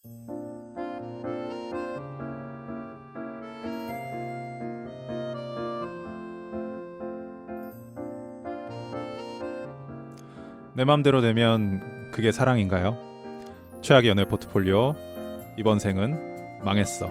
내 맘대로 되면 그게 사랑인가요? 최악의 연애 포트폴리오. 이번 생은 망했어.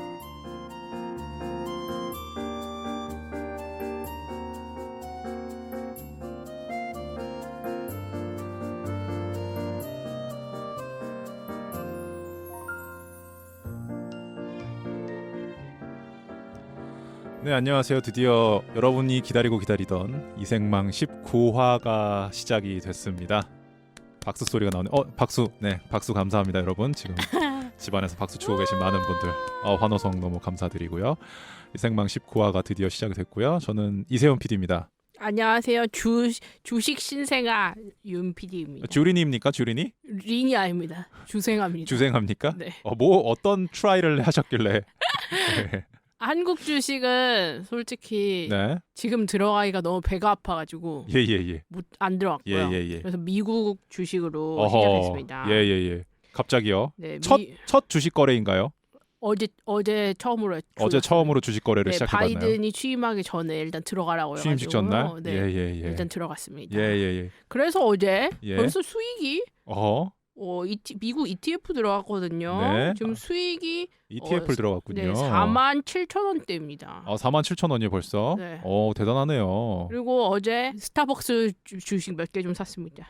네, 안녕하세요. 드디어 여러분이 기다리던 이생망 19화가 시작이 됐습니다. 박수 소리가 나오네. 박수. 네, 박수 감사합니다, 여러분. 지금 집안에서 박수 치고 계신 많은 분들 환호성 너무 감사드리고요. 이생망 19화가 드디어 시작이 됐고요. 저는 이세훈 PD입니다. 안녕하세요. 주식 신생아 윤 PD입니다. 주린이입니까? 주린이? 린이 아닙니다. 주생아입니다. 주생합니까? 네. 어떤 트라이를 하셨길래? 네. 한국 주식은 솔직히 네. 지금 들어가기가 너무 배가 아파가지고 예. 안 들어갔고요. 예. 그래서 미국 주식으로 시작했습니다. 예. 갑자기요? 네, 첫 주식 거래인가요? 어제 처음으로 했죠. 어제 처음으로 주식 거래를 네, 시작해봤나요? 바이든이 취임하기 전에 일단 들어가라고 해가지고 취임식 전날? 네, 예. 일단 들어갔습니다. 예. 그래서 어제 예. 벌써 수익이 미국 ETF 들어갔거든요. 네. 지금 수익이 ETF를 들어갔군요. 네, 47,000원대입니다. 47,000원이 벌써? 네. 대단하네요. 그리고 어제 스타벅스 주식 몇 개 좀 샀습니다.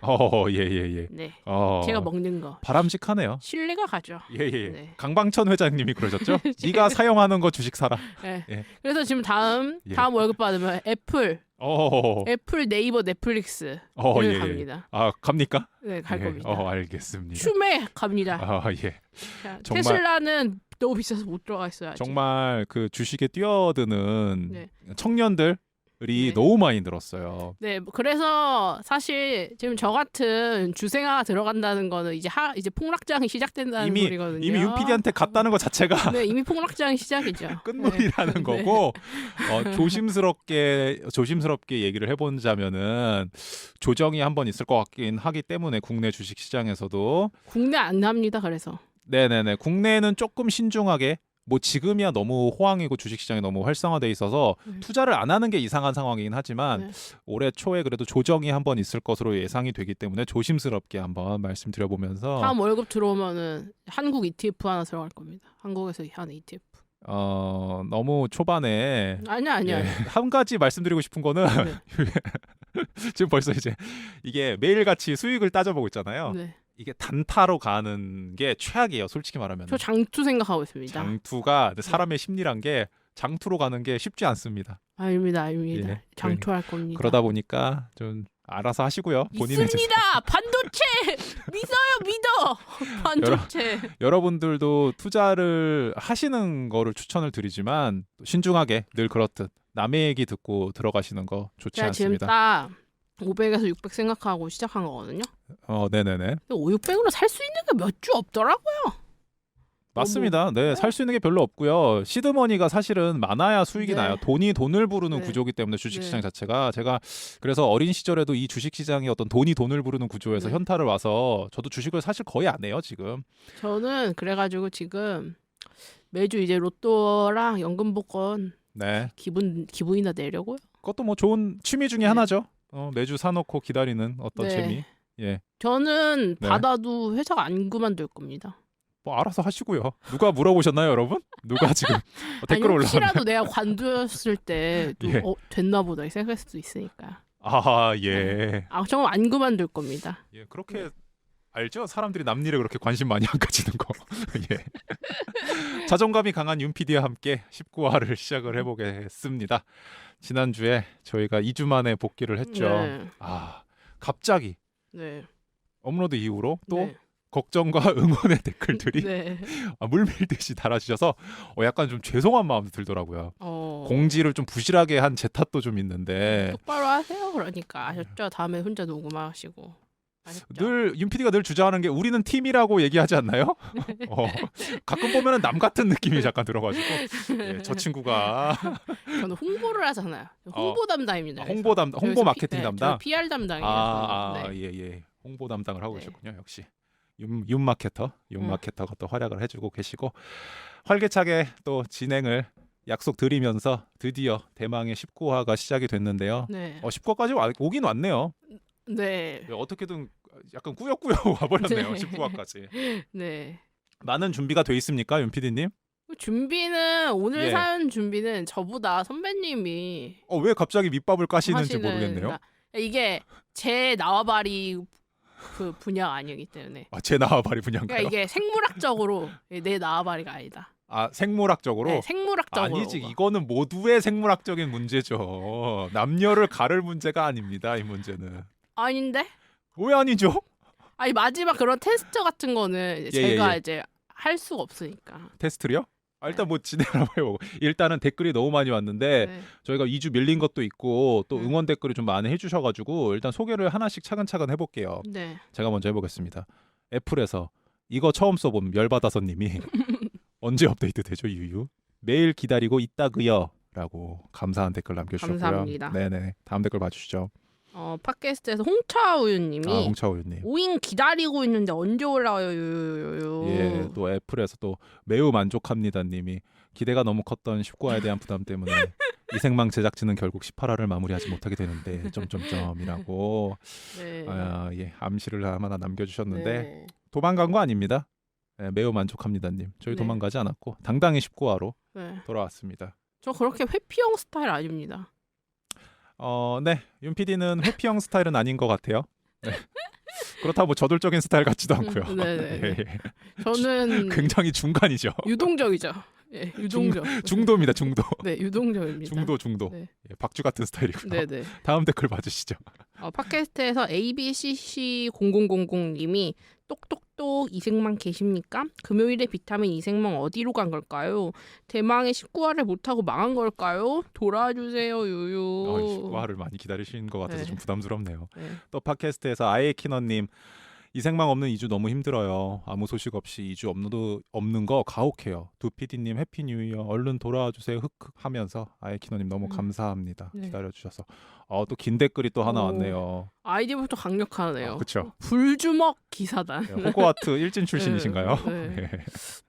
예. 네. 어, 제가 먹는 거. 바람직하네요. 신뢰가 가죠. 예. 네. 강방천 회장님이 그러셨죠? 네가 사용하는 거 주식 사라. 네. 예. 그래서 지금 다음 월급 받으면 애플, 네이버, 넷플릭스 이렇게 갑니다. 갑니까? 네, 갈 겁니다. 알겠습니다. 춤에 갑니다. 예. 자, 정말, 테슬라는 너무 비싸서 못 들어가 있어요. 아직. 정말 그 주식에 뛰어드는 네. 청년들이 네. 너무 많이 늘었어요. 네, 그래서 사실 지금 저 같은 주생아가 들어간다는 거는 이제 폭락장이 시작된다는 소리거든요. 이미 윤 PD한테 갔다는 것 자체가 네, 이미 폭락장이 시작이죠. 끝물이라는 네. 거고 조심스럽게 얘기를 해보자면은 조정이 한번 있을 것 같긴 하기 때문에 국내 주식 시장에서도 국내 안 납니다. 그래서 네네네 국내는 조금 신중하게 지금이야 너무 호황이고 주식시장이 너무 활성화돼 있어서 투자를 안 하는 게 이상한 상황이긴 하지만 올해 초에 그래도 조정이 한번 있을 것으로 예상이 되기 때문에 조심스럽게 한번 말씀드려보면서 다음 월급 들어오면은 한국 ETF 하나 들어갈 겁니다. 한국에서 하는 ETF. 너무 초반에 아니야. 한 가지 말씀드리고 싶은 거는 지금 벌써 이제 이게 매일같이 수익을 따져보고 있잖아요. 네. 이게 단타로 가는 게 최악이에요. 솔직히 말하면. 저 장투 생각하고 있습니다. 장투가 사람의 심리란 게 장투로 가는 게 쉽지 않습니다. 아닙니다. 예, 장투할 겁니다. 그러다 보니까 좀 알아서 하시고요. 본인의 있습니다. 반도체 믿어. 반도체. 여러분들도 투자를 하시는 거를 추천을 드리지만 신중하게 늘 그렇듯 남의 얘기 듣고 들어가시는 거 좋지 제가 않습니다. 지금 딱 500에서 600 생각하고 시작한 거거든요. 네네네. 5, 600으로 살 수 있는 게 몇 주 없더라고요. 맞습니다. 네, 살 수 있는 게 별로 없고요. 시드머니가 사실은 많아야 수익이 나요. 돈이 돈을 부르는 구조이기 때문에 주식시장 자체가 제가 그래서 어린 시절에도 이 주식시장이 어떤 돈이 돈을 부르는 구조에서 현타를 와서 저도 주식을 사실 거의 안 해요 지금. 저는 그래가지고 지금 매주 이제 로또랑 연금 복권 기분이나 내려고요. 그것도 좋은 취미 중에 하나죠. 매주 사놓고 기다리는 어떤 재미. 예. 저는 받아도 회사가 안 그만둘 겁니다. 알아서 하시고요. 누가 물어보셨나요, 여러분? 누가 지금 댓글 올라왔나요? 혹시라도 내가 관두었을 때 됐나 보다 생각할 수도 있으니까. 예. 정말 안 그만둘 겁니다. 예, 그렇게 알죠? 사람들이 남 일에 그렇게 관심 많이 안 가지는 거. 예. 자존감이 강한 윤 PD와 함께 19화를 시작을 해보겠습니다. 지난주에 저희가 2주 만에 복귀를 했죠. 갑자기 업로드 이후로 또 걱정과 응원의 댓글들이 물밀듯이 달아주셔서 약간 좀 죄송한 마음도 들더라고요. 공지를 좀 부실하게 한 제 탓도 좀 있는데 똑바로 하세요. 그러니까 아셨죠? 다음에 혼자 녹음하시고. 늘 윤 PD가 늘 주장하는 게 우리는 팀이라고 얘기하지 않나요? 가끔 보면은 남 같은 느낌이 잠깐 들어가지고 저 친구가 저는 홍보를 하잖아요. 홍보 담당입니다. 홍보 마케팅 담당. PR 담당이에요. 예. 홍보 담당을 하고 계셨군요. 역시 윤마케터가 또 활약을 해주고 계시고 활기차게 또 진행을 약속 드리면서 드디어 대망의 19화가 시작이 됐는데요. 네. 19화까지 오긴 왔네요. 네. 어떻게든 약간 꾸역꾸역 와버렸네요. 네. 19화까지. 네. 많은 준비가 돼 있습니까, 윤 PD님? 준비는 오늘 예. 사연 준비는 저보다 선배님이 왜 갑자기 밑밥을 까시는지 하시는, 모르겠네요. 그러니까 이게 제 나와바리 그 분야 아니기 때문에. 제 나와바리 분야인가요? 그러니까 이게 생물학적으로 내 나와바리가 아니다. 생물학적으로? 네, 생물학적으로. 아니지, 이거는 모두의 생물학적인 문제죠. 남녀를 가를 문제가 아닙니다, 이 문제는. 아닌데? 왜 아니죠? 아니 마지막 그런 테스트 같은 거는 예, 제가 예. 이제 할 수가 없으니까. 테스트요? 일단 네. 뭐 진행을 한번 해보고. 일단은 댓글이 너무 많이 왔는데 네. 저희가 2주 밀린 것도 있고 또 네. 응원 댓글이 좀 많이 해주셔가지고 일단 소개를 하나씩 차근차근 해볼게요. 네. 제가 먼저 해보겠습니다. 애플에서 이거 처음 써본 열받아서님이 언제 업데이트 되죠, 유유? 매일 기다리고 있다그요 라고 감사한 댓글 남겨주셨고요. 감사합니다. 네네, 다음 댓글 봐주시죠. 팟캐스트에서 홍차우유님이 홍차우유님. 오잉 기다리고 있는데 언제 올라와요? 유유유유. 예, 또 애플에서 또 매우 만족합니다님이 기대가 너무 컸던 19화에 대한 부담 때문에 이생망 제작진은 결국 18화를 마무리하지 못하게 되는데 점점점이라고 네. 예, 암시를 하나 남겨주셨는데 네. 도망간 거 아닙니다. 예, 매우 만족합니다님. 저희 네. 도망가지 않았고 당당히 19화로 네. 돌아왔습니다. 저 그렇게 회피형 스타일 아닙니다. 네, 윤 PD는 회피형 스타일은 아닌 것 같아요. 네. 그렇다고 뭐 저돌적인 스타일 같지도 않고요. 네네. 예, 예. 저는 굉장히 중간이죠. 유동적이죠. 예, 유동적. 중도입니다, 중도. 네, 유동적입니다. 중도. 네. 예, 박쥐 같은 스타일이고요. 네네. 다음 댓글 봐주시죠. 팟캐스트에서 ABCC0000님이 똑똑똑 이생망 계십니까? 금요일에 비타민 이생망 어디로 간 걸까요? 대망의 19화를 못하고 망한 걸까요? 돌아주세요 유유. 19화를 많이 기다리신 것 같아서 네. 좀 부담스럽네요. 네. 또 팟캐스트에서 아이키너님 이생망 없는 2주 너무 힘들어요. 아무 소식 없이 2주 없는 거 가혹해요. 두 PD님 해피 뉴 이어 얼른 돌아와 주세요. 흑흑 하면서 아이키너님 너무 감사합니다. 네. 기다려주셔서. 또 긴 댓글이 또 하나 오. 왔네요. 아이디부터 강력하네요. 그렇죠. 불주먹 기사단. 네, 호그와트 일진 출신이신가요? 네. 네.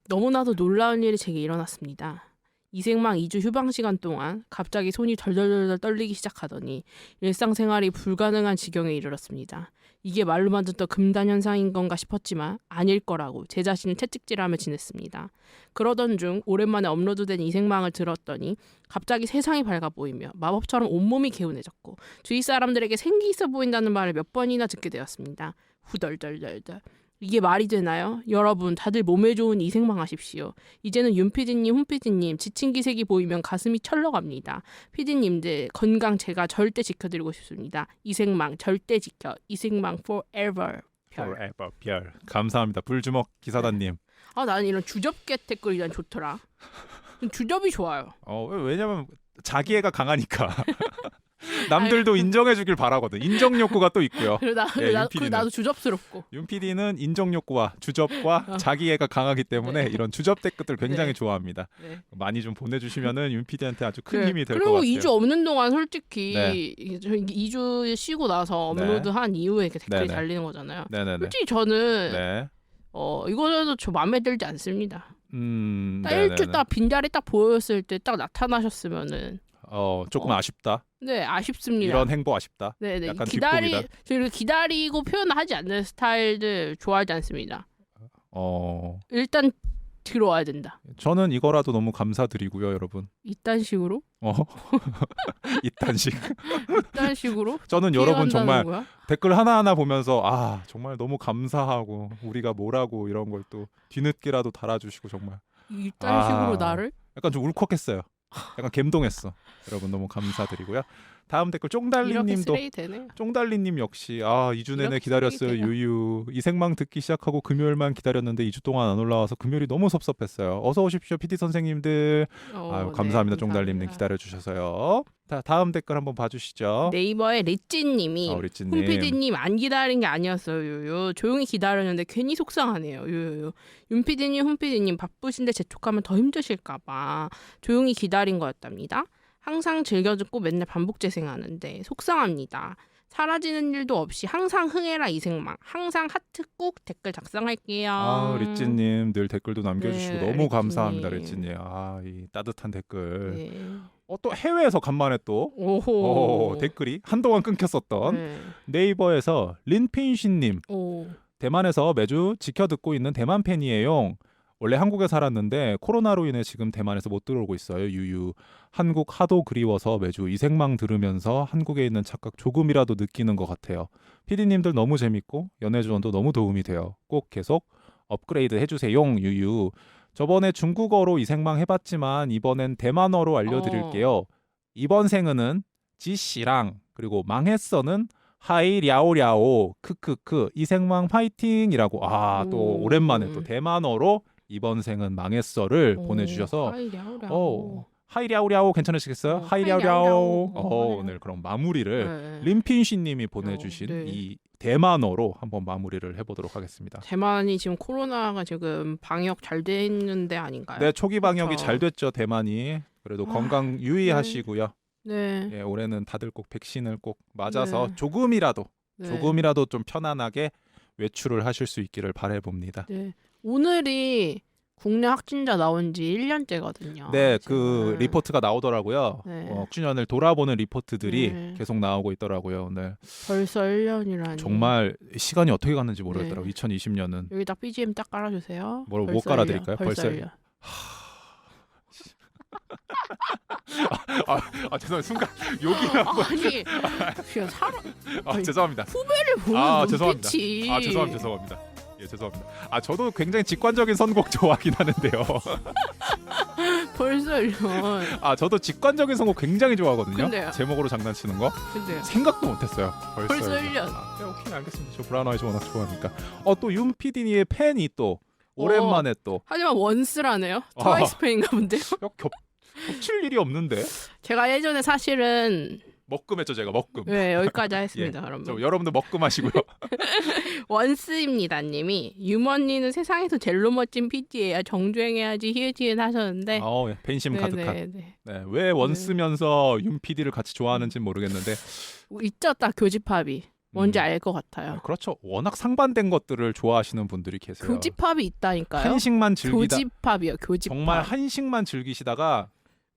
너무나도 놀라운 일이 제게 일어났습니다. 이생망 2주 휴방 시간 동안 갑자기 손이 덜덜덜 떨리기 시작하더니 일상생활이 불가능한 지경에 이르렀습니다. 이게 말로만 듣던 금단 현상인 건가 싶었지만 아닐 거라고 제 자신을 채찍질하며 지냈습니다. 그러던 중 오랜만에 업로드된 이생망을 들었더니 갑자기 세상이 밝아 보이며 마법처럼 온몸이 개운해졌고 주위 사람들에게 생기 있어 보인다는 말을 몇 번이나 듣게 되었습니다. 후덜덜덜덜. 이게 말이 되나요? 여러분 다들 몸에 좋은 이생망 하십시오. 이제는 윤 PD님, 홍 PD님 지친 기색이 보이면 가슴이 철렁합니다. PD님들 건강 제가 절대 지켜드리고 싶습니다. 이생망 절대 지켜. 이생망 forever. Forever 별. 감사합니다. 불주먹 기사단님. 나는 이런 주접계 댓글이 난 좋더라. 주접이 좋아요. 왜냐면 자기애가 강하니까. 남들도 인정해주길 바라거든. 인정 욕구가 또 있고요. 그리고 윤 PD는. 나도 주접스럽고. 윤 PD는 인정 욕구와 주접과 자기애가 강하기 때문에 네. 이런 주접 댓글들 굉장히 네. 좋아합니다. 네. 많이 좀 보내주시면은 윤 PD한테 아주 큰 그래. 힘이 될 것 그리고 같아요. 2주 없는 동안 솔직히 네. 2주 쉬고 나서 네. 업로드한 이후에 이렇게 댓글이 네네. 달리는 거잖아요. 네네네. 솔직히 저는 네. 이거는 저 마음에 들지 않습니다. 딱 네네네. 일주일 딱 빈자리 딱 보였을 때 딱 나타나셨으면은 조금 아쉽다. 네 아쉽습니다. 이런 행보 아쉽다. 네네 약간 뒷북이다. 저희를 기다리고 표현하지 않는 스타일들 좋아하지 않습니다. 일단 들어와야 된다. 저는 이거라도 너무 감사드리고요, 여러분. 이딴 식으로? 이딴식. 이딴 식으로? 저는 여러분 정말 거야? 댓글 하나하나 보면서 정말 너무 감사하고 우리가 뭐라고 이런 걸 또 뒤늦게라도 달아주시고 정말 이딴 식으로 나를? 약간 좀 울컥했어요. 약간 감동했어. 여러분 너무 감사드리고요. 다음 댓글 이렇게 쫑달리님도 쓰레기 되네. 쫑달리님 역시 2주 내내 이렇게 기다렸어요. 쓰레기야. 유유 이생망 듣기 시작하고 금요일만 기다렸는데 2주 동안 안 올라와서 금요일이 너무 섭섭했어요. 어서 오십시오 PD 선생님들. 감사합니다. 네, 쫑달리님 기다려주셔서요. 다음 댓글 한번 봐주시죠. 네이버의 리찌님이 리찌님. 홍PD님 안 기다린 게 아니었어요. 유유. 조용히 기다렸는데 괜히 속상하네요. 유유. 윤PD님, 홍PD님 바쁘신데 재촉하면 더 힘드실까봐 조용히 기다린 거였답니다. 항상 즐겨 듣고 맨날 반복 재생하는데 속상합니다. 사라지는 일도 없이 항상 흥해라 이생망. 항상 하트 꾹 댓글 작성할게요. 아, 리찌님 늘 댓글도 남겨주시고 네, 너무 리찌님. 감사합니다, 리찌님. 아, 이 따뜻한 댓글. 네. 또 해외에서 간만에 또 오호. 댓글이 한동안 끊겼었던 네. 네이버에서 린핀신님. 오. 대만에서 매주 지켜듣고 있는 대만 팬이에요. 원래 한국에 살았는데 코로나로 인해 지금 대만에서 못 들어오고 있어요. 유유. 한국 하도 그리워서 매주 이생망 들으면서 한국에 있는 착각 조금이라도 느끼는 것 같아요. PD님들 너무 재밌고 연애조언도 너무 도움이 돼요. 꼭 계속 업그레이드 해주세요. 유유. 저번에 중국어로 이생망 해봤지만 이번엔 대만어로 알려드릴게요. 이번 생은은 지씨랑 그리고 망했어는 하이랴오랴오 크크크 이생망 파이팅이라고 또 오. 오랜만에 또 대만어로 이번 생은 망했어를 오. 보내주셔서 하이랴오랴오. 하이랴오랴오 괜찮으시겠어요? 하이랴오랴오. 하이랴오랴오. 오늘 그럼 마무리를 네. 림핀씨님이 보내주신 네. 이 대만어로 한번 마무리를 해보도록 하겠습니다. 대만이 지금 코로나가 지금 방역 잘 돼 있는데 아닌가요? 네, 초기 방역이 그쵸. 잘 됐죠 대만이. 그래도 건강 유의하시고요. 네. 예, 올해는 다들 꼭 백신을 꼭 맞아서 네. 조금이라도 네. 좀 편안하게 외출을 하실 수 있기를 바라봅니다. 네. 오늘이 국내 확진자 나온 지 1년째거든요. 네, 그 리포트가 나오더라고요. 네. 10주년을 돌아보는 리포트들이 네. 계속 나오고 있더라고요. 오늘 벌써 1년이라니. 정말 시간이 어떻게 갔는지 모르겠더라고요. 네. 2020년은 여기 딱 BGM 딱 깔아주세요. 뭐 벌써 깔아드릴까요? 1년, 벌써 벌써 1년. 죄송해요. 순간 욕이 나고 아니 그냥 사람 아니, 죄송합니다. 후배를 보는 죄송합니다. 눈빛이 죄송합니다. 예, 죄송합니다. 저도 굉장히 직관적인 선곡 좋아하긴 하는데요. 벌써 1년. 저도 직관적인 선곡 굉장히 좋아하거든요. 근데요. 제목으로 장난치는 거 근데요. 생각도 못했어요. 벌써 1년. 네, 오케이 알겠습니다. 저 브라운 아이즈 워낙 좋아하니까. 또 윤 PD님의 팬이 또 오랜만에 또 하지만 원스라네요. 트와이스 팬인가 본데요. 겹칠 일이 없는데 제가 예전에 사실은 먹금했죠 제가 먹금. 네 여기까지 하겠습니다. 그러면 여러분들 먹금하시고요. 원스입니다 님이 유머니는 세상에서 제일 멋진 PD예요. 정주행해야지 히읗히읗 하셨는데 예, 팬심 가득한. 네. 네, 왜 원쓰면서 윤 PD를 같이 좋아하는지는 모르겠는데 있죠 딱 교집합이 뭔지 알 것 같아요. 그렇죠. 워낙 상반된 것들을 좋아하시는 분들이 계세요. 교집합이 있다니까요. 한식만 즐기다 교집합이요. 교집합. 정말 한식만 즐기시다가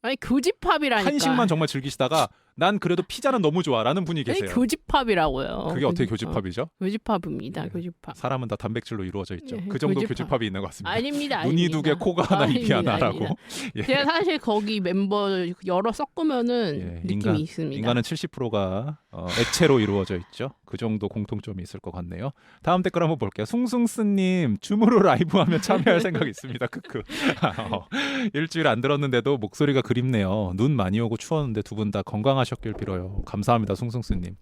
아니 교집합이라니까. 한식만 정말 즐기시다가 난 그래도 피자는 너무 좋아라는 분이 아니, 계세요. 교집합이라고요. 그게 어떻게 교집합이죠? 교집합입니다. 네. 교집합. 사람은 다 단백질로 이루어져 있죠. 예, 그 정도 교집합. 교집합이 있는 것 같습니다. 아닙니다. 눈이 아닙니다. 두 개, 코가 하나, 입이 아닙니다, 하나라고. 아닙니다. 예. 제가 사실 거기 멤버 여러 섞으면은 예, 느낌이 있습니다. 인간은 70%가 액체로 이루어져 있죠. 그 정도 공통점이 있을 것 같네요. 다음 댓글 한번 볼게요. 숭숭스님 줌으로 라이브하면 참여할 생각 있습니다. 크크. 일주일 안 들었는데도 목소리가 그립네요. 눈 많이 오고 추웠는데 두 분 다 건강하셨길 빌어요. 감사합니다, 숭숭스님.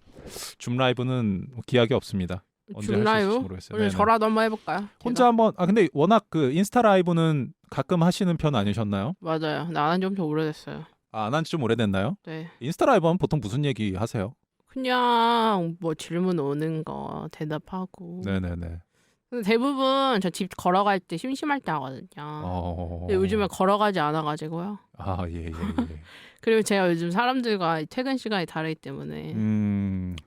줌 라이브는 기약이 없습니다. 언제 줌 할 수 있을지 라이브? 모르겠어요. 우리 네네. 저라도 한번 해볼까요? 혼자 한번 근데 워낙 그 인스타 라이브는 가끔 하시는 편 아니셨나요? 맞아요. 나는 좀 오래됐어요. 안 한 지 좀 오래됐나요? 네. 인스타 라이브 하면 보통 무슨 얘기 하세요? 그냥 뭐 질문 오는 거 대답하고. 네네네. 근데 대부분 저 집 걸어갈 때 심심할 때 하거든요. 근데 요즘에 걸어가지 않아가지고요. 예. 그리고 제가 요즘 사람들과 퇴근 시간이 다르기 때문에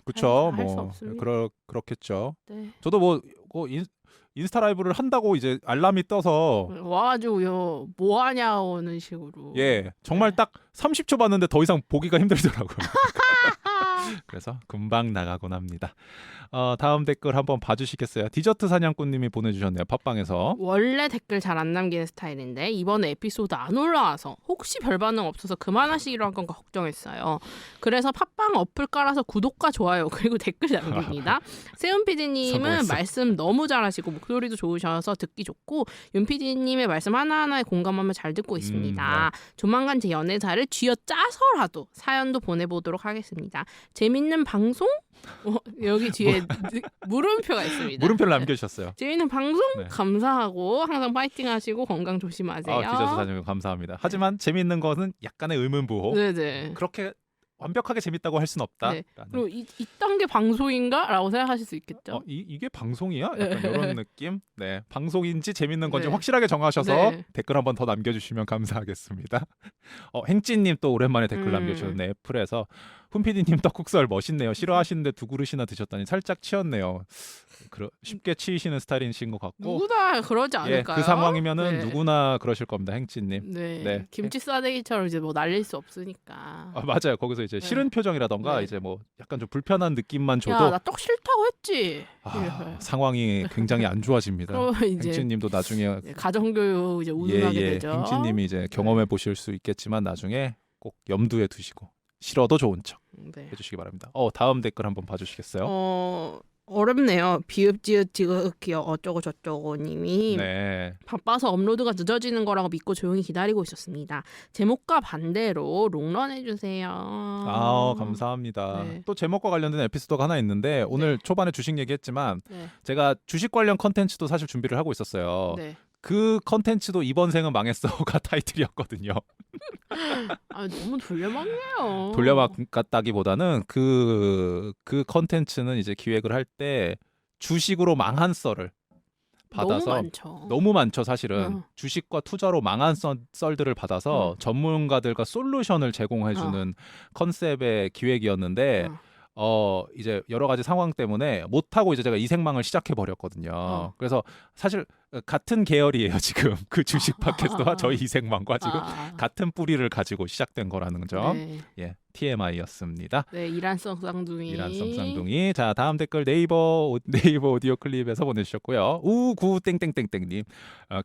그쵸. 할수 뭐 없습니다. 그렇겠죠. 네. 저도 뭐 인스타 라이브를 한다고 이제 알람이 떠서 와가지고요 뭐 하냐는 식으로. 정말 네. 딱 30초 봤는데 더 이상 보기가 힘들더라고요. 그래서 금방 나가곤 합니다. 다음 댓글 한번 봐주시겠어요? 디저트 사냥꾼님이 보내주셨네요. 팟빵에서. 원래 댓글 잘 안 남기는 스타일인데 이번에 에피소드 안 올라와서 혹시 별 반응 없어서 그만하시기로 한 건가 걱정했어요. 그래서 팟빵 어플 깔아서 구독과 좋아요 그리고 댓글 남깁니다. 세훈 PD님은 성공했어. 말씀 너무 잘하시고 목소리도 좋으셔서 듣기 좋고 윤 PD님의 말씀 하나하나에 공감하며 잘 듣고 있습니다. 조만간 제 연애사를 쥐어짜서라도 사연도 보내보도록 하겠습니다. 재밌는 방송? 여기 뒤에 물음표가 있습니다. 물음표를 남겨주셨어요. 재밌는 방송 네. 감사하고 항상 파이팅 하시고 건강 조심하세요. 디저트 사냥꾼 감사합니다. 하지만 재밌는 거는 약간의 의문부호. 네네. 그렇게 완벽하게 재밌다고 할 순 없다. 네. 그리고 이딴 게 방송인가? 라고 생각하실 수 있겠죠. 이게 방송이야? 약간 이런 느낌? 네, 방송인지 재밌는 건지 네. 확실하게 정하셔서 네. 댓글 한번 더 남겨주시면 감사하겠습니다. 행찌님 또 오랜만에 댓글 음. 남겨주셨네. 애플에서 훈PD님 떡국살 멋있네요. 싫어하시는데 두 그릇이나 드셨다니 살짝 치였네요. 쉽게 치이시는 스타일이신 것 같고 누구나 그러지 예, 않을까요? 그 상황이면은 네. 누구나 그러실 겁니다. 행찌님. 네. 네. 김치 싸대기처럼 이제 뭐 날릴 수 없으니까. 맞아요. 거기서 이제 네. 싫은 표정이라던가 네. 이제 뭐 약간 좀 불편한 느낌만 야, 줘도 나 떡 싫다고 했지. 이래서요. 상황이 굉장히 안 좋아집니다. 그러면 이제 행찌님도 나중에 가정교육 이제 운운하게 예, 되죠. 행찌님이 이제 경험해 보실 수 있겠지만 나중에 꼭 염두에 두시고 싫어도 좋은 척 네. 해주시기 바랍니다. 다음 댓글 한번 봐주시겠어요? 어렵네요. 비읍지읒 지읒기어 어쩌고 저쩌고 님이 네. 바빠서 업로드가 늦어지는 거라고 믿고 조용히 기다리고 있었습니다. 제목과 반대로 롱런 해주세요. 감사합니다. 네. 또 제목과 관련된 에피소드가 하나 있는데 오늘 초반에 주식 얘기했지만 네. 제가 주식 관련 컨텐츠도 사실 준비를 하고 있었어요. 네. 그 컨텐츠도 이번 생은 망했어가 타이틀이었거든요. 너무 돌려막네요. 돌려막았다기보다는 그 컨텐츠는 이제 기획을 할 때 주식으로 망한 썰을 받아서 너무 많죠. 사실은 주식과 투자로 망한 썰들을 받아서 전문가들과 솔루션을 제공해주는 컨셉의 기획이었는데 이제 여러 가지 상황 때문에 못하고 이제 제가 이생망을 시작해 버렸거든요. 그래서 사실 같은 계열이에요 지금 그 주식 팟캐스트와 저희 이생망과 지금 같은 뿌리를 가지고 시작된 거라는 점. 네. 예, TMI였습니다. 네, 이란성 쌍둥이. 자, 다음 댓글 네이버 오디오 클립에서 보내주셨고요. 우구 땡땡땡땡님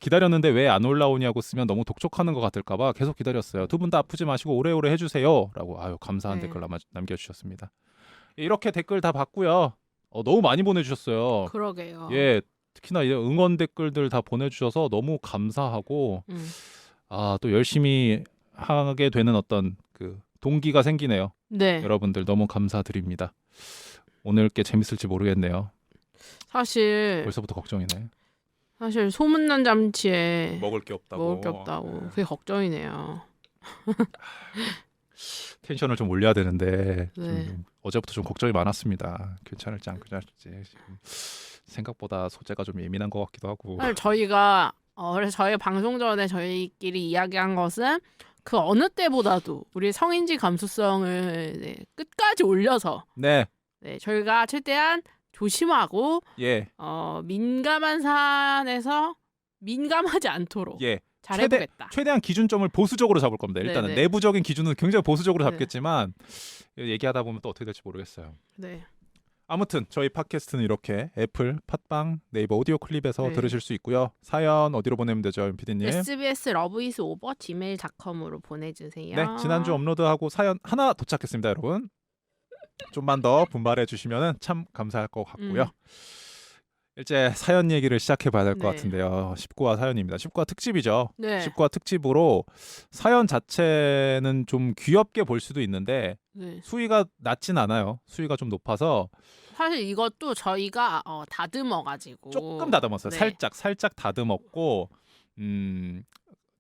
기다렸는데 왜 안 올라오냐고 쓰면 너무 독촉하는 것 같을까봐 계속 기다렸어요. 두 분 다 아프지 마시고 오래오래 해주세요.라고 감사한 네. 댓글 남겨주셨습니다. 이렇게 댓글 다 봤고요. 너무 많이 보내주셨어요. 그러게요. 예, 특히나 이제 응원 댓글들 다 보내주셔서 너무 감사하고 또 열심히 하게 되는 어떤 그 동기가 생기네요. 네. 여러분들 너무 감사드립니다. 오늘 게 재밌을지 모르겠네요. 사실 벌써부터 걱정이네. 사실 소문난 잠치에 먹을 게 없다고. 그게 걱정이네요. 텐션을 좀 올려야 되는데 네. 좀 어제부터 좀 걱정이 많았습니다. 괜찮을지 안 괜찮을지 지금 생각보다 소재가 좀 예민한 것 같기도 하고. 사실 저희가 그래서 저희 방송 전에 저희끼리 이야기한 것은 그 어느 때보다도 우리 성인지 감수성을 끝까지 올려서 네. 저희가 최대한 조심하고 예. 민감한 사안에서 민감하지 않도록 예. 잘해보겠다. 최대한 기준점을 보수적으로 잡을 겁니다. 일단은 네네. 내부적인 기준은 굉장히 보수적으로 네. 잡겠지만 얘기하다 보면 또 어떻게 될지 모르겠어요. 네. 아무튼 저희 팟캐스트는 이렇게 애플, 팟빵, 네이버 오디오 클립에서 네. 들으실 수 있고요. 사연 어디로 보내면 되죠, PD님? sbsloveisover@gmail.com으로 보내주세요. 네, 지난주 업로드하고 사연 하나 도착했습니다, 여러분. 좀만 더 분발해 주시면 참 감사할 것 같고요. 이제 사연 얘기를 시작해 봐야 될 것 네. 같은데요. 19화 사연입니다. 19화 특집이죠. 네. 19화 특집으로 사연 자체는 좀 귀엽게 볼 수도 있는데 네. 수위가 낮진 않아요. 수위가 좀 높아서 사실 이것도 저희가 다듬어가지고 조금 다듬었어요. 네. 살짝 다듬었고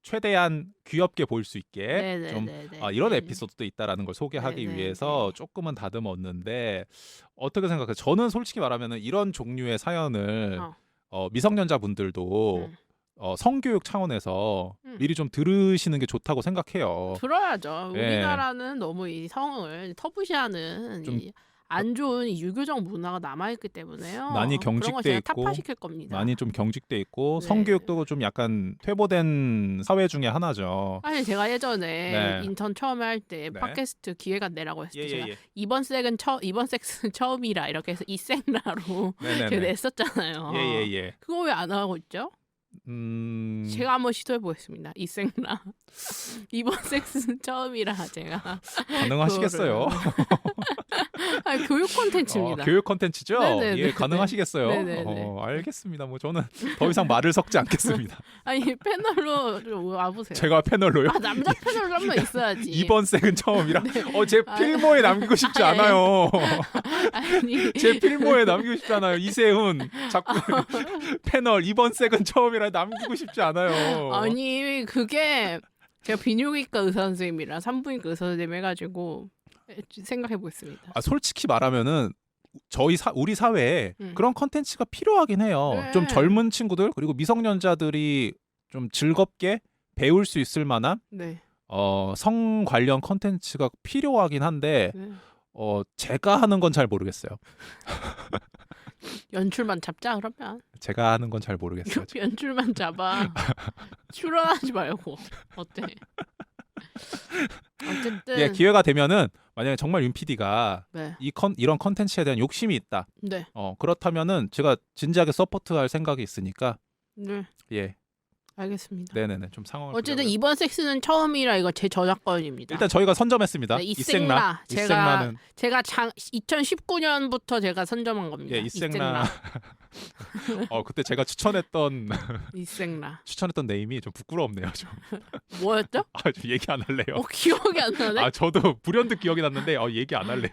최대한 귀엽게 볼 수 있게 좀 이런 에피소드도 있다라는 걸 소개하기 네네. 위해서 조금은 다듬었는데 어떻게 생각해요? 저는 솔직히 말하면 이런 종류의 사연을 미성년자분들도 성교육 차원에서 미리 좀 들으시는 게 좋다고 생각해요. 들어야죠. 예. 우리나라는 너무 이 성을 터부시하는 좀 안 좋은 이 유교적 문화가 남아있기 때문에요. 많이 그런 거 경직돼 제가 있고 타파시킬 겁니다. 많이 좀 경직돼 있고 네. 성교육도 좀 약간 퇴보된 사회 중에 하나죠. 사실 제가 예전에 네. 인턴 처음에 할 때 네. 팟캐스트 기획안 내라고 했을 때 제가 예. 이번 섹스는 처음이라 이렇게 해서 이생라로 제가 냈었잖아요. 예. 그거 왜 안 하고 있죠? 제가 한번 시도해 보겠습니다. 이생라 이번 섹스는 처음이라 제가 가능하시겠어요? 아니, 교육 콘텐츠입니다. 교육 콘텐츠죠? 네네네. 예, 가능하시겠어요? 네네네. 알겠습니다. 뭐 저는 더 이상 말을 섞지 않겠습니다. 아니 패널로 좀 와보세요. 제가 패널로요? 남자 패널로 한 명 있어야지. 이번 색은 처음이라. 제 아, 필모에 남기고 싶지 아니, 않아요. 아니 제 필모에 남기고 싶지 않아요. 이세훈 자꾸 패널 이번 색은 처음이라 남기고 싶지 않아요. 아니 그게 제가 비뇨기과 의사 선생님이랑 산부인과 의사 선생님 해가지고 생각해 보겠습니다. 솔직히 말하면은 우리 사회에 그런 컨텐츠가 필요하긴 해요. 네. 좀 젊은 친구들 그리고 미성년자들이 좀 즐겁게 배울 수 있을 만한 네. 성 관련 컨텐츠가 필요하긴 한데 제가 하는 건 잘 모르겠어요. 연출만 잡자 그러면. 제가 하는 건 잘 모르겠어요. 연출만 잡아. 출연하지 말고. 어때? 어쨌든 예, 기회가 되면은 만약에 정말 윤 PD가 네. 이런 컨텐츠에 대한 욕심이 있다. 네. 그렇다면은 제가 진지하게 서포트할 생각이 있으니까 네. 예, 알겠습니다. 네네네 좀 상황을. 어쨌든 보려고요. 이번 섹스는 처음이라 이거 제 저작권입니다. 일단 저희가 선점했습니다. 네, 이생라. 이생라는 이생라는 제가 2019년부터 제가 선점한 겁니다. 예, 이생라. 그때 제가 추천했던 이생라. 네임이 좀 부끄럽네요. 좀. 뭐였죠? 좀 얘기 안 할래요. 기억이 안 나네. 저도 불현듯 기억이 났는데 얘기 안 할래요.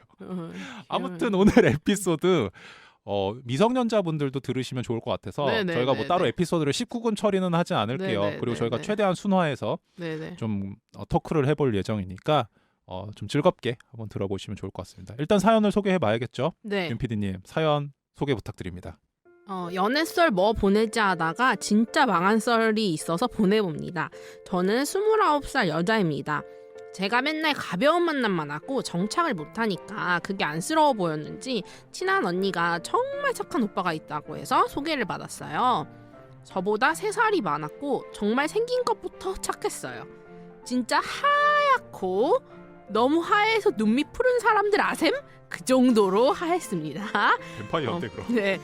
아무튼 기억이 오늘 에피소드 미성년자분들도 들으시면 좋을 것 같아서 네네, 저희가 뭐 네네. 따로 에피소드를 19금 처리는 하지 않을게요. 네네, 그리고 저희가 네네. 최대한 순화해서 네네. 좀 토크를 해볼 예정이니까 좀 즐겁게 한번 들어보시면 좋을 것 같습니다. 일단 사연을 소개해봐야겠죠. 네. 윤 PD님 사연 소개 부탁드립니다. 연애썰 뭐 보내지 하다가 진짜 망한 썰이 있어서 보내봅니다. 저는 29살 여자입니다. 제가 맨날 가벼운 만남만 하고 정착을 못하니까 그게 안쓰러워 보였는지 친한 언니가 정말 착한 오빠가 있다고 해서 소개를 받았어요. 저보다 3살이 많았고 정말 생긴 것부터 착했어요. 진짜 하얗고 너무 하얘서 눈밑 푸른 사람들 아셈? 그 정도로 하였습니다. 뱀파이어인데 그럼. 네,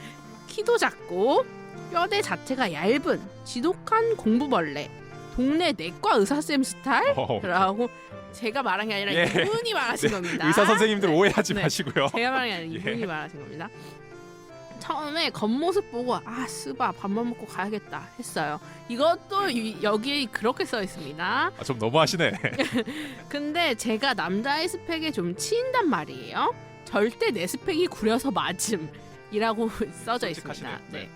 키도 작고 뼈대 자체가 얇은 지독한 공부벌레, 동네 내과 의사쌤 스타일이라고 제가 말한 게 아니라 예. 이분이 말하신 겁니다. 의사 선생님들 네. 오해하지 네. 마시고요. 제가 말한 게 아니라 이분이 예. 말하신 겁니다. 처음에 겉모습 보고 스바 밥만 먹고 가야겠다 했어요. 이것도 여기 그렇게 써 있습니다. 좀 너무하시네. 근데 제가 남자의 스펙에 좀 치인단 말이에요. 절대 내 스펙이 구려서 맞음이라고 써져 있습니다. 솔직하시네요. 네.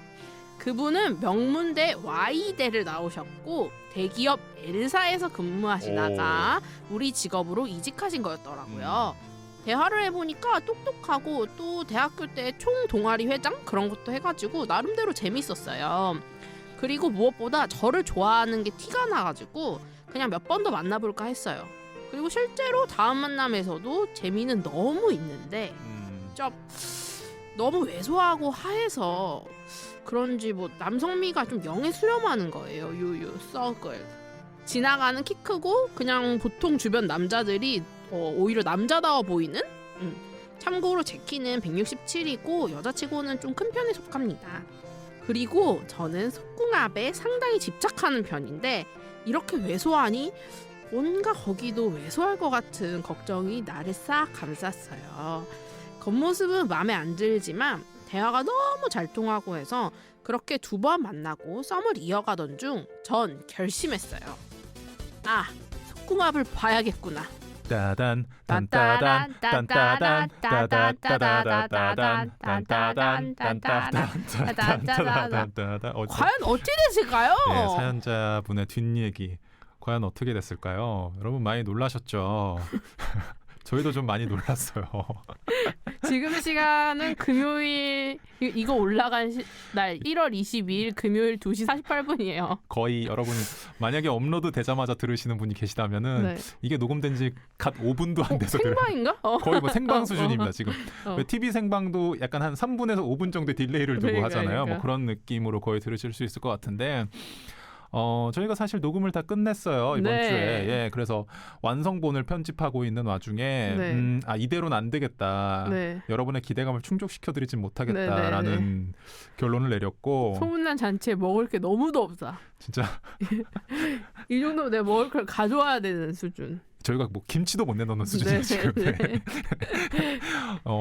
그분은 명문대 Y대를 나오셨고 대기업 L사에서 근무하시다가 우리 직업으로 이직하신 거였더라고요. 대화를 해보니까 똑똑하고 또 대학교 때 총 동아리 회장 그런 것도 해가지고 나름대로 재밌었어요. 그리고 무엇보다 저를 좋아하는 게 티가 나가지고 그냥 몇 번 더 만나볼까 했어요. 그리고 실제로 다음 만남에서도 재미는 너무 있는데 좀 너무 왜소하고 하해서 그런지 뭐 남성미가 좀 영에 수렴하는 거예요. 유유 썩을 지나가는 키 크고 그냥 보통 주변 남자들이 오히려 남자다워 보이는? 참고로 제 키는 167이고 여자치고는 좀 큰 편에 속합니다. 그리고 저는 속궁합에 상당히 집착하는 편인데 이렇게 왜소하니 뭔가 거기도 왜소할 것 같은 걱정이 나를 싹 감쌌어요. 겉모습은 마음에 안 들지만 대화가 너무 잘 통하고 해서 그렇게 2번 만나고 썸을 이어가던 중 전 결심했어요. 속궁합을 봐야겠구나. 따단 딴따단 딴따단 따단 따다다다단 딴따단 딴따단 따다다다단. 과연 어떻게 됐을까요? 네, 사연자분의 뒷얘기 과연 어떻게 됐을까요? 여러분 많이 놀라셨죠? 저희도 좀 많이 놀랐어요. 지금 시간은 금요일 이거 올라간 날 1월 22일 금요일 2시 48분이에요. 거의 여러분 만약에 업로드 되자마자 들으시는 분이 계시다면은 네. 이게 녹음된 지 갓 5분도 안 돼서 생방인가? 거의 뭐 생방 수준입니다 지금. 어. TV 생방도 약간 한 3분에서 5분 정도 딜레이를 두고 하잖아요. 뭐 그런 느낌으로 거의 들으실 수 있을 것 같은데 저희가 사실 녹음을 다 끝냈어요 이번 네. 주에. 예, 그래서 완성본을 편집하고 있는 와중에 네. 이대로는 안 되겠다. 네. 여러분의 기대감을 충족시켜드리진 못하겠다라는 결론을 내렸고. 소문난 잔치에 먹을 게 너무도 없다. 진짜 이 정도면 내가 먹을 걸 가져와야 되는 수준. 저희가 뭐 김치도 못 내놓는 수준이에요 지금. 네.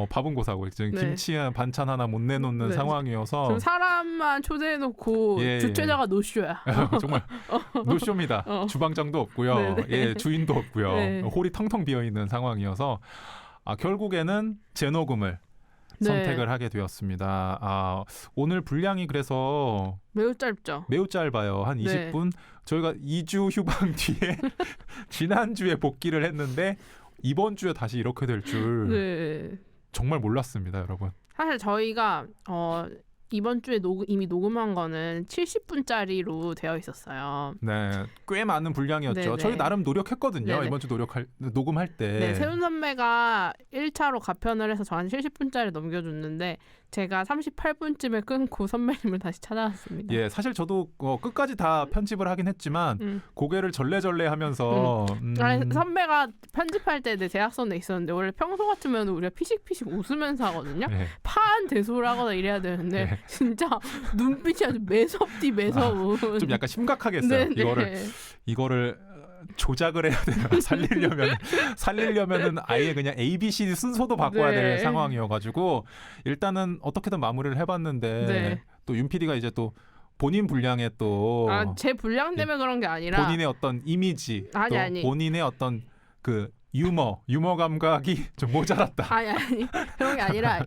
밥은 고사고 지금 네. 김치 반찬 하나 못 내놓는 네. 상황이어서 지금 사람만 초대해놓고 예, 주최자가 노쇼야. 정말 노쇼입니다. 주방장도 없고요. 네네. 예, 주인도 없고요. 네. 홀이 텅텅 비어 있는 상황이어서 결국에는 재녹음을 네. 선택을 하게 되었습니다. 오늘 분량이 그래서 매우 짧죠. 매우 짧아요. 한 네. 20분. 저희가 2주 휴방 뒤에 지난주에 복귀를 했는데 이번 주에 다시 이렇게 될 줄 네. 정말 몰랐습니다, 여러분. 사실 저희가 이번 주에 이미 녹음한 거는 70분짜리로 되어 있었어요. 네, 꽤 많은 분량이었죠. 네네. 저희 나름 노력했거든요. 네네. 이번 주 녹음할 때. 네, 세훈 선배가 1차로 가편을 해서 저한테 70분짜리 넘겨줬는데 제가 38분쯤에 끊고 선배님을 다시 찾아왔습니다. 예, 사실 저도 끝까지 다 편집을 하긴 했지만 고개를 절레절레 하면서 아니, 선배가 편집할 때 내 대학선에 있었는데 원래 평소 같으면 우리가 피식피식 웃으면서 하거든요. 예. 파한 대소를 하거나 이래야 되는데 네. 진짜 눈빛이 아주 매섭디 매서운. 좀 약간 심각하게 했어요. 네네. 이거를 조작을 해야 되나 살리려면은 아예 그냥 A, B, C 순서도 바꿔야 네. 될 상황이어가지고 일단은 어떻게든 마무리를 해봤는데 네. 또 윤 PD가 이제 또 본인 분량에 또 제 분량 때문에 그런 게 아니라 본인의 어떤 이미지 또 아니. 본인의 어떤 그 유머 감각이 좀 모자랐다. 아니 그런 게 아니라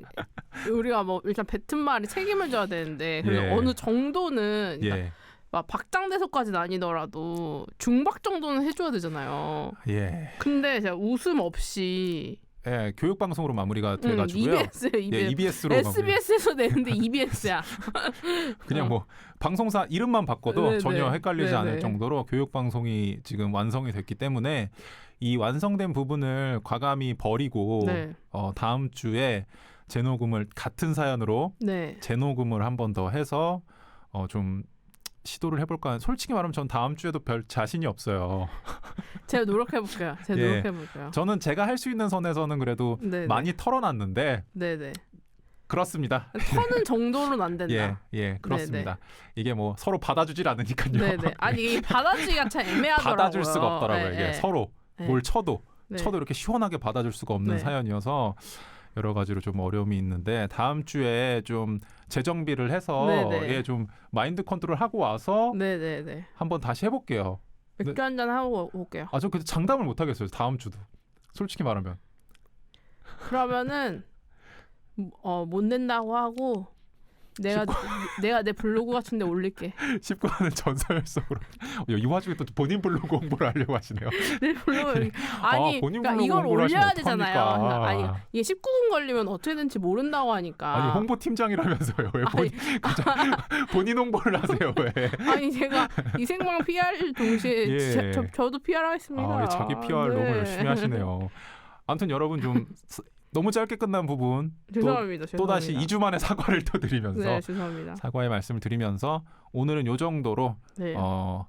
우리가 뭐 일단 뱉은 말에 책임을 져야 되는데 그래서 예. 어느 정도는 예, 막 박장대소까지는 아니더라도 중박 정도는 해줘야 되잖아요. 예, 근데 제가 웃음 없이 예, 교육 방송으로 마무리가 돼가지고요. EBS에 예, EBS로 SBS에서 내는데 EBS야. 그냥 뭐 방송사 이름만 바꿔도 네네. 전혀 헷갈리지 않을 네네. 정도로 교육 방송이 지금 완성이 됐기 때문에 이 완성된 부분을 과감히 버리고 네. 다음 주에 재녹음을 같은 사연으로 네. 재녹음을 한 번 더 해서 좀 시도를 해볼까. 솔직히 말하면 전 다음 주에도 별 자신이 없어요. 제가 노력해볼게요. 제가 예. 노력해볼게요. 저는 제가 할 수 있는 선에서는 그래도 네네. 많이 털어놨는데 네네. 그렇습니다. 터는 정도로는 안 된다. 예, 그렇습니다. 이게 뭐 서로 받아주질 않으니까요. 네네. 아니 이 받아주기가 참 애매하더라고요. 받아줄 수가 없더라고요. 네, 이게 네. 서로 네. 뭘 쳐도 네. 이렇게 시원하게 받아줄 수가 없는 네. 사연이어서 여러 가지로 좀 어려움이 있는데 다음 주에 좀 재정비를 해서 네네. 예, 좀 마인드 컨트롤 하고 와서 네네네. 한번 다시 해볼게요. 맥주 한잔 하고 올게요. 아, 저 근데 장담을 못 하겠어요. 다음 주도. 솔직히 말하면. 그러면은 못 낸다고 하고 내가 내 블로그 같은데 올릴게. 19화는 전설 속으로. 이 와중에 또 본인 블로그 홍보를 하려고 하시네요. 내 블로그 아니 본인 그러니까 블로그 이걸 홍보를 하시면 올려야 되잖아요. 어떡합니까? 아니 이게 19금 걸리면 어떻게 되는지 모른다고 하니까. 아니 홍보팀장이라면서요. 왜 본인 홍보를 하세요? 왜? 아니 제가 이생방 PR 동시에 예. 저도 PR 하겠습니다. 자기 PR 너무 열심히 하시네요. 아무튼 여러분 좀 너무 짧게 끝난 부분 죄송합니다. 또 다시 2주 만에 사과를 또 드리면서 네, 죄송합니다. 사과의 말씀을 드리면서 오늘은 요 정도로 네. 요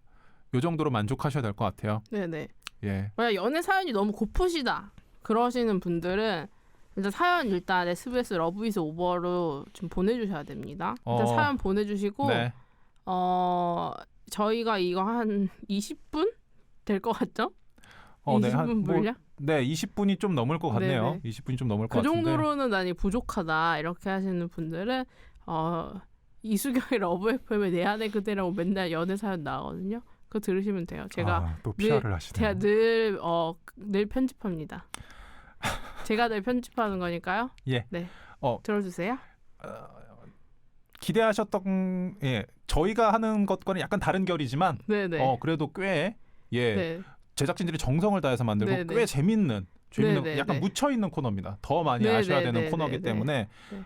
정도로 만족하셔야 될 것 같아요. 네네. 예. 만약 연애 사연이 너무 고프시다 그러시는 분들은 일단 SBS 러브 이즈 오버로 좀 보내주셔야 됩니다. 일단 사연 보내주시고 네. 저희가 이거 한 20분 될 것 같죠? 네, 20분 분량? 네, 20분이 좀 넘을 것 같네요. 네네. 20분이 좀 넘을 것 그 같은데. 정도로는 난이 부족하다 이렇게 하시는 분들은 이수경의 러브 FM에 내 안의 그대라고 맨날 연애 사연 나오거든요. 그거 들으시면 돼요. 제가 또 PR을 하시네요. 제가 늘 편집합니다. 제가 늘 편집하는 거니까요. 예. 네. 들어주세요. 기대하셨던 저희가 하는 것과는 약간 다른 결이지만 네네. 그래도 꽤 네. 제작진들이 정성을 다해서 만들고 네네. 꽤 재밌는 네네. 약간 네. 묻혀 있는 코너입니다. 더 많이 네네. 아셔야 되는 네네. 코너이기 네. 때문에 네.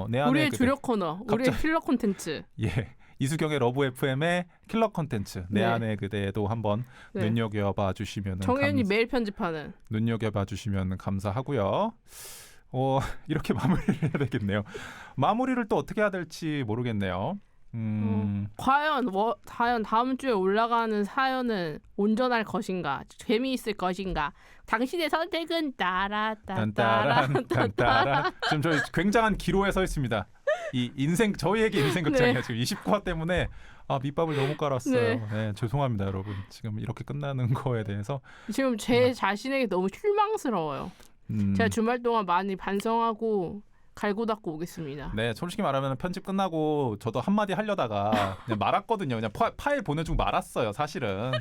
내 안에 우리의 주력 코너, 우리의 갑자기- 필러 콘텐츠. 예. 이수경의 러브 FM의 킬러 컨텐츠 내 네. 안의 그대도 한번 네. 눈여겨봐 주시면 정혜연이 매일 편집하는. 눈여겨봐 주시면 감사하고요. 이렇게 마무리를 해야 되겠네요. 마무리를 또 어떻게 해야 될지 모르겠네요. 과연 다음 주에 올라가는 사연은 온전할 것인가, 재미있을 것인가? 당신의 선택은 딴따란 딴따란. 지금 저희 굉장한 기로에 서 있습니다. 저희에게 인생 극장이야. 네. 지금 29화 때문에 밑밥을 너무 깔았어요. 네, 죄송합니다, 여러분. 지금 이렇게 끝나는 거에 대해서 지금 제 자신에게 너무 실망스러워요. 제가 주말 동안 많이 반성하고 갈고 닦고 오겠습니다. 네, 솔직히 말하면 편집 끝나고 저도 한마디 하려다가 그냥 말았거든요. 그냥 파일 보내주고 말았어요, 사실은.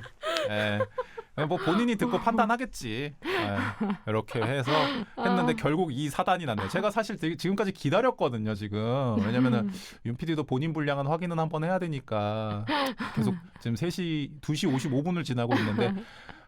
네. 뭐 본인이 듣고 판단하겠지. 네, 이렇게 해서 했는데 결국 이 사단이 났네요. 제가 사실 지금까지 기다렸거든요, 지금. 왜냐면은 윤 PD도 본인 분량은 확인은 한번 해야 되니까 계속 지금 2시 55분을 지나고 있는데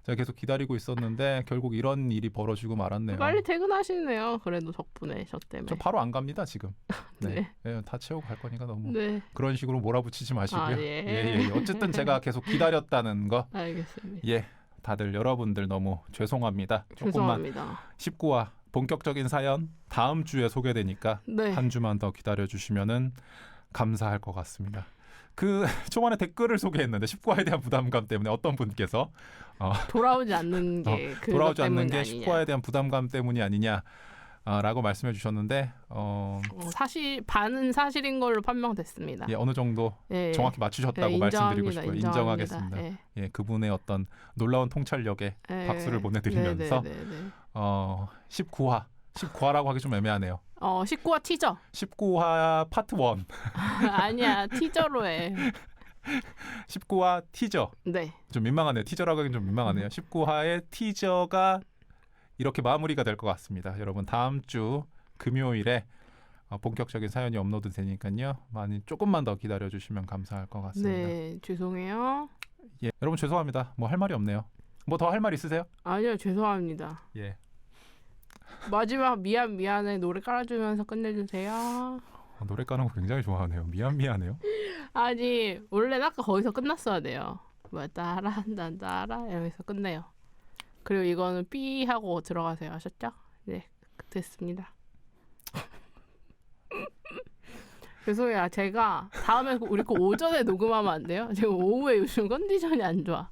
제가 계속 기다리고 있었는데 결국 이런 일이 벌어지고 말았네요. 빨리 퇴근하시네요. 그래도 덕분에 저 때문에. 저 바로 안 갑니다 지금. 네. 네. 다 채우고 갈 거니까 너무 네. 그런 식으로 몰아붙이지 마시고요. 아, 예. 예. 어쨌든 제가 계속 기다렸다는 거. 알겠습니다. 예. 다들 여러분들 너무 죄송합니다. 조금만 죄송합니다. 19화 본격적인 사연 다음 주에 소개되니까 네. 한 주만 더 기다려 주시면은 감사할 것 같습니다. 그 초반에 댓글을 소개했는데 19화에 대한 부담감 때문에 어떤 분께서 돌아오지 않는 게 그것 돌아오지 않는 때문이 게 아니냐. 19화에 대한 부담감 때문이 아니냐 라고 말씀해 주셨는데 사실 반은 사실인 걸로 판명됐습니다. 예, 어느 정도 예. 정확히 맞추셨다고 말씀드리고 싶고요. 인정하겠습니다. 예. 예, 그분의 어떤 놀라운 통찰력에 예. 박수를 보내드리면서 네네네네. 19화라고 하기 좀 애매하네요. 19화 티저. 19화 파트 1 아니야 티저로 해. 19화 티저 네. 좀 민망하네요. 티저라고 하긴 좀 민망하네요. 19화의 티저가 이렇게 마무리가 될 것 같습니다. 여러분 다음 주 금요일에 본격적인 사연이 업로드 되니까요. 많이 조금만 더 기다려 주시면 감사할 것 같습니다. 네. 죄송해요. 예, 여러분 죄송합니다. 뭐 할 말이 없네요. 뭐 더 할 말 있으세요? 아니요 죄송합니다. 예. 마지막 미안해 노래 깔아주면서 끝내주세요. 노래 까는 거 굉장히 좋아하네요. 미안해요. 아니 원래 아까 거기서 끝났어야 돼요. 뭐 따라 이러면서 끝내요. 그리고 이거는 삐 하고 들어가세요. 아셨죠? 네 됐습니다. 죄송해요. 제가 다음에 우리 거 오전에 녹음하면 안 돼요? 지금 오후에 요즘 컨디션이 안 좋아.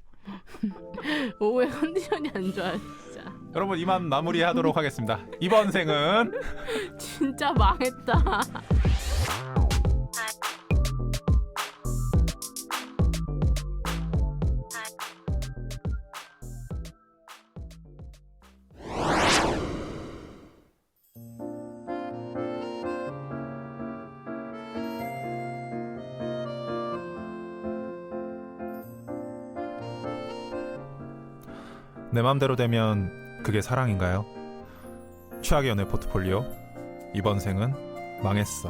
오후에 컨디션이 안 좋아 진짜. 여러분 이만 마무리하도록 하겠습니다. 이번 생은 진짜 망했다. 내 맘대로 되면 그게 사랑인가요? 최악의 연애 포트폴리오 이번 생은 망했어.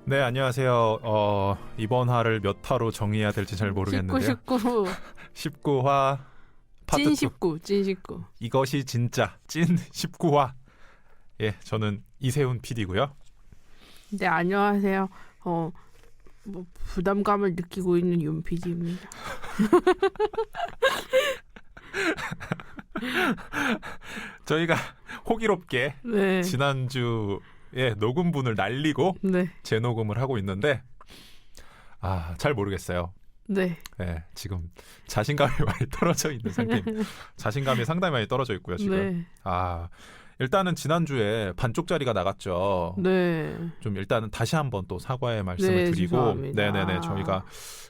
네, 안녕하세요. 이번 화를 몇 화로 정의해야 될지 잘 모르겠는데요. 19 19화 파트 2. 찐 19. 이것이 진짜 찐 19화. 예, 저는 이세훈 PD고요. 네 안녕하세요. 뭐 부담감을 느끼고 있는 윤 PD입니다. 저희가 호기롭게 네. 지난주에 녹음분을 날리고 네. 재녹음을 하고 있는데 잘 모르겠어요. 네. 예, 지금 자신감이 많이 떨어져 있는 상태입니다. 자신감이 상당히 많이 떨어져 있고요, 지금. 네. 일단은 지난주에 반쪽짜리가 나갔죠. 네. 좀 일단은 다시 한번 또 사과의 말씀을 네, 드리고 죄송합니다. 네네네 저희가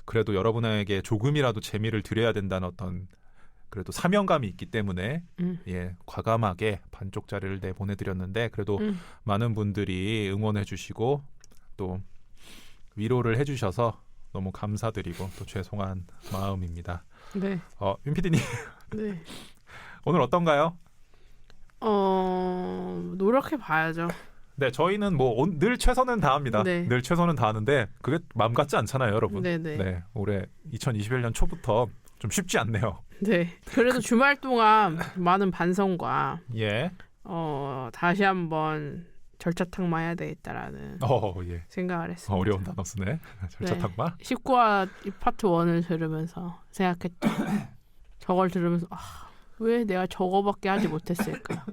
그래도 여러분에게 조금이라도 재미를 드려야 된다는 어떤 그래도 사명감이 있기 때문에 예 과감하게 반쪽짜리를 내보내드렸는데 그래도 많은 분들이 응원해 주시고 또 위로를 해주셔서 너무 감사드리고 또 죄송한 마음입니다. 네. 윤 PD님 네. 오늘 어떤가요? 노력해 봐야죠. 네, 저희는 뭐 늘 최선은 다합니다. 네. 늘 최선은 다하는데 그게 마음 같지 않잖아요, 여러분. 네네. 네, 올해 2021년 초부터 좀 쉽지 않네요. 네. 그래도 주말 동안 많은 반성과 예. 다시 한번 절차탕마 해야 되겠다라는 예. 생각을 했습니다. 어려운 단어 쓰네. 절차탕마. 19화 파트 1을 들으면서 생각했죠. 저걸 들으면서 왜 내가 저거밖에 하지 못했을까?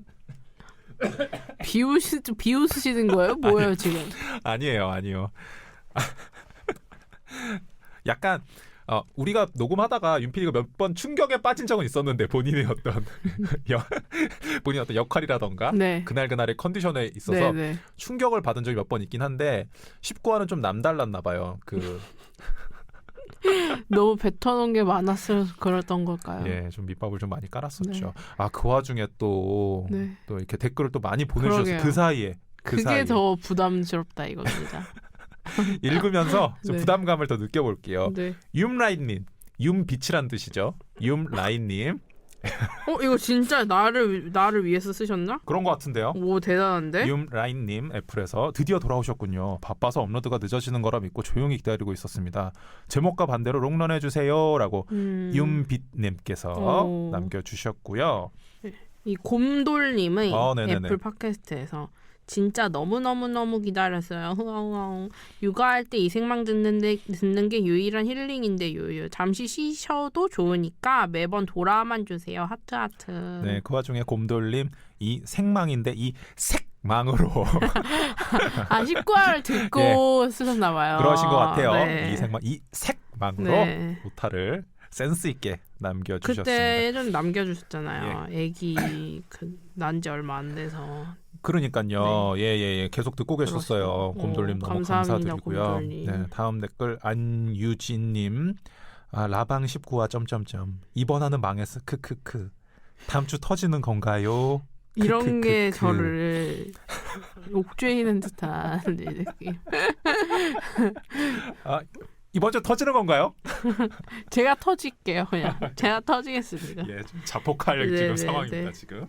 비웃으시는 거예요? 뭐예요 지금? 아니에요. 약간 우리가 녹음하다가 윤 PD가 몇 번 충격에 빠진 적은 있었는데 본인의 어떤 본인의 어떤 역할이라던가 네. 그날의 컨디션에 있어서 네네. 충격을 받은 적이 몇 번 있긴 한데 19화는 좀 남달랐나 봐요. 너무 뱉어놓은 게 많았어서 그랬던 걸까요? 예, 좀 밑밥을 좀 많이 깔았었죠. 네. 그 와중에 또 네. 이렇게 댓글을 또 많이 보내주셔서 그러게요. 그 사이에 그게 더 부담스럽다 이겁니다. 읽으면서 좀 네. 부담감을 더 느껴볼게요. 네. 윤라인님, 윤빛이란 뜻이죠. 윰라인님 이거 진짜 나를 위해서 쓰셨나? 그런 것 같은데요. 오, 대단한데? 윰라인님 애플에서 드디어 돌아오셨군요. 바빠서 업로드가 늦어지는 거라 믿고 조용히 기다리고 있었습니다. 제목과 반대로 롱런 해주세요라고 윰빛님께서 오. 남겨주셨고요. 이 곰돌님의 네네네. 애플 팟캐스트에서 진짜 너무너무너무 기다렸어요. 흐엉엉. 육아할 때 이생망 듣는 게 유일한 힐링인데 유유. 잠시 쉬셔도 좋으니까 매번 돌아만 주세요. 하트. 네, 그 와중에 곰돌님 이 생망인데 이 색망으로 19화를 듣고 쓰셨나 봐요. 그러신 것 같아요. 네. 이 생망 이 색망으로 네. 오타를 센스 있게 남겨주셨습니다. 그때 예전에 남겨주셨잖아요. 애기 난 지 얼마 안 돼서. 그러니까요. 예. 계속 듣고 계셨어요. 그렇죠. 곰돌님 너무 감사합니다, 감사드리고요. 곰돌님. 네, 다음 댓글 안유진님. 라방 19화 점점점 이번 화는 망했어. 크크크. 다음 주 터지는 건가요? 이런 게 크크크크. 저를 옥죄이는 듯한 느낌. 이번 주 터지는 건가요? 제가 터질게요, 그냥. 제가 터지겠습니다. 예, 좀 자폭할 네, 지금 네, 상황입니다. 네. 지금.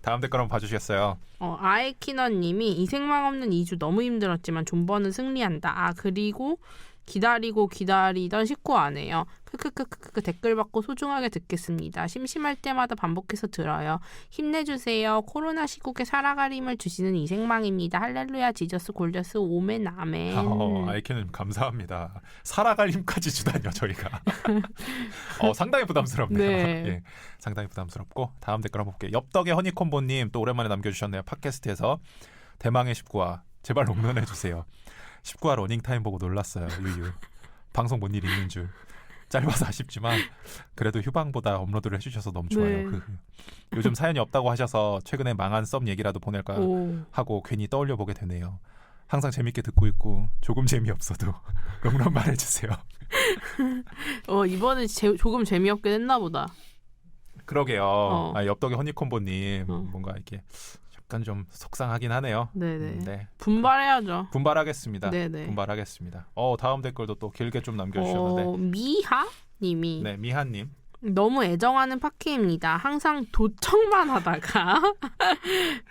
다음 댓글 한번 봐주시겠어요? 아이키너님이 이생망 없는 2주 너무 힘들었지만 존버는 승리한다. 그리고 기다리던 19화네요. 크크크크크 댓글 받고 소중하게 듣겠습니다. 심심할 때마다 반복해서 들어요. 힘내주세요. 코로나 시국에 살아갈 힘을 주시는 이생망입니다. 할렐루야 지저스 골저스 오멘 아멘. 아이캔님 감사합니다. 살아갈 힘까지 주다니요 저희가. 상당히 부담스럽네요. 네. 예, 상당히 부담스럽고 다음 댓글 한번 볼게요. 엽덕의 허니콤보님 또 오랜만에 남겨주셨네요. 팟캐스트에서 대망의 19화 제발 롱런해주세요. 19화 러닝타임 보고 놀랐어요. 유유. 방송 뭔 일 있는 줄. 짧아서 아쉽지만 그래도 휴방보다 업로드를 해주셔서 너무 좋아요. 네. 요즘 사연이 없다고 하셔서 최근에 망한 썸 얘기라도 보낼까 오. 하고 괜히 떠올려 보게 되네요. 항상 재밌게 듣고 있고 조금 재미없어도 롱런만 해주세요. 이번에 조금 재미없게 됐나 보다. 그러게요. 엽덕의 허니콤보님 어. 뭔가 이렇게 약간 좀 속상하긴 하네요. 네네. 네. 분발해야죠. 분발하겠습니다. 네네. 분발하겠습니다. 다음 댓글도 또 길게 좀 남겨주셨는데 미하님이 네, 미하님. 너무 애정하는 파키입니다. 항상 도청만 하다가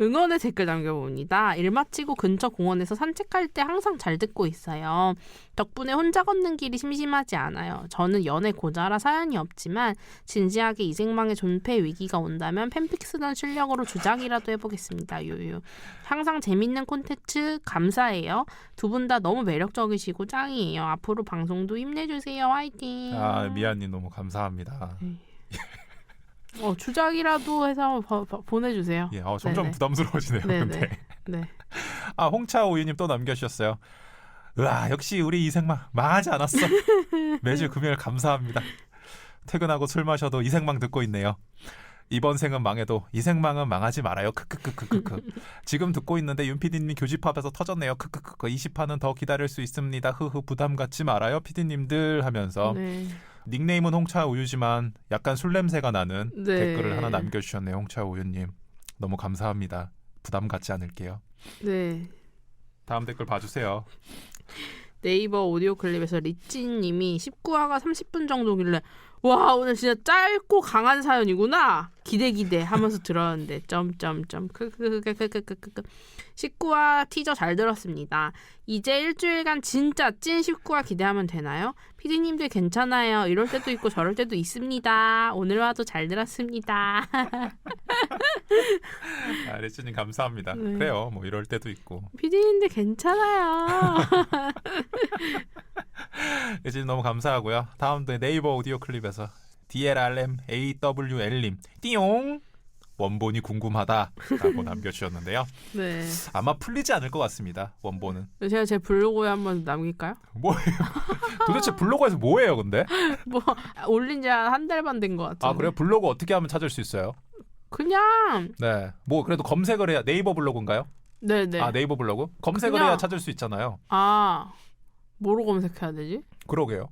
응원의 댓글 남겨봅니다. 일 마치고 근처 공원에서 산책할 때 항상 잘 듣고 있어요. 덕분에 혼자 걷는 길이 심심하지 않아요. 저는 연애 고자라 사연이 없지만 진지하게 이생망의 존폐 위기가 온다면 팬픽 쓰던 실력으로 주작이라도 해보겠습니다. 유유. 항상 재밌는 콘텐츠 감사해요. 두 분 다 너무 매력적이시고 짱이에요. 앞으로 방송도 힘내주세요. 화이팅. 미아님 너무 감사합니다. 주작이라도 해서 보내주세요. 예, 점점 네네. 부담스러워지네요. 네네. 근데 네. 홍차오유님 또 남겨주셨어요. 으아, 역시 우리 이생망 망하지 않았어. 매주 금요일 감사합니다. 퇴근하고 술 마셔도 이생망 듣고 있네요. 이번 생은 망해도 이생망은 망하지 말아요. 크크크크크크. 지금 듣고 있는데 윤PD님이 교집합에서 터졌네요. 크크크크. 20화는 더 기다릴 수 있습니다. 흐흐 부담 갖지 말아요. PD님들 하면서 네. 닉네임은 홍차우유지만 약간 술 냄새가 나는 네. 댓글을 하나 남겨주셨네요. 홍차우유님 너무 감사합니다. 부담 갖지 않을게요. 네. 다음 댓글 봐주세요. 네이버 오디오 클립에서 리찌님이 19화가 30분 정도길래 와 오늘 진짜 짧고 강한 사연이구나 기대 하면서 들었는데 점점점 크크크크크크크 19화 티저 잘 들었습니다. 이제 일주일간 진짜 찐 19화 기대하면 되나요? 피디님들 괜찮아요. 이럴 때도 있고 저럴 때도 있습니다. 오늘 화도 잘 들었습니다. 레츠님 감사합니다. 네. 그래요. 뭐 이럴 때도 있고. 피디님들 괜찮아요. 레츠님 너무 감사하고요. 다음도 네이버 오디오 클립에서 DLRM AWL님 띠용 원본이 궁금하다라고 남겨주셨는데요. 네. 아마 풀리지 않을 것 같습니다. 원본은. 제가 제 블로그에 한번 남길까요? 뭐예요? 도대체 블로그에서 뭐예요, 근데? 뭐 올린 지 한 달 반 된 것 같아요. 그래요? 블로그 어떻게 하면 찾을 수 있어요? 그냥 네. 뭐 그래도 검색을 해야 네이버 블로그인가요? 네네. 네이버 블로그? 검색을 그냥- 해야 찾을 수 있잖아요. 뭐로 검색해야 되지? 그러게요.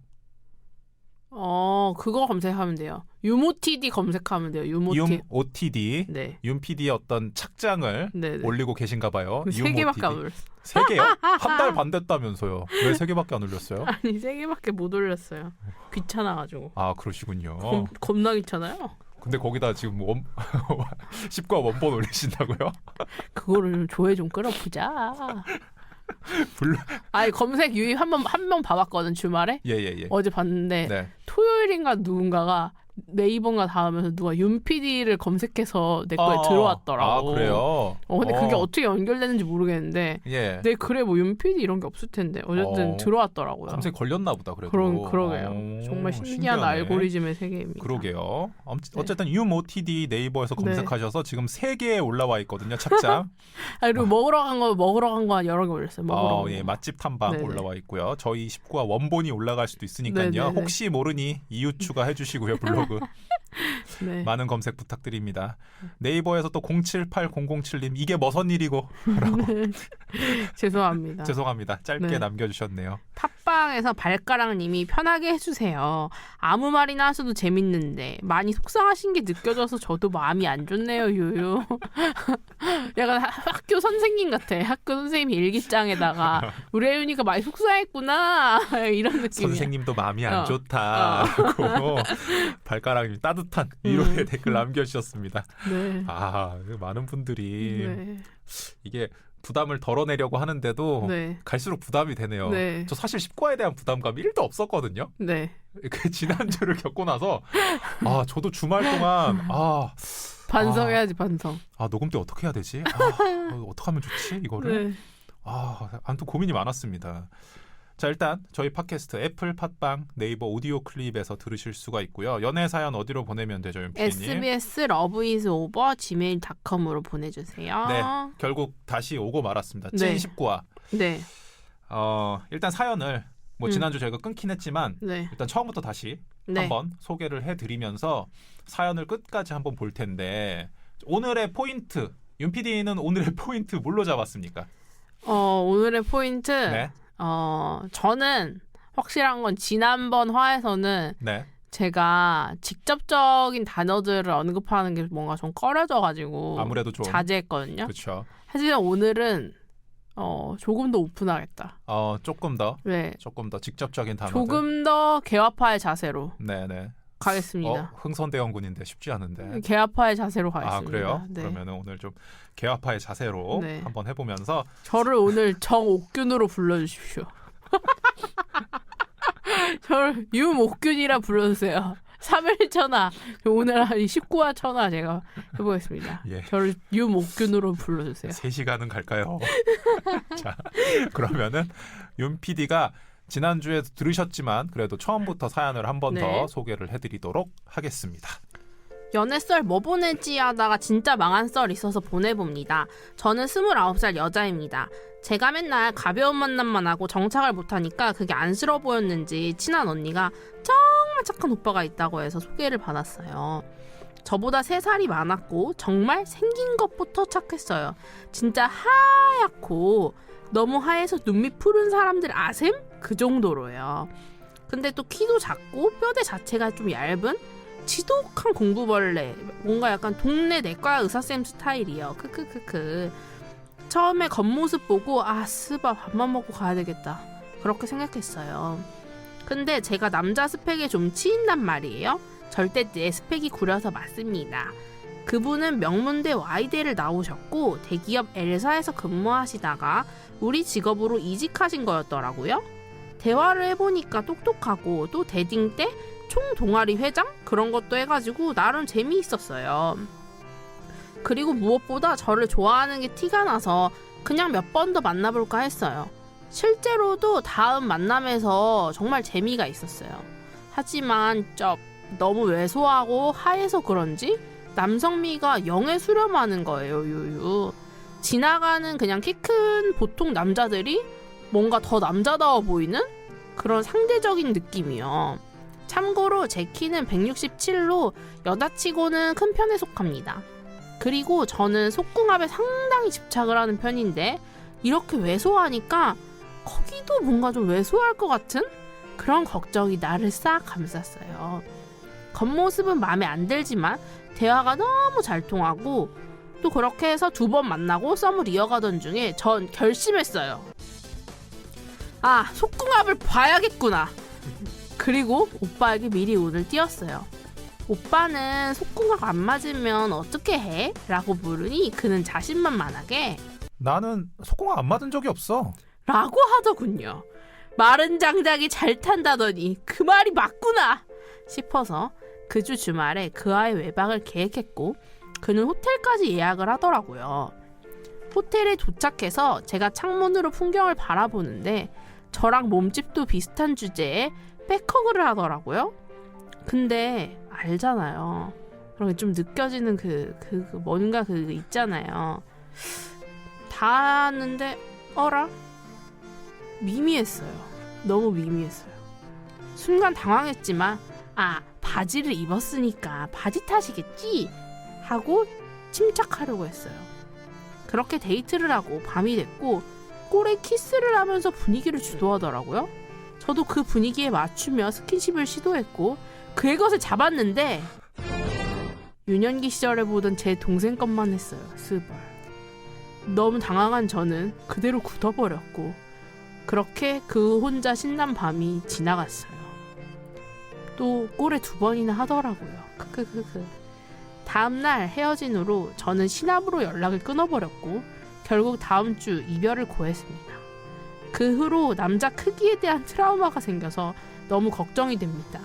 그거 검색하면 돼요. 유모TD 검색하면 돼요. 유모TD. OTD. 네. 윤PD의 어떤 착장을 네. 올리고 계신가 봐요. 세 개밖에 안 올렸어요. 3개요? 한 달 반 됐다면서요. 왜 3개밖에 안 올렸어요? 아니 3개밖에 못 올렸어요. 귀찮아가지고. 아 그러시군요. 겁나 귀찮아요. 근데 거기다 지금 10과 원본 올리신다고요? 그거를 좀 조회 좀 끌어보자. 물론 아니 검색 유입 한 명 봐봤거든 주말에. 예예예. 어제 봤는데 네. 토요일인가 누군가가 네이버인가 닿으면서 누가 윤PD를 검색해서 내 거에 들어왔더라고. 아 그래요? 근데 그게 어떻게 연결되는지 모르겠는데 예. 내 글에 뭐 윤PD 이런 게 없을 텐데 어쨌든 들어왔더라고요. 검색 걸렸나 보다 그래도. 그러게요. 정말 신기한 신기하네. 알고리즘의 세계입니다. 그러게요. 네. 어쨌든 유모TD 네이버에서 네. 검색하셔서 지금 3개에 올라와 있거든요. 착장. 그리고 먹으러 간 거 여러 개 올렸어요. 먹으러 간 예, 거. 맛집 탐방 네네. 올라와 있고요. 저희 19화 원본이 올라갈 수도 있으니까요. 네네네. 혹시 모르니 이유 추가해 주시고요. 블로그. 네. 많은 검색 부탁드립니다. 네이버에서 또 078007님 이게 머선 일이고 죄송합니다. 죄송합니다. 짧게 네. 남겨주셨네요. 팟빵에서 발가락님이 편하게 해주세요. 아무 말이나 하셔도 재밌는데 많이 속상하신 게 느껴져서 저도 마음이 안 좋네요. 유유. 약간 학교 선생님 같아. 학교 선생님 일기장에다가 우리 혜윤이가 많이 속상했구나 이런 느낌이야. 선생님도 마음이 안 어. 좋다고 발가락님 따뜻한 위로의 댓글 남겨주셨습니다. 네. 많은 분들이 네. 이게 부담을 덜어내려고 하는데도 네. 갈수록 부담이 되네요. 네. 저 사실 10과에 대한 부담감이 1도 없었거든요. 네. 그 지난주를 겪고 나서 저도 주말 동안 반성해야지 반성. 녹음 때 어떻게 해야 되지? 어떻게 하면 좋지? 이거를 네. 아무튼 고민이 많았습니다. 자 일단 저희 팟캐스트 애플 팟빵 네이버 오디오 클립에서 들으실 수가 있고요. 연애 사연 어디로 보내면 되죠, 윤PD님? SBS loveisOver@gmail.com으로 보내주세요. 네, 결국 다시 오고 말았습니다. 네. 찐 19화. 네. 일단 사연을 지난주 저희가 끊긴 했지만 네. 일단 처음부터 다시 네. 한번 소개를 해드리면서 사연을 끝까지 한번 볼 텐데 오늘의 포인트 윤PD는 오늘의 포인트 뭘로 잡았습니까? 오늘의 포인트. 네. 저는 확실한 건 지난번 화에서는 네. 제가 직접적인 단어들을 언급하는 게 뭔가 좀 꺼려져가지고 아무래도 좀 자제했거든요. 그렇죠. 하지만 오늘은 조금 더 오픈하겠다. 조금 더 네. 직접적인 단어들. 조금 더 개화파의 자세로 네네. 가겠습니다. 흥선대원군인데 쉽지 않은데. 개화파의 자세로 가겠습니다. 그래요? 네. 그러면 오늘 좀 개화파의 자세로 네. 한번 해보면서 저를 오늘 정옥균으로 불러주십시오. 저를 유목균이라 불러주세요. 3일 천하. 오늘 한 19화 천하 제가 해보겠습니다. 예. 저를 유목균으로 불러주세요. 3시간은 갈까요? 자, 그러면은 윤PD가 지난주에 들으셨지만 그래도 처음부터 사연을 한 번 더 네. 소개를 해드리도록 하겠습니다. 연애썰 뭐 보내지 하다가 진짜 망한 썰 있어서 보내봅니다. 저는 29살 여자입니다. 제가 맨날 가벼운 만남만 하고 정착을 못하니까 그게 안쓰러워 보였는지 친한 언니가 정말 착한 오빠가 있다고 해서 소개를 받았어요. 저보다 3살이 많았고 정말 생긴 것부터 착했어요. 진짜 하얗고 너무 하얘서 눈밑 푸른 사람들 아셈? 그 정도로요. 근데 또 키도 작고 뼈대 자체가 좀 얇은 지독한 공부벌레, 뭔가 약간 동네 내과 의사쌤 스타일이요. 크크크크. 처음에 겉모습 보고 스바 밥만 먹고 가야 되겠다 그렇게 생각했어요. 근데 제가 남자 스펙에 좀 치인단 말이에요. 절대 내 스펙이 구려서 맞습니다. 그분은 명문대 Y대를 나오셨고 대기업 L사에서 근무하시다가 우리 직업으로 이직하신 거였더라고요. 대화를 해보니까 똑똑하고 또 대딩 때 총동아리 회장? 그런 것도 해가지고 나름 재미있었어요. 그리고 무엇보다 저를 좋아하는 게 티가 나서 그냥 몇 번 더 만나볼까 했어요. 실제로도 다음 만남에서 정말 재미가 있었어요. 하지만 너무 왜소하고 하얘서 그런지 남성미가 영에 수렴하는 거예요. 유유. 지나가는 그냥 키 큰 보통 남자들이 뭔가 더 남자다워 보이는 그런 상대적인 느낌이요. 참고로 제 키는 167로 여자치고는 큰 편에 속합니다. 그리고 저는 속궁합에 상당히 집착을 하는 편인데 이렇게 왜소하니까 거기도 뭔가 좀 왜소할 것 같은? 그런 걱정이 나를 싹 감쌌어요. 겉모습은 마음에 안 들지만 대화가 너무 잘 통하고 또 그렇게 해서 2번 만나고 썸을 이어가던 중에 전 결심했어요. 아, 속궁합을 봐야겠구나. 그리고 오빠에게 미리 운을 띄웠어요. 오빠는 속궁합 안 맞으면 어떻게 해? 라고 물으니 그는 자신만만하게 나는 속궁합 안 맞은 적이 없어. 라고 하더군요. 마른 장작이 잘 탄다더니 그 말이 맞구나 싶어서 그 주 주말에 그와의 외박을 계획했고 그는 호텔까지 예약을 하더라고요. 호텔에 도착해서 제가 창문으로 풍경을 바라보는데 저랑 몸집도 비슷한 주제에 백허그를 하더라고요. 근데 알잖아요. 그렇게 좀 느껴지는 그 뭔가 그 있잖아요. 다 하는데 어라? 미미했어요. 너무 미미했어요. 순간 당황했지만 바지를 입었으니까 바지 탓이겠지 하고 침착하려고 했어요. 그렇게 데이트를 하고 밤이 됐고 꼴에 키스를 하면서 분위기를 주도하더라고요. 저도 그 분위기에 맞추며 스킨십을 시도했고 그의 것을 잡았는데 유년기 시절에 보던 제 동생 것만 했어요. 스벌. 너무 당황한 저는 그대로 굳어버렸고 그렇게 그 혼자 신난 밤이 지나갔어요. 또 꼴에 2번이나 하더라고요. 크크크크. 다음날 헤어진 후로 저는 신압으로 연락을 끊어버렸고 결국 다음 주 이별을 고했습니다. 그 후로 남자 크기에 대한 트라우마가 생겨서 너무 걱정이 됩니다.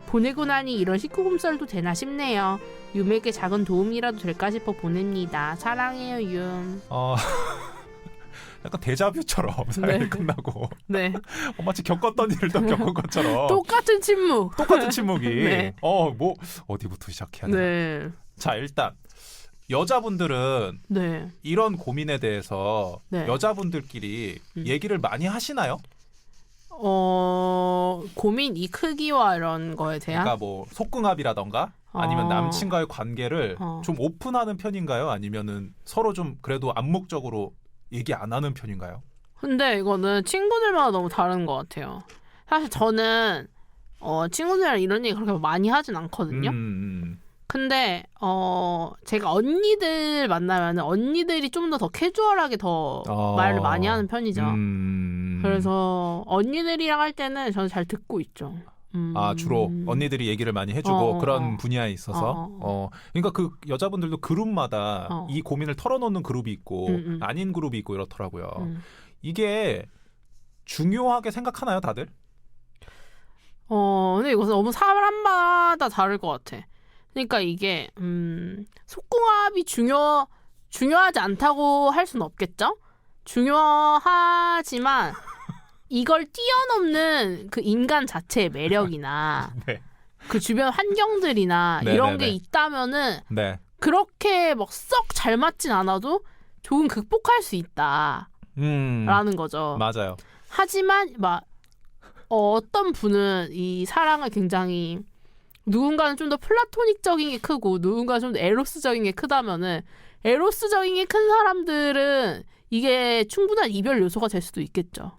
보내고 나니 이런 19금 썰도 되나 싶네요. 윰에게 작은 도움이라도 될까 싶어 보냅니다. 사랑해요 윰. 약간 데자뷰처럼 사연이 끝나고 네. 마치 겪었던 일을 또 겪은 것처럼 똑같은 침묵. 똑같은 침묵이 네. 뭐 어디부터 시작해야 되나. 네. 자, 일단 여자분들은 네. 이런 고민에 대해서 네. 여자분들끼리 얘기를 많이 하시나요? 고민 이 크기와 이런 거에 대한 그러니까 뭐 속궁합이라던가 아니면 남친과의 관계를 좀 오픈하는 편인가요? 아니면은 서로 좀 그래도 암묵적으로 얘기 안 하는 편인가요? 근데 이거는 친구들마다 너무 다른 것 같아요. 사실 저는 친구들이랑 이런 얘기 그렇게 많이 하진 않거든요. 근데 제가 언니들 만나면 언니들이 좀 더 캐주얼하게 더 말을 많이 하는 편이죠. 그래서 언니들이랑 할 때는 저는 잘 듣고 있죠. 주로 언니들이 얘기를 많이 해주고 그런 분야에 있어서 그러니까 그 여자분들도 그룹마다 이 고민을 털어놓는 그룹이 있고 아닌 그룹이 있고 이렇더라고요. 이게 중요하게 생각하나요, 다들? 근데 이것은 너무 사람마다 다를 것 같아. 그러니까 이게 속궁합이 중요하지 않다고 할 수는 없겠죠? 중요하지만 이걸 뛰어넘는 그 인간 자체의 매력이나 네. 그 주변 환경들이나 이런 게 있다면은 그렇게 막 썩 잘 맞진 않아도 조금 극복할 수 있다라는 거죠. 맞아요. 하지만 막 어떤 분은 이 사랑을 굉장히 누군가는 좀 더 플라토닉적인 게 크고 누군가는 좀 더 에로스적인 게 크다면은 에로스적인 게 큰 사람들은 이게 충분한 이별 요소가 될 수도 있겠죠.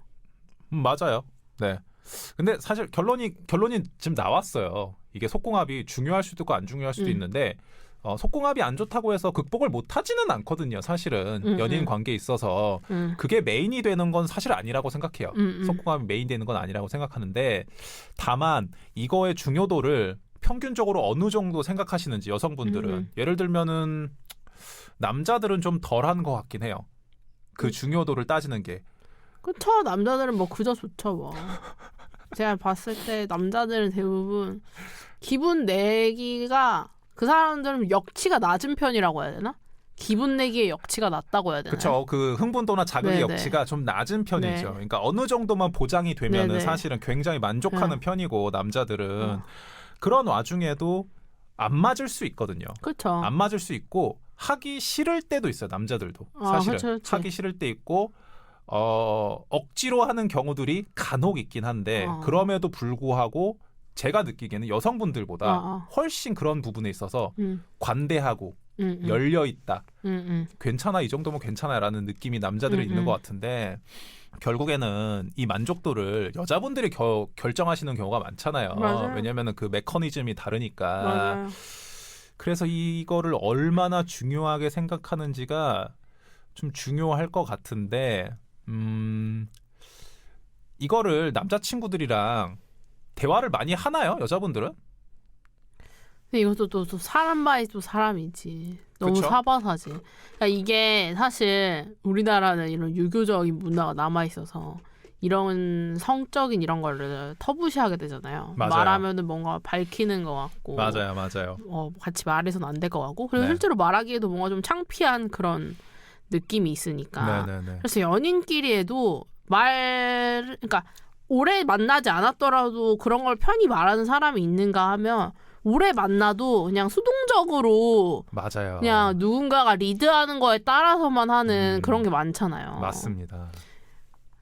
맞아요. 네. 근데 사실 결론이 지금 나왔어요. 이게 속궁합이 중요할 수도 있고 안 중요할 수도 있는데 속궁합이 안 좋다고 해서 극복을 못 하지는 않거든요. 사실은 연인 관계에 있어서 그게 메인이 되는 건 사실 아니라고 생각해요. 속궁합이 메인 되는 건 아니라고 생각하는데 다만 이거의 중요도를 평균적으로 어느 정도 생각하시는지 여성분들은 예를 들면은 남자들은 좀 덜한 것 같긴 해요. 그 중요도를 따지는 게. 그쵸. 남자들은 뭐 그저 좋죠 뭐. 제가 봤을 때 남자들은 대부분 기분 내기가 그 사람들은 역치가 낮은 편이라고 해야 되나? 기분 내기의 역치가 낮다고 해야 되나? 그렇죠. 그 흥분도나 자극의 역치가 좀 낮은 편이죠. 그러니까 어느 정도만 보장이 되면은 사실은 굉장히 만족하는 편이고 남자들은 그런 와중에도 안 맞을 수 있거든요. 그렇죠. 안 맞을 수 있고 하기 싫을 때도 있어요. 남자들도 사실은 그쵸. 하기 싫을 때 있고 억지로 하는 경우들이 간혹 있긴 한데 그럼에도 불구하고 제가 느끼기에는 여성분들보다 훨씬 그런 부분에 있어서 관대하고 열려 있다. 음. 괜찮아 이 정도면 괜찮아라는 느낌이 남자들이 있는 것 같은데 결국에는 이 만족도를 여자분들이 결정하시는 경우가 많잖아요. 맞아요. 왜냐하면 그 메커니즘이 다르니까. 맞아요. 그래서 이거를 얼마나 중요하게 생각하는지가 좀 중요할 것 같은데 이거를 남자친구들이랑 대화를 많이 하나요? 여자분들은? 근데 이것도 또 사람 바이 또 사람이지. 너무 그쵸? 사바사지. 그러니까 이게 사실 우리나라는 이런 유교적인 문화가 남아 있어서 이런 성적인 이런 거를 터부시하게 되잖아요. 맞아요. 말하면은 뭔가 밝히는 것 같고, 맞아요. 같이 말해서는 안 될 것 같고, 그리고 네. 실제로 말하기에도 뭔가 좀 창피한 그런 느낌이 있으니까. 네네네. 그래서 연인끼리에도 그러니까 오래 만나지 않았더라도 그런 걸 편히 말하는 사람이 있는가 하면 오래 만나도 그냥 수동적으로 맞아요. 그냥 누군가가 리드하는 거에 따라서만 하는 그런 게 많잖아요. 맞습니다.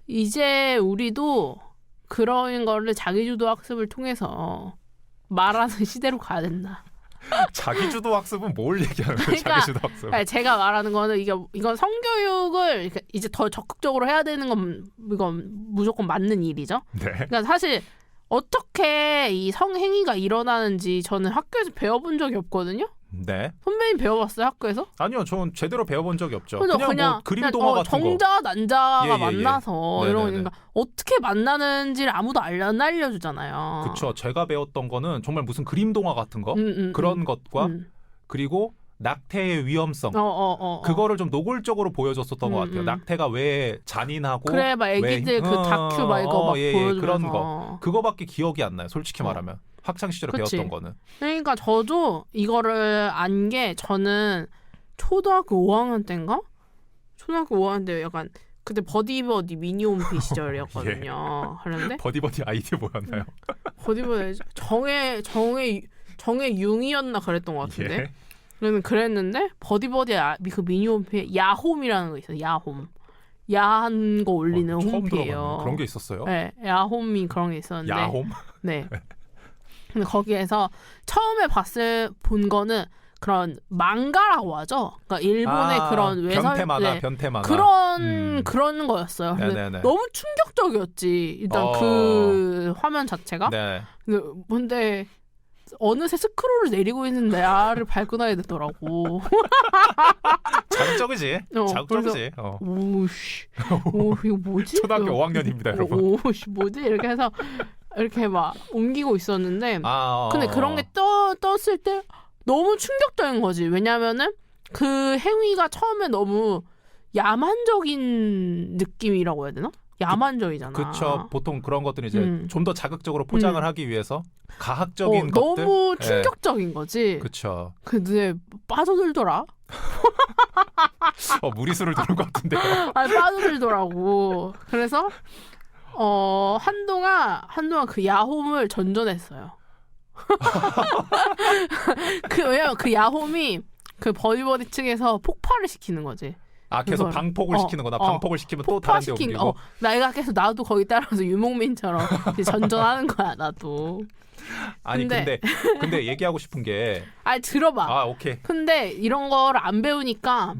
이제 우리도 그런 거를 자기주도 학습을 통해서 말하는 시대로 가야 된다. 자기주도 학습은 뭘 얘기하는 거예요? 그러니까 자기주도 학습. 아니, 제가 말하는 거는 이건 성교육을 이제 더 적극적으로 해야 되는 건 이건 무조건 맞는 일이죠. 네. 그러니까 사실 어떻게 이 성행위가 일어나는지 저는 학교에서 배워본 적이 없거든요. 네. 선배님 배워봤어요 학교에서? 아니요, 전 제대로 배워본 적이 없죠. 그죠? 그냥 뭐 그림 동화 같은 거. 정자 난자가 예, 예, 예. 만나서 네네네. 이런 그러니까 어떻게 만나는지를 아무도 안 알려주잖아요. 그렇죠. 제가 배웠던 거는 정말 무슨 그림 동화 같은 거 그런 것과 그리고 낙태의 위험성 그거를 좀 노골적으로 보여줬었던 것 같아요. 낙태가 왜 잔인하고 그래 막 애기들 그 다큐 막 이거 막 보여주면서 그런 거 그거밖에 기억이 안 나요. 솔직히 말하면 학창 시절에 그치. 배웠던 거는. 그러니까 저도 이거를 안 게 저는 초등학교 5학년 때인가? 초등학교 5학년 때 약간 그때 버디버디 미니홈피 시절이었거든요. 그런데 버디버디 아이디 뭐였나요? 버디버디 정의 융이었나 그랬던 것 같은데. 예. 그랬는데 버디버디 그 미니홈피에 야홈이라는 거 있어요. 야홈. 야한 거 올리는 처음 홈피예요. 들어봤네요. 그런 게 있었어요? 네, 야홈이 그런 게 있었는데. 야홈? 네. 근데 거기에서 처음에 본 거는 그런 망가라고 하죠. 그러니까 일본의 그런 외설 변태 만화 그런 거였어요. 근데 네네네. 너무 충격적이었지. 일단 그 화면 자체가. 네. 근데 어느새 스크롤을 내리고 있는 나를 발견하게 되더라고. 자극적이지. 자극적이지. 오씨, 이거 뭐지? 초등학교 5학년입니다, 여러분. 오씨, 뭐지? 이렇게 해서 이렇게 막 옮기고 있었는데, 근데 그런 게 떴을 때 너무 충격적인 거지. 왜냐면은 그 행위가 처음에 너무 야만적인 느낌이라고 해야 되나? 야만적이잖아. 그렇죠. 보통 그런 것들은 이제 좀 더 자극적으로 포장을 하기 위해서 가학적인 것들. 너무 충격적인 거지. 그렇죠. 근데 빠져들더라. 무리수를 두는 것 같은데요. 아니, 빠져들더라고. 그래서 한동안 그 야홈을 전전했어요. 왜냐면 그 야홈이 그 버디버디 측에서 폭발을 시키는 거지. 계속 방폭을 시키는 거나 방폭을 시키면 또 다른 데 옮기고. 내가 계속 나도 거기 따라서 유목민처럼 전전하는 거야, 나도. 아니 근데 얘기하고 싶은 게 아니 들어봐. 오케이. 근데 이런 거를 안 배우니까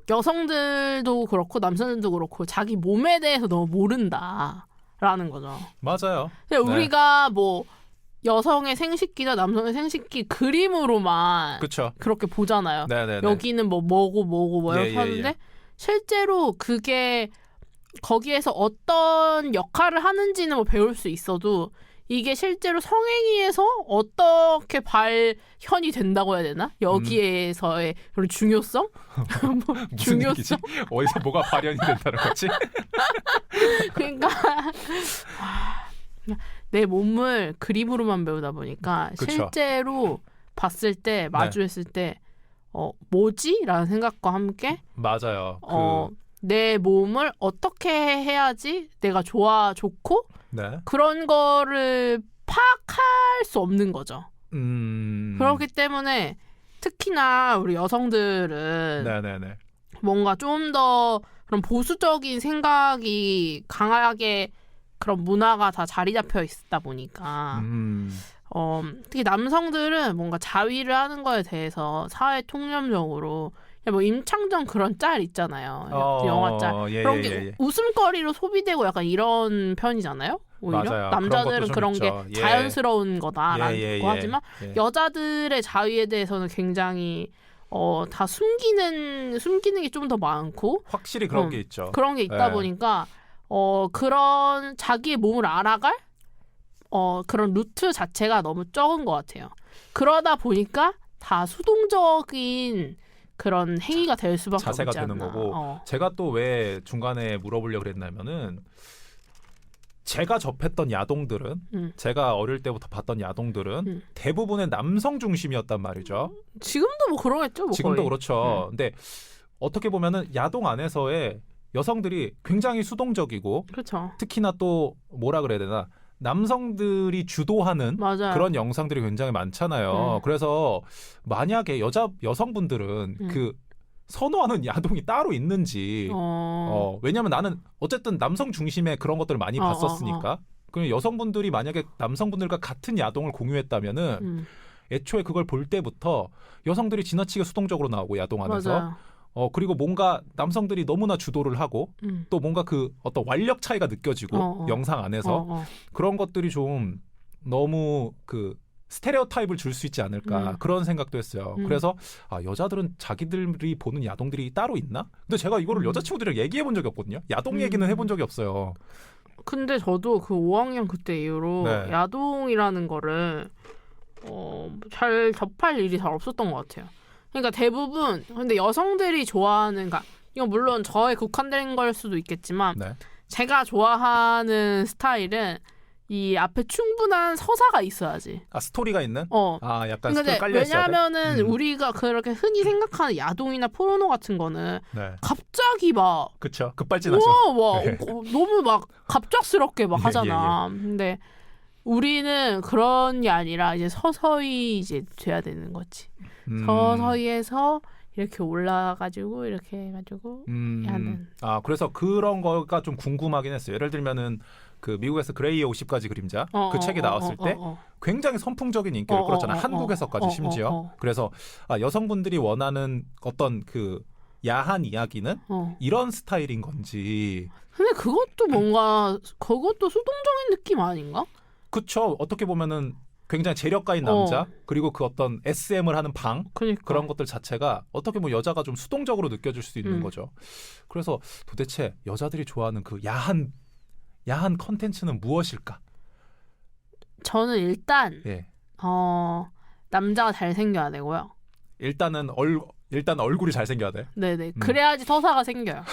여성들도 그렇고 남성들도 그렇고 자기 몸에 대해서 너무 모른다라는 거죠. 맞아요. 우리가 뭐 여성의 생식기나 남성의 생식기 그림으로만 그쵸. 그렇게 보잖아요. 네네네. 여기는 뭐고 이렇게 하는데 실제로 그게 거기에서 어떤 역할을 하는지는 뭐 배울 수 있어도 이게 실제로 성행위에서 어떻게 발현이 된다고 해야 되나? 여기에서의 그런 중요성? 무슨 얘기지? 어디서 뭐가 발현이 된다는 거지? 그러니까 내 몸을 그림으로만 배우다 보니까 그쵸. 실제로 봤을 때 마주했을 때 뭐지? 라는 생각과 함께 맞아요. 내 몸을 어떻게 해야지 내가 좋고 그런 거를 파악할 수 없는 거죠. 그렇기 때문에 특히나 우리 여성들은 뭔가 좀 더 그런 보수적인 생각이 강하게 그런 문화가 다 자리 잡혀 있다 보니까 특히 남성들은 뭔가 자위를 하는 거에 대해서 사회 통념적으로 뭐 임창정 그런 짤 있잖아요. 영화 짤. 예, 그런 예, 게 예, 예. 웃음거리로 소비되고 약간 이런 편이잖아요. 오히려 맞아요. 남자들은 그런 게 있죠. 예. 자연스러운 거다라고 예. 하지만 여자들의 자위에 대해서는 굉장히 다 숨기는 게 좀 더 많고 확실히 그런 게 있죠. 그런 게 있다 예. 보니까 그런 자기의 몸을 알아갈 그런 루트 자체가 너무 적은 것 같아요. 그러다 보니까 다 수동적인 그런 행위가 될 수밖에 자세가 없지 않나. 되는 거고 제가 또 왜 중간에 물어보려고 그랬냐면은 제가 접했던 야동들은 제가 어릴 때부터 봤던 야동들은 대부분의 남성 중심이었단 말이죠. 지금도 뭐 그러겠죠. 뭐 지금도 거의. 그렇죠. 근데 어떻게 보면은 야동 안에서의 여성들이 굉장히 수동적이고 그렇죠. 특히나 또 뭐라 그래야 되나 남성들이 주도하는 맞아요. 그런 영상들이 굉장히 많잖아요. 그래서 만약에 여성분들은 그 선호하는 야동이 따로 있는지 왜냐면 나는 어쨌든 남성 중심의 그런 것들을 많이 봤었으니까 그럼 여성분들이 만약에 남성분들과 같은 야동을 공유했다면은 애초에 그걸 볼 때부터 여성들이 지나치게 수동적으로 나오고 야동 안에서 맞아요. 그리고 뭔가 남성들이 너무나 주도를 하고 또 뭔가 그 어떤 완력 차이가 느껴지고 영상 안에서 그런 것들이 좀 너무 그 스테레오타입을 줄 수 있지 않을까 그런 생각도 했어요. 그래서 여자들은 자기들이 보는 야동들이 따로 있나? 근데 제가 이거를 여자친구들이랑 얘기해 본 적이 없거든요. 야동 얘기는 해본 적이 없어요. 근데 저도 그 5학년 그때 이후로 네. 야동이라는 거를 잘 접할 일이 잘 없었던 것 같아요. 그러니까 대부분 근데 여성들이 좋아하는 그러니까 이건 물론 저에 국한된 걸 수도 있겠지만 네. 제가 좋아하는 스타일은 이 앞에 충분한 서사가 있어야지. 스토리가 있는? 약간 그러니까 스토리 깔려 있어야 돼? 왜냐하면은 우리가 그렇게 흔히 생각하는 야동이나 포르노 같은 거는 네. 갑자기 막 그쵸. 급발진하죠. 네. 너무 막 갑작스럽게 막 예, 하잖아. 근데 우리는 그런 게 아니라 이제 서서히 이제 돼야 되는 거지. 서서히 해서 이렇게 올라가지고 이렇게 해가지고 하는. 그래서 그런 거가 좀 궁금하긴 했어요. 예를 들면은 그 미국에서 그레이의 50가지 그림자 그 책이 나왔을 때 굉장히 선풍적인 인기를 끌었잖아요. 한국에서까지 심지어. 그래서 여성분들이 원하는 어떤 그 야한 이야기는 이런 스타일인 건지. 근데 그것도 수동적인 느낌 아닌가? 그쵸. 어떻게 보면은 굉장히 재력가인 남자 그리고 그 어떤 SM을 하는 그러니까. 그런 것들 자체가 어떻게 보면 여자가 좀 수동적으로 느껴질 수 있는 거죠. 그래서 도대체 여자들이 좋아하는 그 야한 컨텐츠는 무엇일까? 저는 일단 예. 남자가 잘생겨야 되고요. 일단 얼굴이 잘생겨야 돼. 네네. 그래야지 서사가 생겨요.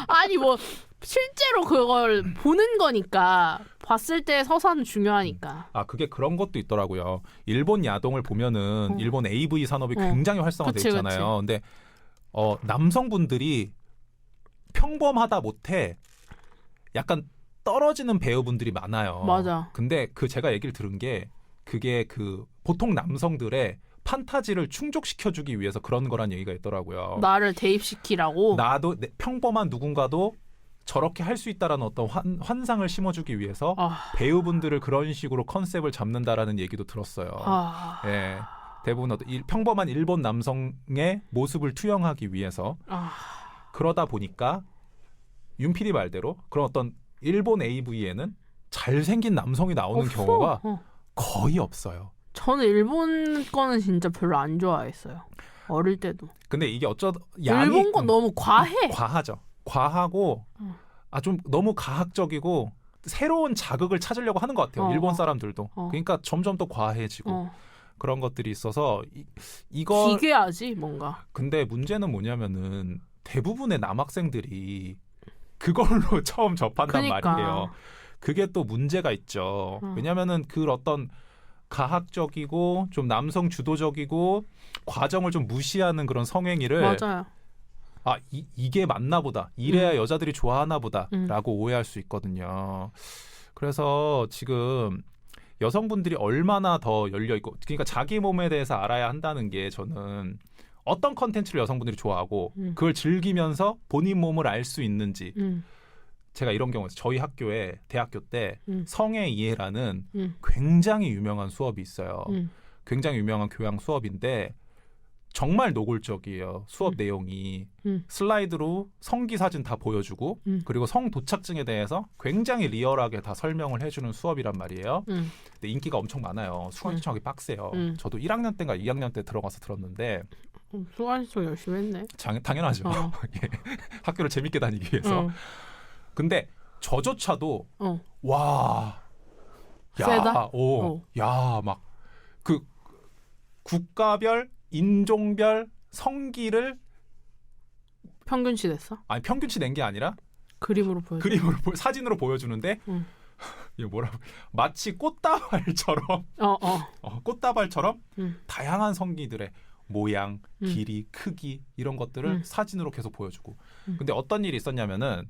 아니 뭐 실제로 그걸 보는 거니까 봤을 때 서사는 중요하니까. 그게 그런 것도 있더라고요. 일본 야동을 보면은 일본 AV 산업이 굉장히 활성화돼 있잖아요. 근데 남성분들이 평범하다 못해 약간 떨어지는 배우분들이 많아요. 맞아. 근데 제가 얘기를 들은 게 그게 그 보통 남성들의 판타지를 충족시켜주기 위해서 그런 거란 얘기가 있더라고요. 나를 대입시키라고? 나도 평범한 누군가도 저렇게 할 수 있다라는 어떤 환상을 심어주기 위해서 배우분들을 그런 식으로 컨셉을 잡는다라는 얘기도 들었어요. 예, 대부분 평범한 일본 남성의 모습을 투영하기 위해서 그러다 보니까 윤 PD 말대로 그런 어떤 일본 AV에는 잘생긴 남성이 나오는 경우가 거의 없어요. 저는 일본 거는 진짜 별로 안 좋아했어요. 어릴 때도. 근데 이게 일본 건 너무 과해. 과하죠. 과하고 좀 너무 가학적이고 새로운 자극을 찾으려고 하는 것 같아요. 일본 사람들도. 그러니까 점점 더 과해지고 그런 것들이 있어서 이거 기괴하지 뭔가. 근데 문제는 뭐냐면은 대부분의 남학생들이 그걸로 처음 접한단 말이에요. 그게 또 문제가 있죠. 왜냐면은 그 어떤 가학적이고 좀 남성 주도적이고 과정을 좀 무시하는 그런 성행위를 맞아요. 이게 맞나 보다. 이래야 여자들이 좋아하나 보다라고 오해할 수 있거든요. 그래서 지금 여성분들이 얼마나 더 열려 있고 그러니까 자기 몸에 대해서 알아야 한다는 게 저는 어떤 컨텐츠를 여성분들이 좋아하고 그걸 즐기면서 본인 몸을 알 수 있는지 제가 이런 경우에서 저희 학교에 대학교 때 성의 이해라는 음. 굉장히 유명한 수업이 있어요. 음. 굉장히 유명한 교양 수업인데 정말 노골적이에요. 수업 음. 내용이 음. 슬라이드로 성기 사진 다 보여주고 그리고 성 도착증에 대해서 굉장히 리얼하게 다 설명을 해주는 수업이란 말이에요. 근데 인기가 엄청 많아요. 수강 신청하기 빡세요. 저도 1학년 때인가 2학년 때 들어가서 들었는데 수강 신청 열심히 했네. 당연하죠. 예. 학교를 재밌게 다니기 위해서. 근데 저조차도 와, 세다? 야, 막 그 국가별, 인종별 성기를 평균치 됐어? 아니 평균치 낸 게 아니라 그림으로 보여. 사진으로 보여주는데 이게 뭐라고 마치 꽃다발처럼 꽃다발처럼 다양한 성기들의 모양, 길이, 크기 이런 것들을 사진으로 계속 보여주고. 근데 어떤 일이 있었냐면은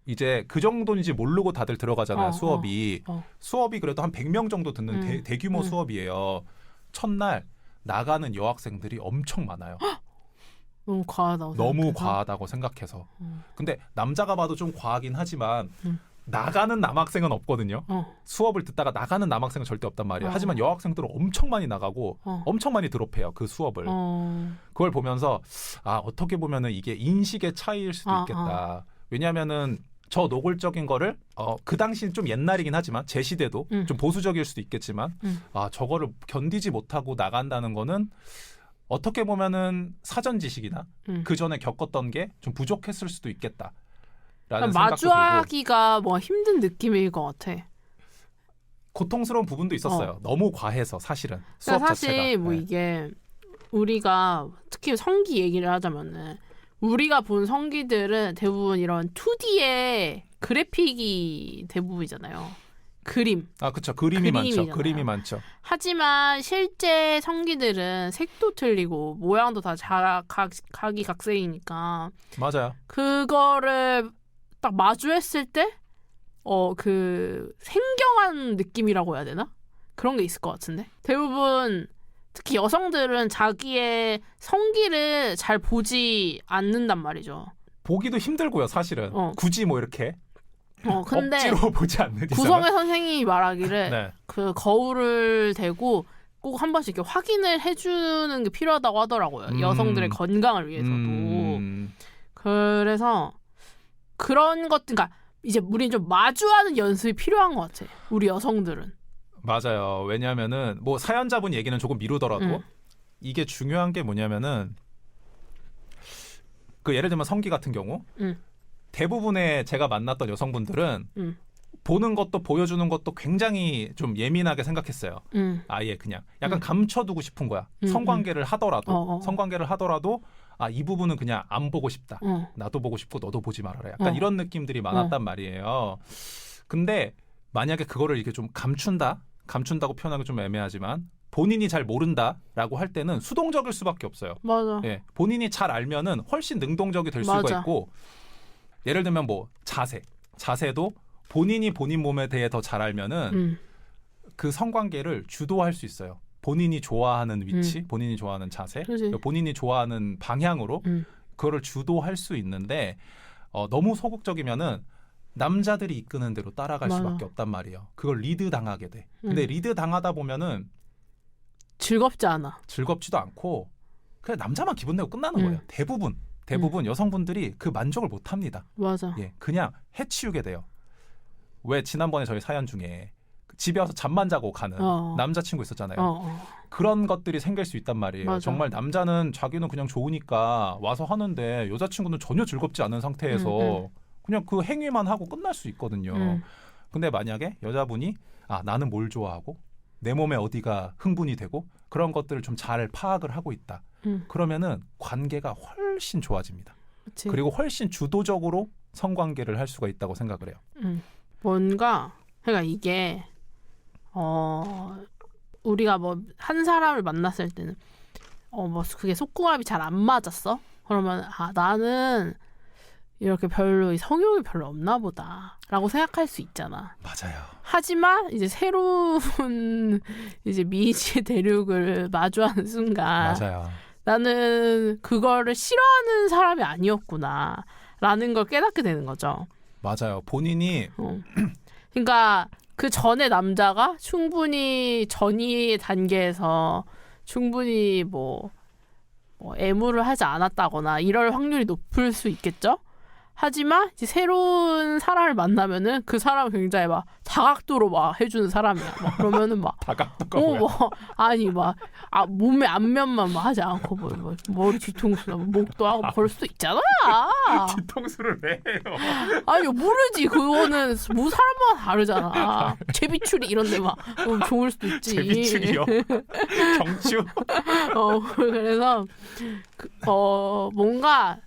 이제 그 정도인지 모르고 다들 들어가잖아요. 수업이 그래도 한 100명 정도 듣는 대규모 수업이에요. 첫날 나가는 여학생들이 엄청 많아요. 너무 과하다고 너무 과하다고 생각해서. 근데 남자가 봐도 좀 과하긴 하지만 나가는 남학생은 없거든요. 수업을 듣다가 나가는 남학생은 절대 없단 말이에요. 하지만 여학생들은 엄청 많이 나가고 엄청 많이 드롭해요. 그 수업을. 그걸 보면서 어떻게 보면은 이게 인식의 차이일 수도 있겠다. 왜냐하면은 저 노골적인 거를 그 당시는 좀 옛날이긴 하지만 제 시대도 좀 보수적일 수도 있겠지만 저거를 견디지 못하고 나간다는 거는 어떻게 보면은 사전 지식이나 그 전에 겪었던 게 좀 부족했을 수도 있겠다. 라는 생각도 마주하기가 뭐 힘든 느낌일 것 같아. 고통스러운 부분도 있었어요. 너무 과해서 사실은 수업 그러니까 사실 자체가. 뭐 이게 우리가 특히 성기 얘기를 하자면은 우리가 본 성기들은 대부분 이런 2D의 그래픽이 대부분이잖아요. 그림. 그렇죠. 그림이 많죠. 그림이 많죠. 하지만 실제 성기들은 색도 틀리고 모양도 다 각이 각색이니까. 맞아요. 그거를 딱 마주했을 때 그 생경한 느낌이라고 해야 되나? 그런 게 있을 것 같은데. 대부분 특히 여성들은 자기의 성기를 잘 보지 않는단 말이죠. 보기도 힘들고요, 사실은. 굳이 뭐 이렇게 근데 억지로 보지 않는 이상은. 구성의 선생님이 말하기를 네. 그 거울을 대고 꼭 한 번씩 이렇게 확인을 해주는 게 필요하다고 하더라고요. 여성들의 건강을 위해서도. 그래서 그런 것, 그러니까 이제 우리는 좀 마주하는 연습이 필요한 것 같아. 우리 여성들은. 맞아요. 왜냐하면은 뭐 사연자분 얘기는 조금 미루더라도 이게 중요한 게 뭐냐면은 그 예를 들면 성기 같은 경우 대부분의 제가 만났던 여성분들은 보는 것도 보여주는 것도 굉장히 좀 예민하게 생각했어요. 아예 그냥 약간 감춰두고 싶은 거야. 성관계를 하더라도 이 부분은 그냥 안 보고 싶다. 나도 보고 싶고 너도 보지 말아라. 약간 이런 느낌들이 많았단 말이에요. 근데 만약에 그거를 이렇게 좀 감춘다고 표현하기 좀 애매하지만 본인이 잘 모른다라고 할 때는 수동적일 수밖에 없어요. 맞아. 예, 본인이 잘 알면은 훨씬 능동적이 될 수가 있고, 예를 들면 뭐 자세도 본인이 본인 몸에 대해 더 잘 알면은 그 성관계를 주도할 수 있어요. 본인이 좋아하는 위치, 본인이 좋아하는 자세, 본인이 좋아하는 방향으로 그거를 주도할 수 있는데 너무 소극적이면은 남자들이 이끄는 대로 따라갈 수밖에 없단 말이에요. 그걸 리드 당하게 돼. 근데 리드 당하다 보면은 즐겁지 않아. 즐겁지도 않고 그냥 남자만 기분 내고 끝나는 거예요. 대부분 여성분들이 그 만족을 못 합니다. 맞아. 예, 그냥 해치우게 돼요. 왜 지난번에 저희 사연 중에 집에 와서 잠만 자고 가는 남자친구 있었잖아요. 그런 것들이 생길 수 있단 말이에요. 맞아. 정말 남자는 자기는 그냥 좋으니까 와서 하는데 여자친구는 전혀 즐겁지 않은 상태에서 그냥 그 행위만 하고 끝날 수 있거든요. 근데 만약에 여자분이 나는 뭘 좋아하고 내 몸에 어디가 흥분이 되고 그런 것들을 좀 잘 파악을 하고 있다. 그러면은 관계가 훨씬 좋아집니다. 그치. 그리고 훨씬 주도적으로 성관계를 할 수가 있다고 생각을 해요. 뭔가 그러니까 이게 우리가 뭐 한 사람을 만났을 때는 뭐 그게 속궁합이 잘 안 맞았어? 그러면 나는 이렇게 별로 성욕이 별로 없나 보다라고 생각할 수 있잖아. 맞아요. 하지만 이제 새로운 이제 미지의 대륙을 마주하는 순간 맞아요. 나는 그거를 싫어하는 사람이 아니었구나라는 걸 깨닫게 되는 거죠. 맞아요. 본인이 그러니까 그 전에 남자가 충분히 전이 단계에서 충분히 뭐 애무를 하지 않았다거나 이럴 확률이 높을 수 있겠죠. 하지만 이제 새로운 사람을 만나면은 그 사람은 굉장히 막 다각도로 막 해주는 사람이야. 막 그러면은 막 다각도가 뭐야? 아니 막 몸의 앞면만 막 하지 않고 뭐 머리 뒤통수나 뭐 목도 하고 그럴 수도 있잖아. 뒤통수를 왜 해요? 아니 모르지. 그거는 뭐 사람마다 다르잖아. 제비추리 이런데 막 좋을 수도 있지. 제비추리요? 경추? 그래서 뭔가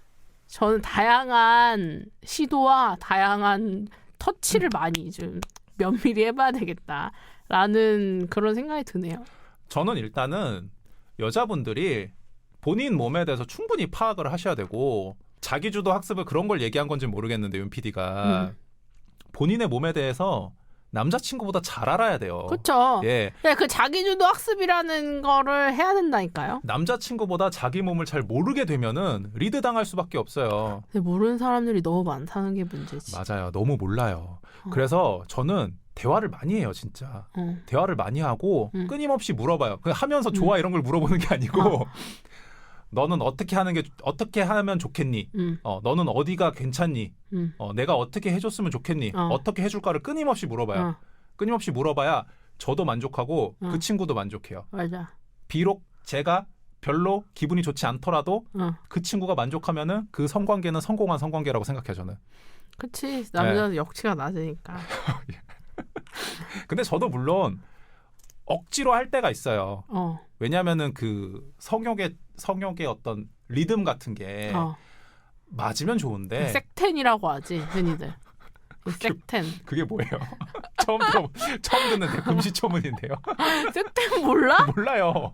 저는 다양한 시도와 다양한 터치를 많이 좀 면밀히 해봐야 되겠다라는 그런 생각이 드네요. 저는 일단은 여자분들이 본인 몸에 대해서 충분히 파악을 하셔야 되고 자기주도 학습을 그런 걸 얘기한 건지 모르겠는데 윤 PD가 본인의 몸에 대해서 남자친구보다 잘 알아야 돼요. 그렇죠. 예. 그 자기주도 학습이라는 거를 해야 된다니까요. 남자친구보다 자기 몸을 잘 모르게 되면은 리드 당할 수밖에 없어요. 근데 모르는 사람들이 너무 많다는 게 문제지. 맞아요. 너무 몰라요. 그래서 저는 대화를 많이 해요, 진짜. 대화를 많이 하고 끊임없이 물어봐요. 그냥 하면서 좋아 이런 걸 물어보는 게 아니고 너는 어떻게 하면 좋겠니? 너는 어디가 괜찮니? 내가 어떻게 해줬으면 좋겠니? 어떻게 해줄까를 끊임없이 물어봐요. 끊임없이 물어봐야 저도 만족하고 그 친구도 만족해요. 맞아. 비록 제가 별로 기분이 좋지 않더라도 그 친구가 만족하면은 그 성관계는 성공한 성관계라고 생각해요, 저는. 그치. 남자는 역치가 낮으니까. 근데 저도 물론 억지로 할 때가 있어요. 왜냐하면은 그 성욕의 어떤 리듬 같은 게 맞으면 좋은데 색텐이라고 하지 흔히들. 색텐. 그게 뭐예요? 처음 듣는데 금시초문인데요. 색텐 몰라? 몰라요.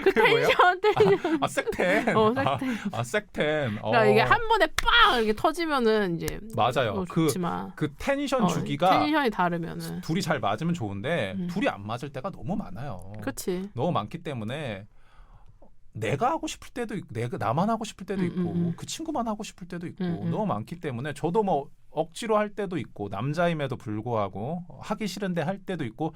그 텐션. 색텐. 색텐. 색텐. 그러니까 이게 한 번에 빵 이렇게 터지면은 이제 맞아요. 좋지만 그 텐션 주기가 텐션이 다르면은 둘이 잘 맞으면 좋은데 둘이 안 맞을 때가 너무 많아요. 그렇지. 너무 많기 때문에 내가 하고 싶을 때도 있고 나만 하고 싶을 때도 있고 그 친구만 하고 싶을 때도 있고 너무 많기 때문에 저도 뭐 억지로 할 때도 있고 남자임에도 불구하고 하기 싫은데 할 때도 있고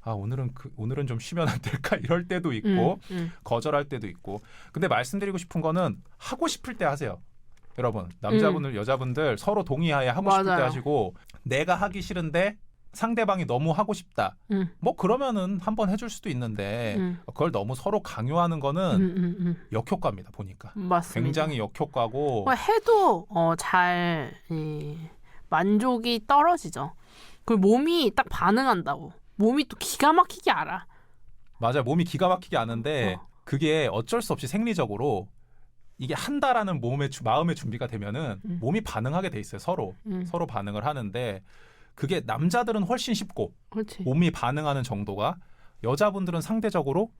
오늘은 좀 쉬면 안 될까 이럴 때도 있고 거절할 때도 있고. 근데 말씀드리고 싶은 거는 하고 싶을 때 하세요. 여러분 남자분들 여자분들 서로 동의하에 하고 싶을 때 하시고 하기 싫은데 상대방이 너무 하고 싶다. 뭐 그러면은 한번 해줄 수도 있는데 그걸 너무 서로 강요하는 거는 역효과입니다. 보니까. 맞습니다. 굉장히 역효과고. 해도 잘 만족이 떨어지죠. 그 몸이 딱 반응한다고. 몸이 또 기가 막히게 알아. 맞아요. 몸이 기가 막히게 아는데 그게 어쩔 수 없이 생리적으로 이게 한다라는 마음의 준비가 되면은 몸이 반응하게 돼 있어요. 서로 반응을 하는데 그게 남자들은 훨씬 쉽고 그렇지. 몸이 반응하는 정도가 여자분들은 상대적으로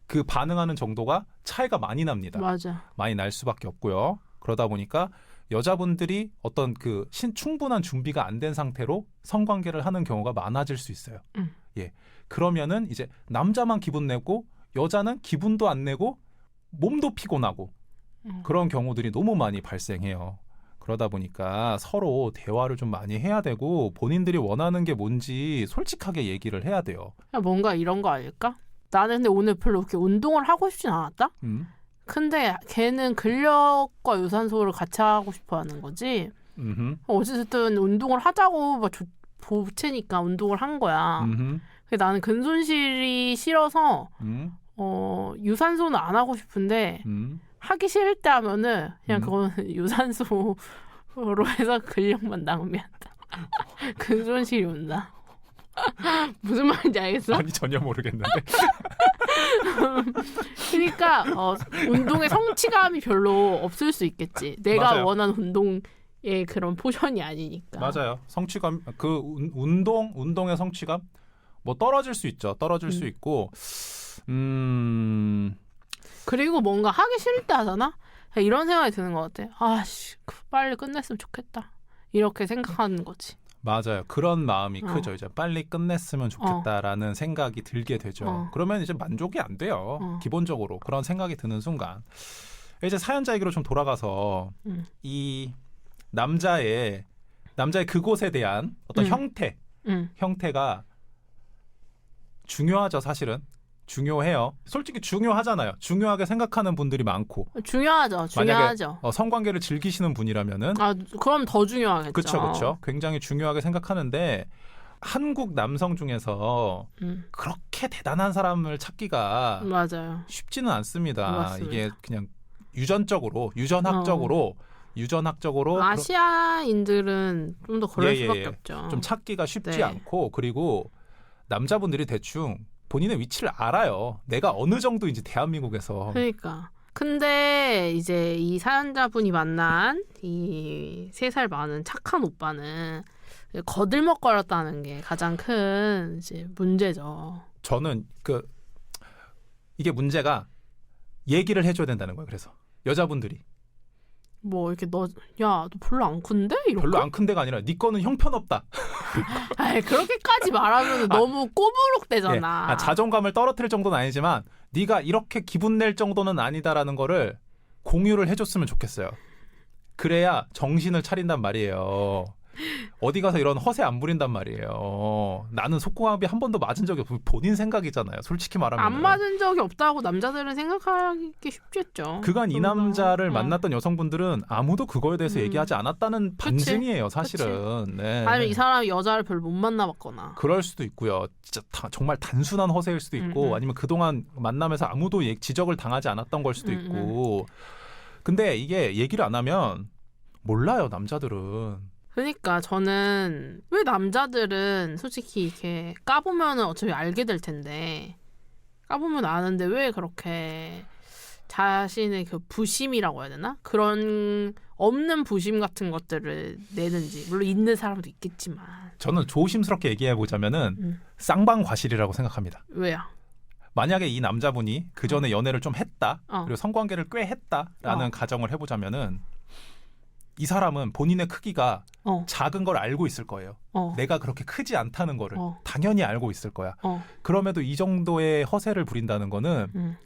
그 반응하는 정도가 차이가 많이 납니다. 맞아. 많이 날 수밖에 없고요. 그러다 보니까 여자분들이 어떤 그 충분한 준비가 안 된 상태로 성관계를 하는 경우가 많아질 수 있어요. 예. 그러면은 이제 남자만 기분 내고 여자는 기분도 안 내고 몸도 피곤하고 그런 경우들이 너무 많이 발생해요. 그러다 보니까 서로 대화를 좀 많이 해야 되고 본인들이 원하는 게 뭔지 솔직하게 얘기를 해야 돼요. 뭔가 이런 거 아닐까? 나는 근데 오늘 별로 그렇게 운동을 하고 싶진 않았다? 근데 걔는 근력과 유산소를 같이 하고 싶어 하는 거지. 어쨌든 운동을 하자고 막 보채니까 운동을 한 거야. 근데 나는 근손실이 싫어서 유산소는 안 하고 싶은데 하기 싫을 때 하면은 그냥 그거는 유산소로 해서 근력만 낭비한다. 근손실이 온다. 무슨 말인지 알겠어? 아니 전혀 모르겠는데. 그러니까 운동의 성취감이 별로 없을 수 있겠지. 내가 맞아요. 원하는 운동의 그런 포션이 아니니까. 맞아요. 성취감 그 운동의 성취감 뭐 떨어질 수 있죠. 떨어질 수 있고 그리고 뭔가 하기 싫을 때 하잖아. 이런 생각이 드는 것 같아. 아씨 빨리 끝냈으면 좋겠다. 이렇게 생각하는 거지. 맞아요. 그런 마음이 크죠. 이제 빨리 끝냈으면 좋겠다라는 생각이 들게 되죠. 그러면 이제 만족이 안 돼요. 기본적으로 그런 생각이 드는 순간 이제 사연자 얘기로 좀 돌아가서 이 남자의 남자의 그곳에 대한 어떤 형태가 중요하죠. 사실은 중요해요. 솔직히 중요하잖아요. 중요하게 생각하는 분들이 많고. 중요하죠. 중요하죠. 성관계를 즐기시는 분이라면은 그럼 더 중요하겠죠. 그렇죠. 굉장히 중요하게 생각하는데 한국 남성 중에서 그렇게 대단한 사람을 찾기가 맞아요. 쉽지는 않습니다. 맞습니다. 이게 그냥 유전학적으로 아시아인들은 좀 더 그럴 수밖에 예. 없죠. 좀 찾기가 쉽지 네. 않고 그리고 남자분들이 대충 본인의 위치를 알아요. 내가 어느 정도인지 대한민국에서. 그러니까. 근데 이제 이 사연자분이 만난 이 3살 많은 착한 오빠는 거들먹거렸다는 게 가장 큰 이제 문제죠. 저는 이게 문제가 얘기를 해줘야 된다는 거예요. 그래서 여자분들이 뭐 이렇게 너 별로 안 큰데? 이렇게? 별로 안 큰 데가 아니라 네 거는 형편없다. 아이, 그렇게까지 말하면 너무 꼬부룩되잖아. 자존감을 떨어뜨릴 정도는 아니지만 네가 이렇게 기분 낼 정도는 아니다라는 거를 공유를 해줬으면 좋겠어요. 그래야 정신을 차린단 말이에요. 어디 가서 이런 허세 안 부린단 말이에요. 나는 속궁합이 한 번도 맞은 적이 없고 본인 생각이잖아요. 솔직히 말하면. 안 맞은 적이 없다고 남자들은 생각하기 쉽겠죠. 그간 이 남자를 만났던 여성분들은 아무도 그거에 대해서 얘기하지 않았다는 반증이에요. 사실은. 네. 아니면 이 사람이 여자를 별로 못 만나봤거나. 그럴 수도 있고요. 진짜 정말 단순한 허세일 수도 있고 아니면 그동안 만나면서 아무도 지적을 당하지 않았던 걸 수도 있고. 근데 이게 얘기를 안 하면 몰라요. 남자들은. 그러니까 저는 왜 남자들은 솔직히 이렇게 까보면은 어차피 알게 될 텐데 까보면 아는데 왜 그렇게 자신의 그 부심이라고 해야 되나? 그런 없는 부심 같은 것들을 내는지. 물론 있는 사람도 있겠지만 저는 조심스럽게 얘기해 보자면은 쌍방과실이라고 생각합니다. 왜요? 만약에 이 남자분이 그 전에 연애를 좀 했다 그리고 성관계를 꽤 했다라는 가정을 해보자면은 이 사람은 본인의 크기가 작은 걸 알고 있을 거예요. 내가 그렇게 크지 않다는 거를 당연히 알고 있을 거야. 그럼에도 이 정도의 허세를 부린다는 거는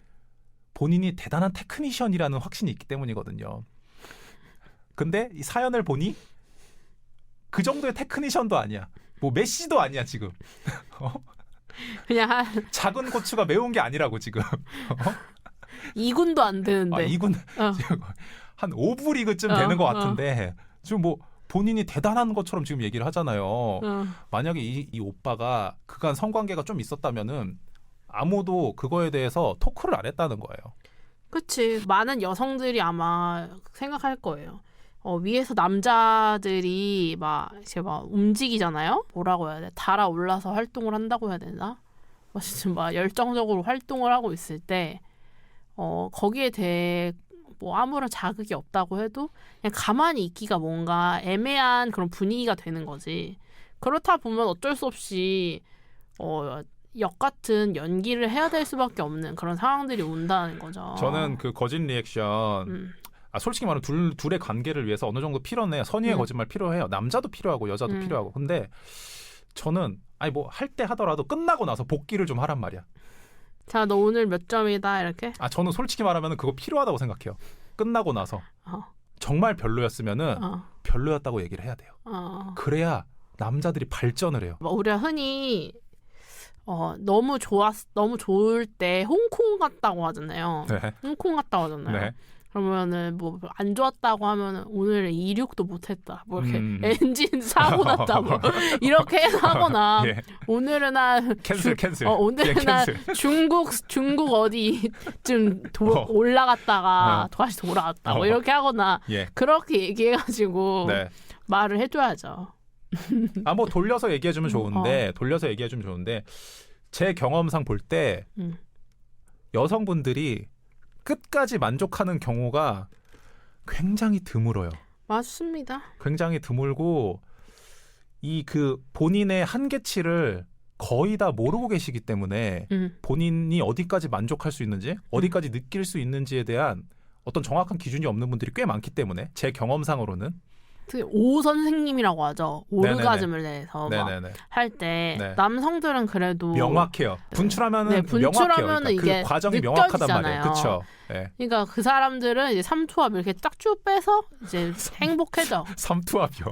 본인이 대단한 테크니션이라는 확신이 있기 때문이거든요. 근데 이 사연을 보니 그 정도의 테크니션도 아니야. 뭐 메시도 아니야 지금. 그냥 작은 고추가 매운 게 아니라고 지금. 2군도 안 되는데. 2군 한 5부 리그쯤 되는 것 같은데 지금 뭐 본인이 대단한 것처럼 지금 얘기를 하잖아요. 만약에 이 오빠가 그간 성관계가 좀 있었다면은 아무도 그거에 대해서 토크를 안 했다는 거예요. 그치. 많은 여성들이 아마 생각할 거예요. 위에서 남자들이 이제 움직이잖아요. 뭐라고 해야 돼? 달아올라서 활동을 한다고 해야 되나? 진짜 막 열정적으로 활동을 하고 있을 때 거기에 대해 뭐 아무런 자극이 없다고 해도 그냥 가만히 있기가 뭔가 애매한 그런 분위기가 되는 거지. 그렇다 보면 어쩔 수 없이 역 같은 연기를 해야 될 수밖에 없는 그런 상황들이 온다는 거죠. 저는 그 거짓 리액션 솔직히 말하면 둘의 관계를 위해서 어느 정도 필요해요. 선의의 거짓말 필요해요. 남자도 필요하고 여자도 필요하고. 근데 저는 뭐 할 때 하더라도 끝나고 나서 복귀를 좀 하란 말이야. 자, 너 오늘 몇 점이다 이렇게? 저는 솔직히 말하면 그거 필요하다고 생각해요. 끝나고 나서 정말 별로였으면은 별로였다고 얘기를 해야 돼요. 그래야 남자들이 발전을 해요. 우리가 흔히 너무 좋을 때 홍콩 갔다고 하잖아요. 네. 홍콩 갔다고 하잖아요. 네. 그러면은 뭐 안 좋았다고 하면은 오늘 이륙도 못했다. 뭐 이렇게 엔진 사고 났다. 뭐 이렇게 해서 하거나 예. 오늘은 캔슬. 오늘은 중국 어디쯤 올라갔다가 다시 돌아왔다. 뭐 이렇게 하거나 그렇게 얘기해가지고 말을 해줘야죠. 뭐 돌려서 얘기해주면 좋은데 제 경험상 볼 때 여성분들이 끝까지 만족하는 경우가 굉장히 드물어요. 맞습니다. 굉장히 드물고 본인의 한계치를 거의 다 모르고 계시기 때문에 본인이 어디까지 만족할 수 있는지 어디까지 느낄 수 있는지에 대한 어떤 정확한 기준이 없는 분들이 꽤 많기 때문에 제 경험상으로는 오 선생님이라고 하죠. 네네네. 오르가즘을 대해서 네네네. 할 때 네. 남성들은 그래도 명확해요. 분출하면은 네, 명확해요. 분출하면은 그러니까 이게 그 과정이 명확하단 말이에요. 느껴지잖아요. 그렇죠. 네. 그러니까 그 사람들은 이제 삼투압 이렇게 딱 쭉 빼서 이제 행복해져. 삼투압이요.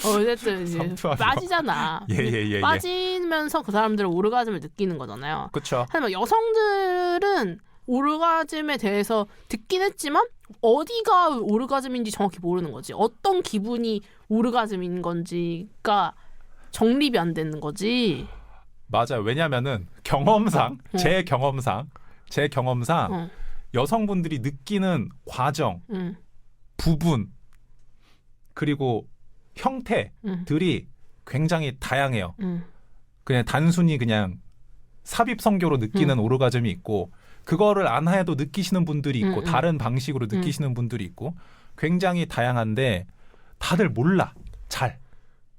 어쨌든 이제 삼투압이요. 빠지잖아. 예. 빠지면서 그 사람들은 오르가즘을 느끼는 거잖아요. 그렇죠. 하지만 여성들은 오르가즘에 대해서 듣긴 했지만 어디가 오르가즘인지 정확히 모르는 거지. 어떤 기분이 오르가즘인 건지가 정립이 안 되는 거지. 맞아요. 왜냐면은 경험상 제 경험상 어. 여성분들이 느끼는 과정, 응. 부분 그리고 형태들이 응. 굉장히 다양해요. 응. 그냥 단순히 그냥 삽입 성교로 느끼는 오르가즘이 있고 그거를 안 해도 느끼시는 분들이 있고 다른 방식으로 느끼시는 분들이 있고 굉장히 다양한데 다들 몰라. 잘.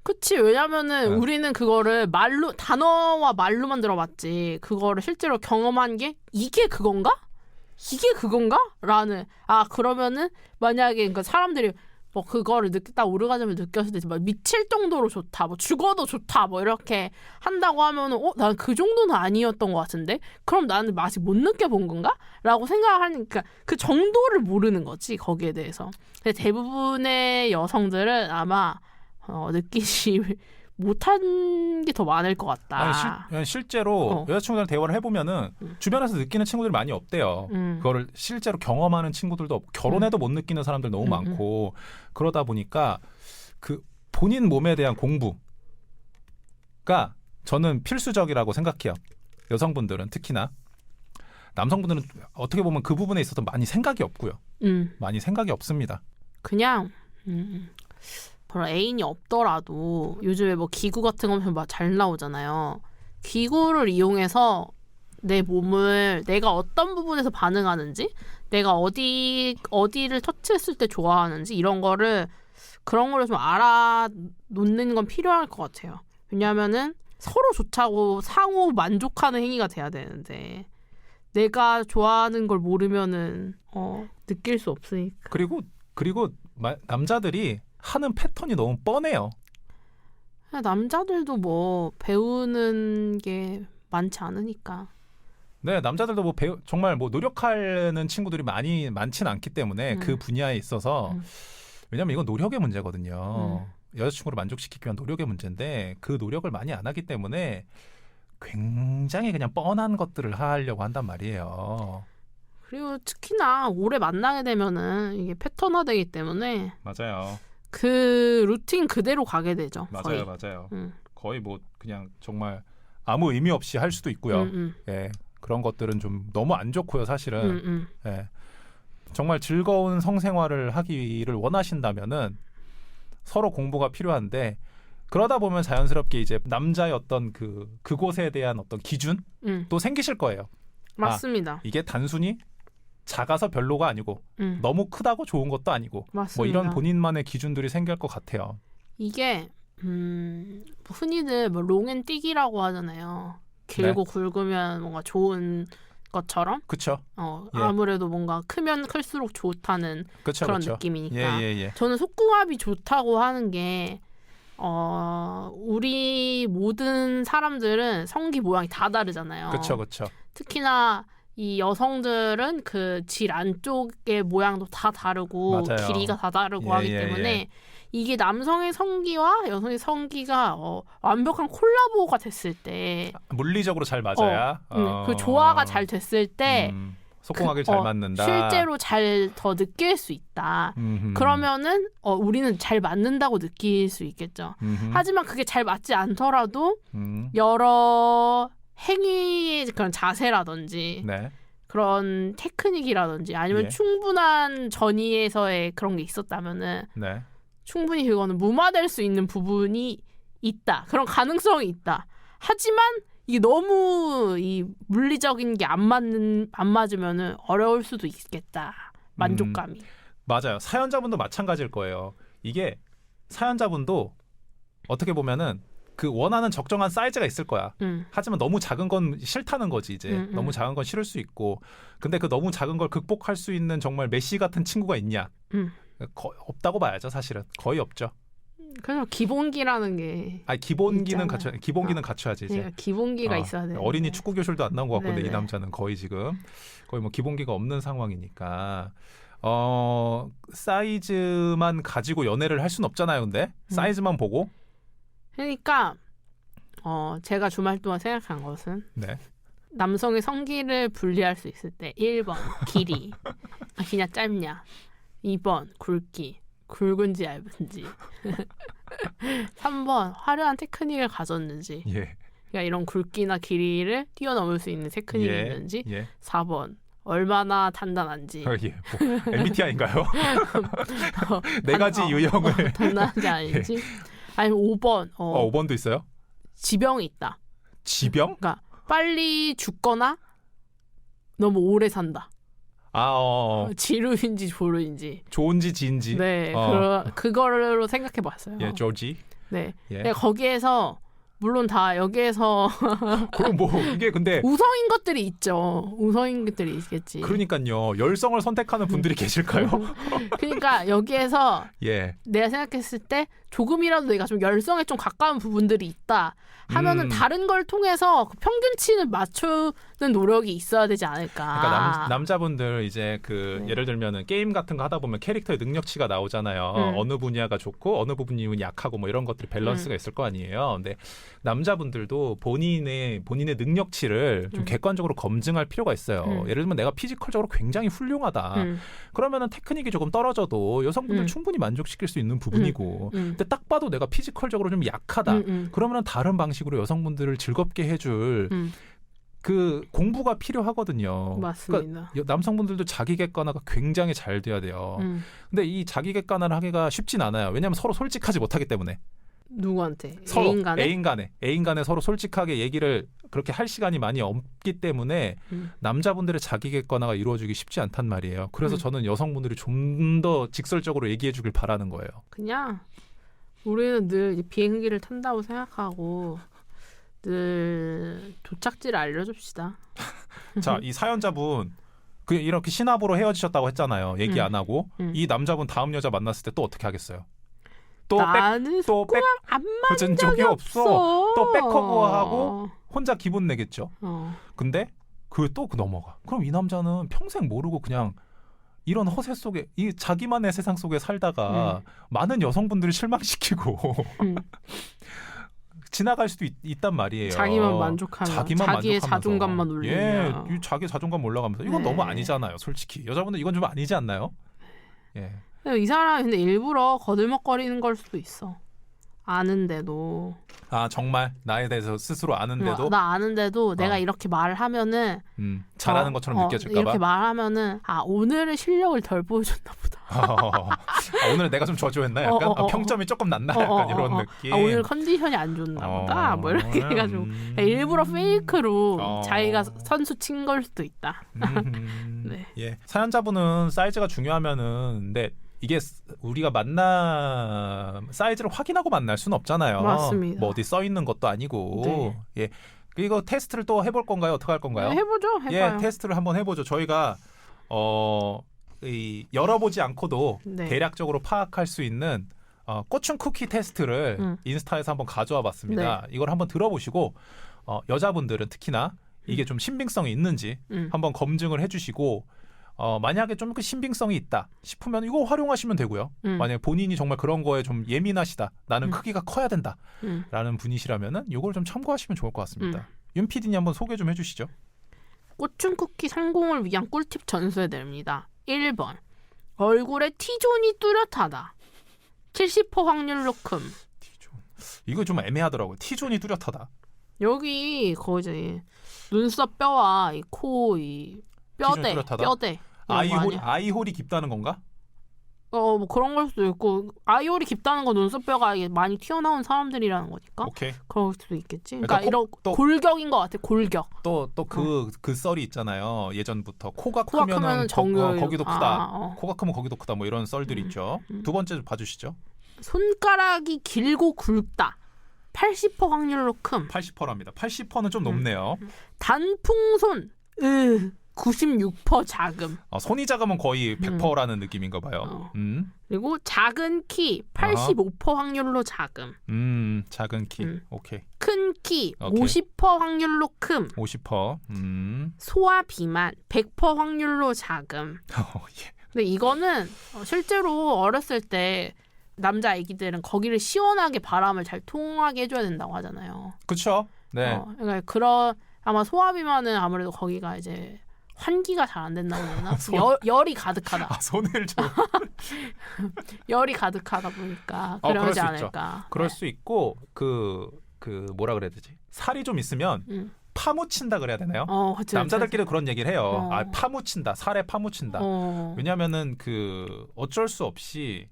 그치. 왜냐면은 우리는 그거를 말로 단어와 말로만 들어봤지 그거를 실제로 경험한 게 이게 그건가? 이게 그건가? 라는 그러면은 만약에 그러니까 사람들이 뭐 그거를 딱 오르가즘을 느꼈을 때 막 미칠 정도로 좋다, 뭐 죽어도 좋다, 뭐 이렇게 한다고 하면은 난 그 정도는 아니었던 것 같은데 그럼 나는 아직 못 느껴본 건가? 라고 생각하니까 그 정도를 모르는 거지 거기에 대해서. 근데 대부분의 여성들은 아마 느끼지 못한 게 더 많을 것 같다. 아니, 실제로 여자친구들이랑 대화를 해보면은 주변에서 느끼는 친구들이 많이 없대요. 그거를 실제로 경험하는 친구들도 없고 결혼해도 못 느끼는 사람들 너무 많고 그러다 보니까 그 본인 몸에 대한 공부가 저는 필수적이라고 생각해요. 여성분들은 특히나 남성분들은 어떻게 보면 그 부분에 있어서 많이 생각이 없고요. 많이 생각이 없습니다. 그냥 그런 애인이 없더라도 요즘에 뭐 기구 같은 거 막 잘 나오잖아요. 기구를 이용해서 내 몸을 내가 어떤 부분에서 반응하는지, 내가 어디를 터치했을 때 좋아하는지 이런 거를 그런 거를 좀 알아놓는 건 필요할 것 같아요. 왜냐하면은 서로 좋다고 상호 만족하는 행위가 돼야 되는데 내가 좋아하는 걸 모르면은 느낄 수 없으니까. 그리고 남자들이 하는 패턴이 너무 뻔해요. 남자들도 뭐 배우는 게 많지 않으니까. 네, 남자들도 뭐 정말 뭐 노력하는 친구들이 많지는 않기 때문에 그 분야에 있어서 왜냐면 이건 노력의 문제거든요. 여자친구를 만족시키기 위한 노력의 문제인데 그 노력을 많이 안 하기 때문에 굉장히 그냥 뻔한 것들을 하려고 한단 말이에요. 그리고 특히나 오래 만나게 되면은 이게 패턴화되기 때문에 맞아요. 그 루틴 그대로 가게 되죠. 거의. 맞아요. 거의 뭐 그냥 정말 아무 의미 없이 할 수도 있고요. 예, 그런 것들은 좀 너무 안 좋고요, 사실은. 예, 정말 즐거운 성생활을 하기를 원하신다면은 서로 공부가 필요한데 그러다 보면 자연스럽게 이제 남자의 어떤 그곳에 대한 어떤 기준도 생기실 거예요. 맞습니다. 이게 단순히 작아서 별로가 아니고 너무 크다고 좋은 것도 아니고 맞습니다. 뭐 이런 본인만의 기준들이 생길 것 같아요. 이게 흔히들 뭐 롱앤뛰기라고 하잖아요. 길고 굵으면 뭔가 좋은 것처럼. 그렇죠. 예. 아무래도 뭔가 크면 클수록 좋다는 그런 느낌이니까. 예. 저는 속궁합이 좋다고 하는 게 우리 모든 사람들은 성기 모양이 다 다르잖아요. 그렇죠. 특히나 이 여성들은 그 질 안쪽의 모양도 다 다르고 맞아요. 길이가 다 다르고 하기 때문에 이게 남성의 성기와 여성의 성기가 완벽한 콜라보가 됐을 때 물리적으로 잘 맞아야 그 조화가 잘 됐을 때 속궁합이 잘 맞는다. 실제로 잘 더 느낄 수 있다. 그러면은 우리는 잘 맞는다고 느낄 수 있겠죠. 하지만 그게 잘 맞지 않더라도 여러 행위의 그런 자세라든지 그런 테크닉이라든지 아니면 충분한 전이에서의 그런 게 있었다면은 충분히 그거는 무마될 수 있는 부분이 있다. 그런 가능성이 있다. 하지만 이게 너무 이 물리적인 게 안 맞으면은 어려울 수도 있겠다. 만족감이. 맞아요. 사연자분도 마찬가지일 거예요. 이게 사연자분도 어떻게 보면은 그 원하는 적정한 사이즈가 있을 거야. 하지만 너무 작은 건 싫다는 거지 이제. 너무 작은 건 싫을 수 있고. 근데 그 너무 작은 걸 극복할 수 있는 정말 메시 같은 친구가 있냐? 없다고 봐야죠. 사실은 거의 없죠. 그래서 기본기라는 게 아니 기본기는 있잖아요. 기본기는 갖춰야지 이제. 그러니까 기본기가 있어야 돼. 어린이 축구 교실도 안 나온 것 같고, 근데 이 네네. 남자는 거의 지금 거의 뭐 기본기가 없는 상황이니까 사이즈만 가지고 연애를 할 수는 없잖아요. 근데 사이즈만 보고. 그러니까 제가 주말 동안 생각한 것은 네. 남성의 성기를 분리할 수 있을 때 1번 길이 기냐 짧냐 2번 굵기 굵은지 얇은지 3번 화려한 테크닉을 가졌는지 예. 그러니까 이런 굵기나 길이를 뛰어넘을 수 있는 테크닉이 예. 있는지 예. 4번 얼마나 단단한지 예. 뭐, MBTI인가요? 네 가지 유형을. 단단한지 아닌지 아니면 5번 5번도 있어요? 지병이 있다. 지병? 그러니까 빨리 죽거나 너무 오래 산다. 지루인지 조루인지. 좋은지 지인지. 네, 그거로 생각해봤어요. 예, 조지. 네, 예. 네, 거기에서 물론 다 여기에서 그럼 뭐 이게 근데 우성인 것들이 있죠. 우성인 것들이 있겠지. 그러니까요. 열성을 선택하는 분들이 계실까요? 그러니까 여기에서 예. 내가 생각했을 때 조금이라도 내가 좀 열성에 좀 가까운 부분들이 있다 하면은 다른 걸 통해서 그 평균치를 맞추는 노력이 있어야 되지 않을까. 그러니까 남자분들 이제 그 네. 예를 들면은 게임 같은 거 하다 보면 캐릭터의 능력치가 나오잖아요. 어느 분야가 좋고 어느 부분이 약하고 뭐 이런 것들이 밸런스가 있을 거 아니에요. 근데 남자분들도 본인의 능력치를 좀 객관적으로 검증할 필요가 있어요. 예를 들면 내가 피지컬적으로 굉장히 훌륭하다. 그러면은 테크닉이 조금 떨어져도 여성분들 충분히 만족시킬 수 있는 부분이고 근데 딱 봐도 내가 피지컬적으로 좀 약하다. 그러면은 다른 방식으로 여성분들을 즐겁게 해줄 그 공부가 필요하거든요. 맞습니다. 그러니까 남성분들도 자기 객관화가 굉장히 잘 돼야 돼요. 근데 이 자기 객관화를 하기가 쉽진 않아요. 왜냐하면 서로 솔직하지 못하기 때문에. 누구한테? 서로 애인간에? 애인 간에 서로 솔직하게 얘기를 그렇게 할 시간이 많이 없기 때문에 남자분들의 자기 객관화가 이루어지기 쉽지 않단 말이에요. 그래서 저는 여성분들이 좀 더 직설적으로 얘기해 주길 바라는 거예요. 그냥 우리는 늘 이제 비행기를 탄다고 생각하고 늘 도착지를 알려줍시다. 자, 이 사연자분 그 이렇게 신압으로 헤어지셨다고 했잖아요. 얘기 안 하고 이 남자분 다음 여자 만났을 때 또 어떻게 하겠어요? 나는 백 안 맞은 맞은 적이 없어. 또 백커버하고 혼자 기분 내겠죠. 어. 근데 그 또 넘어가. 그럼 이 남자는 평생 모르고 그냥 이런 허세 속에 이 자기만의 세상 속에 살다가 많은 여성분들을 실망시키고 지나갈 수도 있단 말이에요. 자기만 만족하면 자기의 만족하면서. 자존감만 올리면 예, 이 자기 자존감 올라가면서 이건 네. 너무 아니잖아요. 솔직히 여자분들 이건 좀 아니지 않나요? 예. 이 사람이 근데 일부러 거들먹거리는 걸 수도 있어. 아는데도. 아 정말 나에 대해서 스스로 아는데도 나 아는데도 내가 이렇게 말을 하면은 잘하는 것처럼 느껴질까 봐. 이렇게 말하면은 오늘은 실력을 덜 보여줬나 보다. 오늘 내가 좀 저조했나 약간 평점이 조금 낮나 약간 이런 느낌. 오늘 컨디션이 안 좋나 보다. 뭐 이렇게 해가지고 일부러 페이크로 자기가 선수 친 걸 수도 있다. 네. 예. 사연자분은 사이즈가 중요하면은 근데 이게 우리가 사이즈를 확인하고 만날 수는 없잖아요. 맞습니다. 뭐 어디 써 있는 것도 아니고. 네. 예. 이거 테스트를 또 해볼 건가요? 어떻게 할 건가요? 해보죠. 해봐요. 예, 테스트를 한번 해보죠. 저희가 열어보지 않고도 네. 대략적으로 파악할 수 있는 꽃춘 쿠키 테스트를 인스타에서 한번 가져와 봤습니다. 이걸 한번 들어보시고 여자분들은 특히나 이게 좀 신빙성이 있는지 한번 검증을 해주시고 만약에 좀 그 신빙성이 있다 싶으면 이거 활용하시면 되고요. 만약에 본인이 정말 그런 거에 좀 예민하시다. 나는 크기가 커야 된다. 라는 분이시라면은 이걸 좀 참고하시면 좋을 것 같습니다. 윤 PD님 한번 소개 좀 해주시죠. 꽃춘 쿠키 성공을 위한 꿀팁 전수해드립니다. 1번. 얼굴에 T존이 뚜렷하다. 70% 확률로 큼. T존. 이거 좀 애매하더라고요. T존이 뚜렷하다. 여기 거기 눈썹 뼈와 이 코 이 뼈대. 아이홀이 깊다는 건가? 뭐 그런 걸 수도 있고 아이홀이 깊다는 건 눈썹 뼈가 이게 많이 튀어나온 사람들이라는 거니까. 오케이. 그럴 수도 있겠지. 그러니까 이런 골격인 것 같아. 골격. 또 그 썰이 있잖아요. 예전부터 코가 크면 거기도 크다. 코가 크면 거기도 크다. 뭐 이런 썰들이 있죠. 두 번째 봐주시죠. 손가락이 길고 굵다. 80% 확률로 큼. 80%랍니다. 80%는 좀 높네요. 단풍손. 96% 자금. 손이 작으면 거의 100%라는 느낌인가 봐요. 그리고 작은 키 85% 확률로 자금. 작은 키. 오케이. 큰 키 오케이. 50% 확률로 큼. 50%. 소아 비만 100% 확률로 자금. 예. 근데 이거는 실제로 어렸을 때 남자 아기들은 거기를 시원하게 바람을 잘 통하게 해줘야 된다고 하잖아요. 그렇죠. 네. 그러니까 아마 소아 비만은 아무래도 거기가 이제 환기가 잘 안 된다고 해야 되나? 열이 가득하다. 손을 좀. 열이 가득하다 보니까 그럴 그러지 수 않을까. 그럴 수 있고 그 뭐라 그래야 되지? 살이 좀 있으면 파묻힌다 그래야 되나요? 그치, 남자들끼리 그런 얘기를 해요. 어. 파묻힌다. 살에 파묻힌다. 왜냐면은 어쩔 수 없이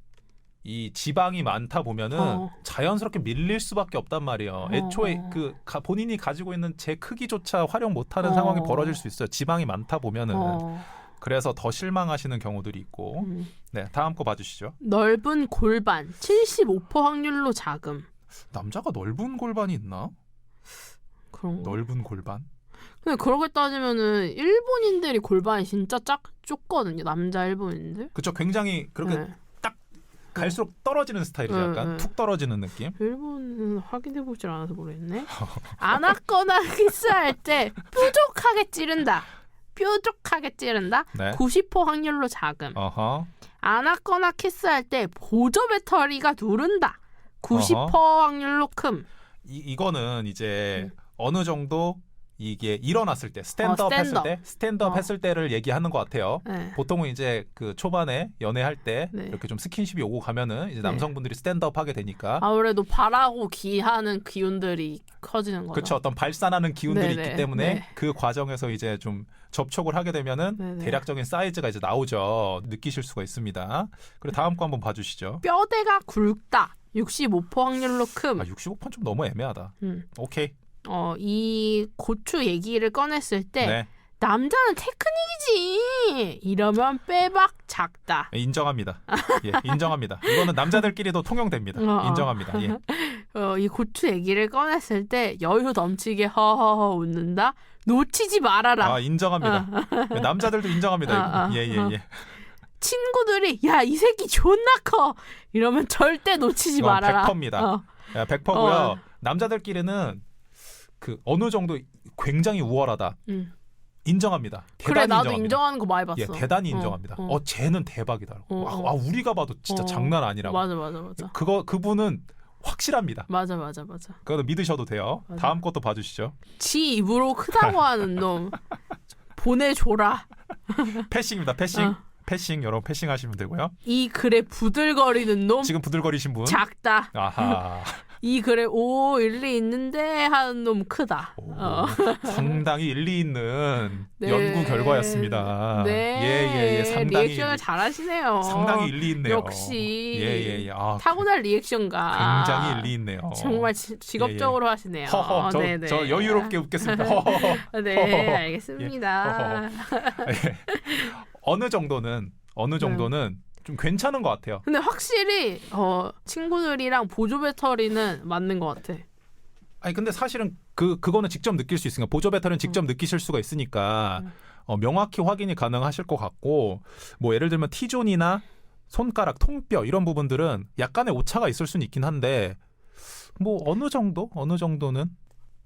이 지방이 많다 보면은 자연스럽게 밀릴 수밖에 없단 말이에요. 애초에 본인이 가지고 있는 제 크기조차 활용 못하는 상황이 벌어질 수 있어요. 지방이 많다 보면은. 그래서 더 실망하시는 경우들이 있고. 네, 다음 거 봐주시죠. 넓은 골반 75% 확률로 자금. 남자가 넓은 골반이 있나? 그런 거. 넓은 골반? 근데 그렇게 따지면은 일본인들이 골반이 진짜 좁거든요. 남자 일본인들. 그렇죠. 굉장히 그렇게 갈수록 떨어지는 스타일이죠. 약간 툭 떨어지는 느낌. 일본은 확인해보질 않아서 모르겠네. 안았거나 키스할 때 뾰족하게 찌른다. 네. 90% 확률로 자금. 안았거나 키스할 때 보조 배터리가 누른다. 90% 확률로 큼. 이거는 이제 어느 정도 이게 일어났을 때 스탠드업 했을 때를 얘기하는 것 같아요. 네. 보통은 이제 초반에 연애할 때 네. 이렇게 좀 스킨십이 오고 가면은 이제 남성분들이 스탠드업 하게 되니까 아무래도 발하고 기하는 기운들이 커지는 거죠. 그렇죠. 어떤 발산하는 기운들이 네네. 있기 때문에 네. 그 과정에서 이제 좀 접촉을 하게 되면은 네네. 대략적인 사이즈가 이제 나오죠. 느끼실 수가 있습니다. 그리고 다음 거 한번 봐주시죠. 뼈대가 굵다. 65% 확률로 큼. 65%는 좀 너무 애매하다. 오케이. 이 고추 얘기를 꺼냈을 때 네. 남자는 테크닉이지 이러면 빼박 작다. 인정합니다. 예, 인정합니다. 이거는 남자들끼리도 통용됩니다. 인정합니다. 예. 이 고추 얘기를 꺼냈을 때 여유 넘치게 허허허 웃는다. 놓치지 말아라. 인정합니다. 남자들도 인정합니다. 이거. 예. 친구들이 야 이 새끼 존나 커 이러면 절대 놓치지 말아라. 100%입니다. 100%고요. 남자들끼리는 어느 정도 굉장히 우월하다. 인정합니다. 그래 나도 인정합니다. 인정하는 거 많이 봤어. 예, 대단히 인정합니다. 쟤는 대박이다. 와, 우리가 봐도 진짜 장난 아니라고. 맞아. 그분은 확실합니다. 맞아. 그거 믿으셔도 돼요. 맞아. 다음 것도 봐주시죠. 지 입으로 크다고 하는 놈 보내줘라. 패싱입니다. 패싱 여러분 패싱하시면 되고요. 이 글에 부들거리는 놈 지금 부들거리신 분 작다. 아하. 이 글에 일리 있는데 하는 놈 크다. 상당히 일리 있는 네. 연구 결과였습니다. 네. 예. 상당히 리액션을 잘하시네요. 상당히 일리 있네요. 역시 예. 타고난 리액션가 굉장히 일리 있네요. 정말 직업적으로 하시네요. 허허. 네네. 저 여유롭게 웃겠습니다. 허허. 네, 알겠습니다. 예. 어느 정도는 좀 괜찮은 것 같아요. 근데 확실히 친구들이랑 보조 배터리는 맞는 것 같아. 아니 근데 사실은 그거는 직접 느낄 수 있으니까 보조 배터리는 직접 느끼실 수가 있으니까 명확히 확인이 가능하실 것 같고 뭐 예를 들면 T존이나 손가락, 통뼈 이런 부분들은 약간의 오차가 있을 수는 있긴 한데 뭐 어느 정도는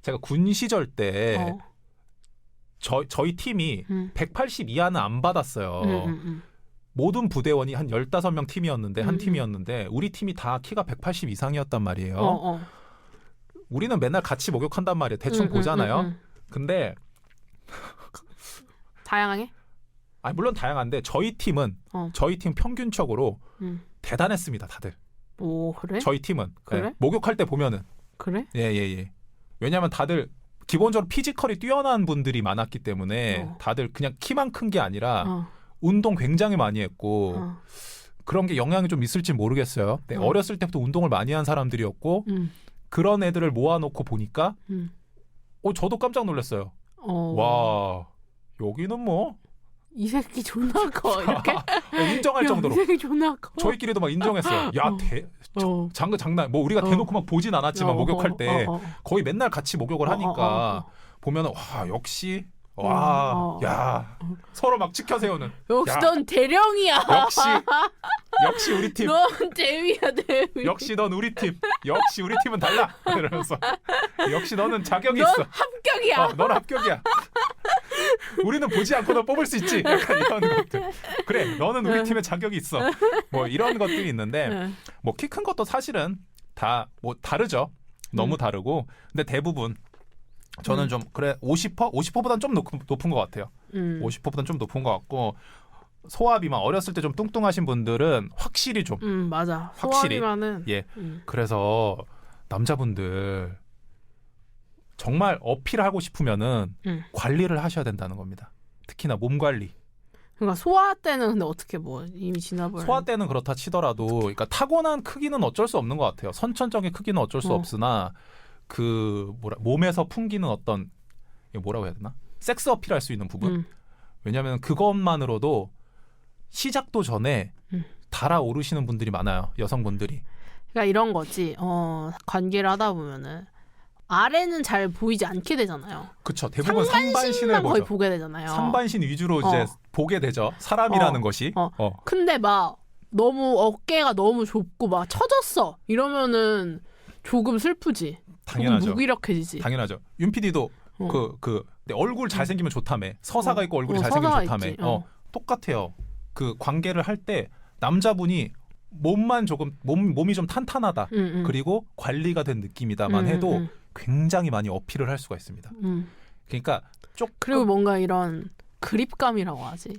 제가 군 시절 때 저희 팀이 180 이하는 안 받았어요. 모든 부대원이 한 15명 팀이었는데 한 팀이었는데 우리 팀이 다 키가 180 이상이었단 말이에요. 우리는 맨날 같이 목욕한단 말이에요. 대충 보잖아요. 근데 다양하게? 물론 다양한데 저희 팀 평균적으로 대단했습니다. 다들. 오 그래? 저희 팀은 그래? 목욕할 때 보면은 그래? 예. 왜냐하면 다들 기본적으로 피지컬이 뛰어난 분들이 많았기 때문에 다들 그냥 키만 큰 게 아니라 운동 굉장히 많이 했고 그런 게 영향이 좀 있을지 모르겠어요. 네, 어렸을 때부터 운동을 많이 한 사람들이었고 그런 애들을 모아놓고 보니까 저도 깜짝 놀랐어요. 와 여기는 뭐 이 새끼 존나 커 이렇게 인정할 정도로 이 새끼 존나 커. 저희끼리도 막 인정했어요. 야 장난 뭐 우리가 대놓고 막 보진 않았지만 목욕할 때 거의 맨날 같이 목욕을 하니까 보면은 와 역시 와, 야, 서로 막 치켜 세우는. 역시 야. 넌 대령이야. 역시 우리 팀. 넌 대위야 대위. 역시 넌 우리 팀. 역시 우리 팀은 달라. 이러면서 역시 너는 자격이 넌 있어. 합격이야. 넌 합격이야. 우리는 보지 않고도 뽑을 수 있지. 약간 이런 것들. 그래, 너는 우리 팀에 자격이 있어. 뭐 이런 것들이 있는데, 뭐 키 큰 것도 사실은 다 뭐 다르죠. 너무 다르고. 근데 대부분 저는 좀 그래 50%? 50%보다는 좀 높은 것 같아요. 50%보다는 좀 높은 것 같고, 소화비만 어렸을 때 좀 뚱뚱하신 분들은 확실히 좀 맞아. 확실히. 소화비만은. 예. 그래서 남자분들 정말 어필하고 싶으면은 관리를 하셔야 된다는 겁니다. 특히나 몸 관리. 그러니까 소화 때는 근데 어떻게 뭐 이미 지나버려. 소화 때는 그렇다 치더라도, 그러니까 타고난 크기는 어쩔 수 없는 것 같아요. 선천적인 크기는 어쩔 수 없으나 그 몸에서 풍기는 어떤, 이거 뭐라고 해야 되나? 섹스 어필할 수 있는 부분. 왜냐하면 그것만으로도 시작도 전에 달아오르시는 분들이 많아요. 여성분들이. 그러니까 이런 거지. 관계를 하다 보면은 아래는 잘 보이지 않게 되잖아요. 그렇죠. 대부분 상반신을 거의 보죠. 보게 되잖아요. 상반신 위주로 이제 보게 되죠. 사람이라는 것이. 근데 막 너무 어깨가 너무 좁고 막 처졌어. 이러면은 조금 슬프지. 당연하죠. 조금 무기력해지지. 당연하죠. 윤 PD도 근데 얼굴 잘생기면 좋다며. 서사가 있고 얼굴이 서사가 잘생기면 있지. 좋다며. 똑같아요. 그 관계를 할 때 남자분이 몸만 조금 몸이 좀 탄탄하다. 그리고 관리가 된 느낌이다만 해도 굉장히 많이 어필을 할 수가 있습니다. 그러니까 그리고 뭔가 이런 그립감이라고 하지.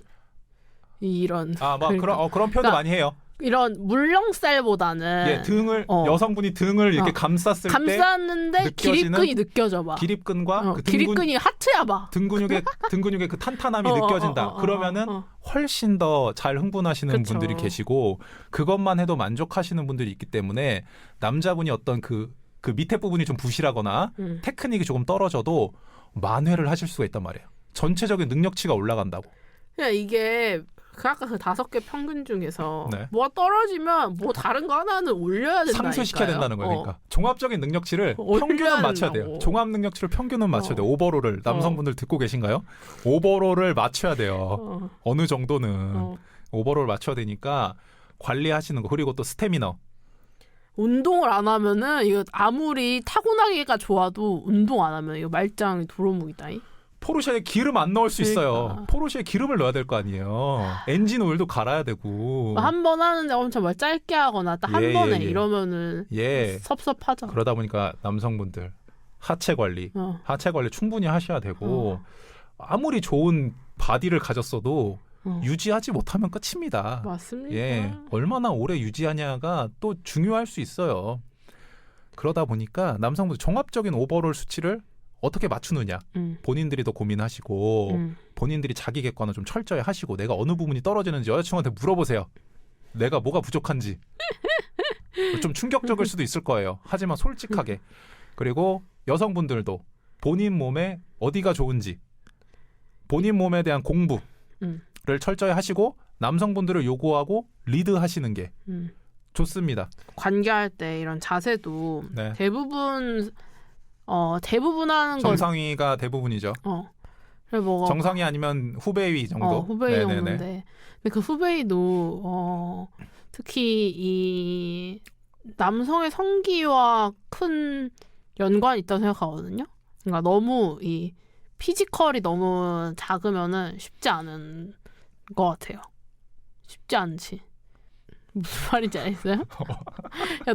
이런 그런 표현도 그러니까 많이 해요. 이런 물렁살보다는 예, 등을 여성분이 등을 이렇게 감쌌을 때 감쌌는데 느껴지는 기립근이 느껴져 봐. 기립근과 그 기립근이 하트야 봐. 등 근육의 그 탄탄함이 느껴진다. 그러면은 훨씬 더 잘 흥분하시는 그쵸. 분들이 계시고, 그것만 해도 만족하시는 분들이 있기 때문에 남자분이 어떤 그 밑에 부분이 좀 부실하거나 테크닉이 조금 떨어져도 만회를 하실 수가 있단 말이에요. 전체적인 능력치가 올라간다고. 그냥 이게 아까 그 5개 평균 중에서 네. 뭐가 떨어지면 뭐 다른 거 하나는 올려야 된다니까요. 상쇄시켜야 된다는 거예요. 그러니까 종합적인 능력치를 평균은 맞춰야 돼요. 종합 능력치를 평균은 맞춰야 돼요. 오버롤을 남성분들 듣고 계신가요? 오버롤을 맞춰야 돼요. 어느 정도는 오버롤 맞춰야 되니까 관리하시는 거. 그리고 또 스태미너. 운동을 안 하면은 이거 아무리 타고나기가 좋아도 운동 안 하면 이거 말짱 도루묵이다이. 포르쉐에 기름 안 넣을 수 있어요. 그러니까. 포르쉐에 기름을 넣어야 될 거 아니에요. 엔진 오일도 갈아야 되고. 한 번 하는데 엄청 말 짧게 하거나 딱 한 번에 이러면은 섭섭하죠. 그러다 보니까 남성분들 하체 관리 충분히 하셔야 되고, 아무리 좋은 바디를 가졌어도 유지하지 못하면 끝입니다. 맞습니다. 예, 얼마나 오래 유지하냐가 또 중요할 수 있어요. 그러다 보니까 남성분들 종합적인 오버롤 수치를 어떻게 맞추느냐, 본인들이 더 고민하시고 본인들이 자기 객관을 좀 철저히 하시고, 내가 어느 부분이 떨어지는지 여자친구한테 물어보세요. 내가 뭐가 부족한지. 좀 충격적일 수도 있을 거예요. 하지만 솔직하게. 그리고 여성분들도 본인 몸에 어디가 좋은지, 본인 몸에 대한 공부를 철저히 하시고 남성분들을 요구하고 리드하시는 게 좋습니다. 관계할 때 이런 자세도 대부분 하는 건 정상위가 대부분이죠. 정상위 아니면 후배위 정도. 후배위 정도인데, 근데 그 후배위도 특히 이 남성의 성기와 큰 연관이 있다고 생각하거든요. 그러니까 너무 이 피지컬이 너무 작으면은 쉽지 않은 것 같아요. 쉽지 않지. 무슨 말인지 알겠어요?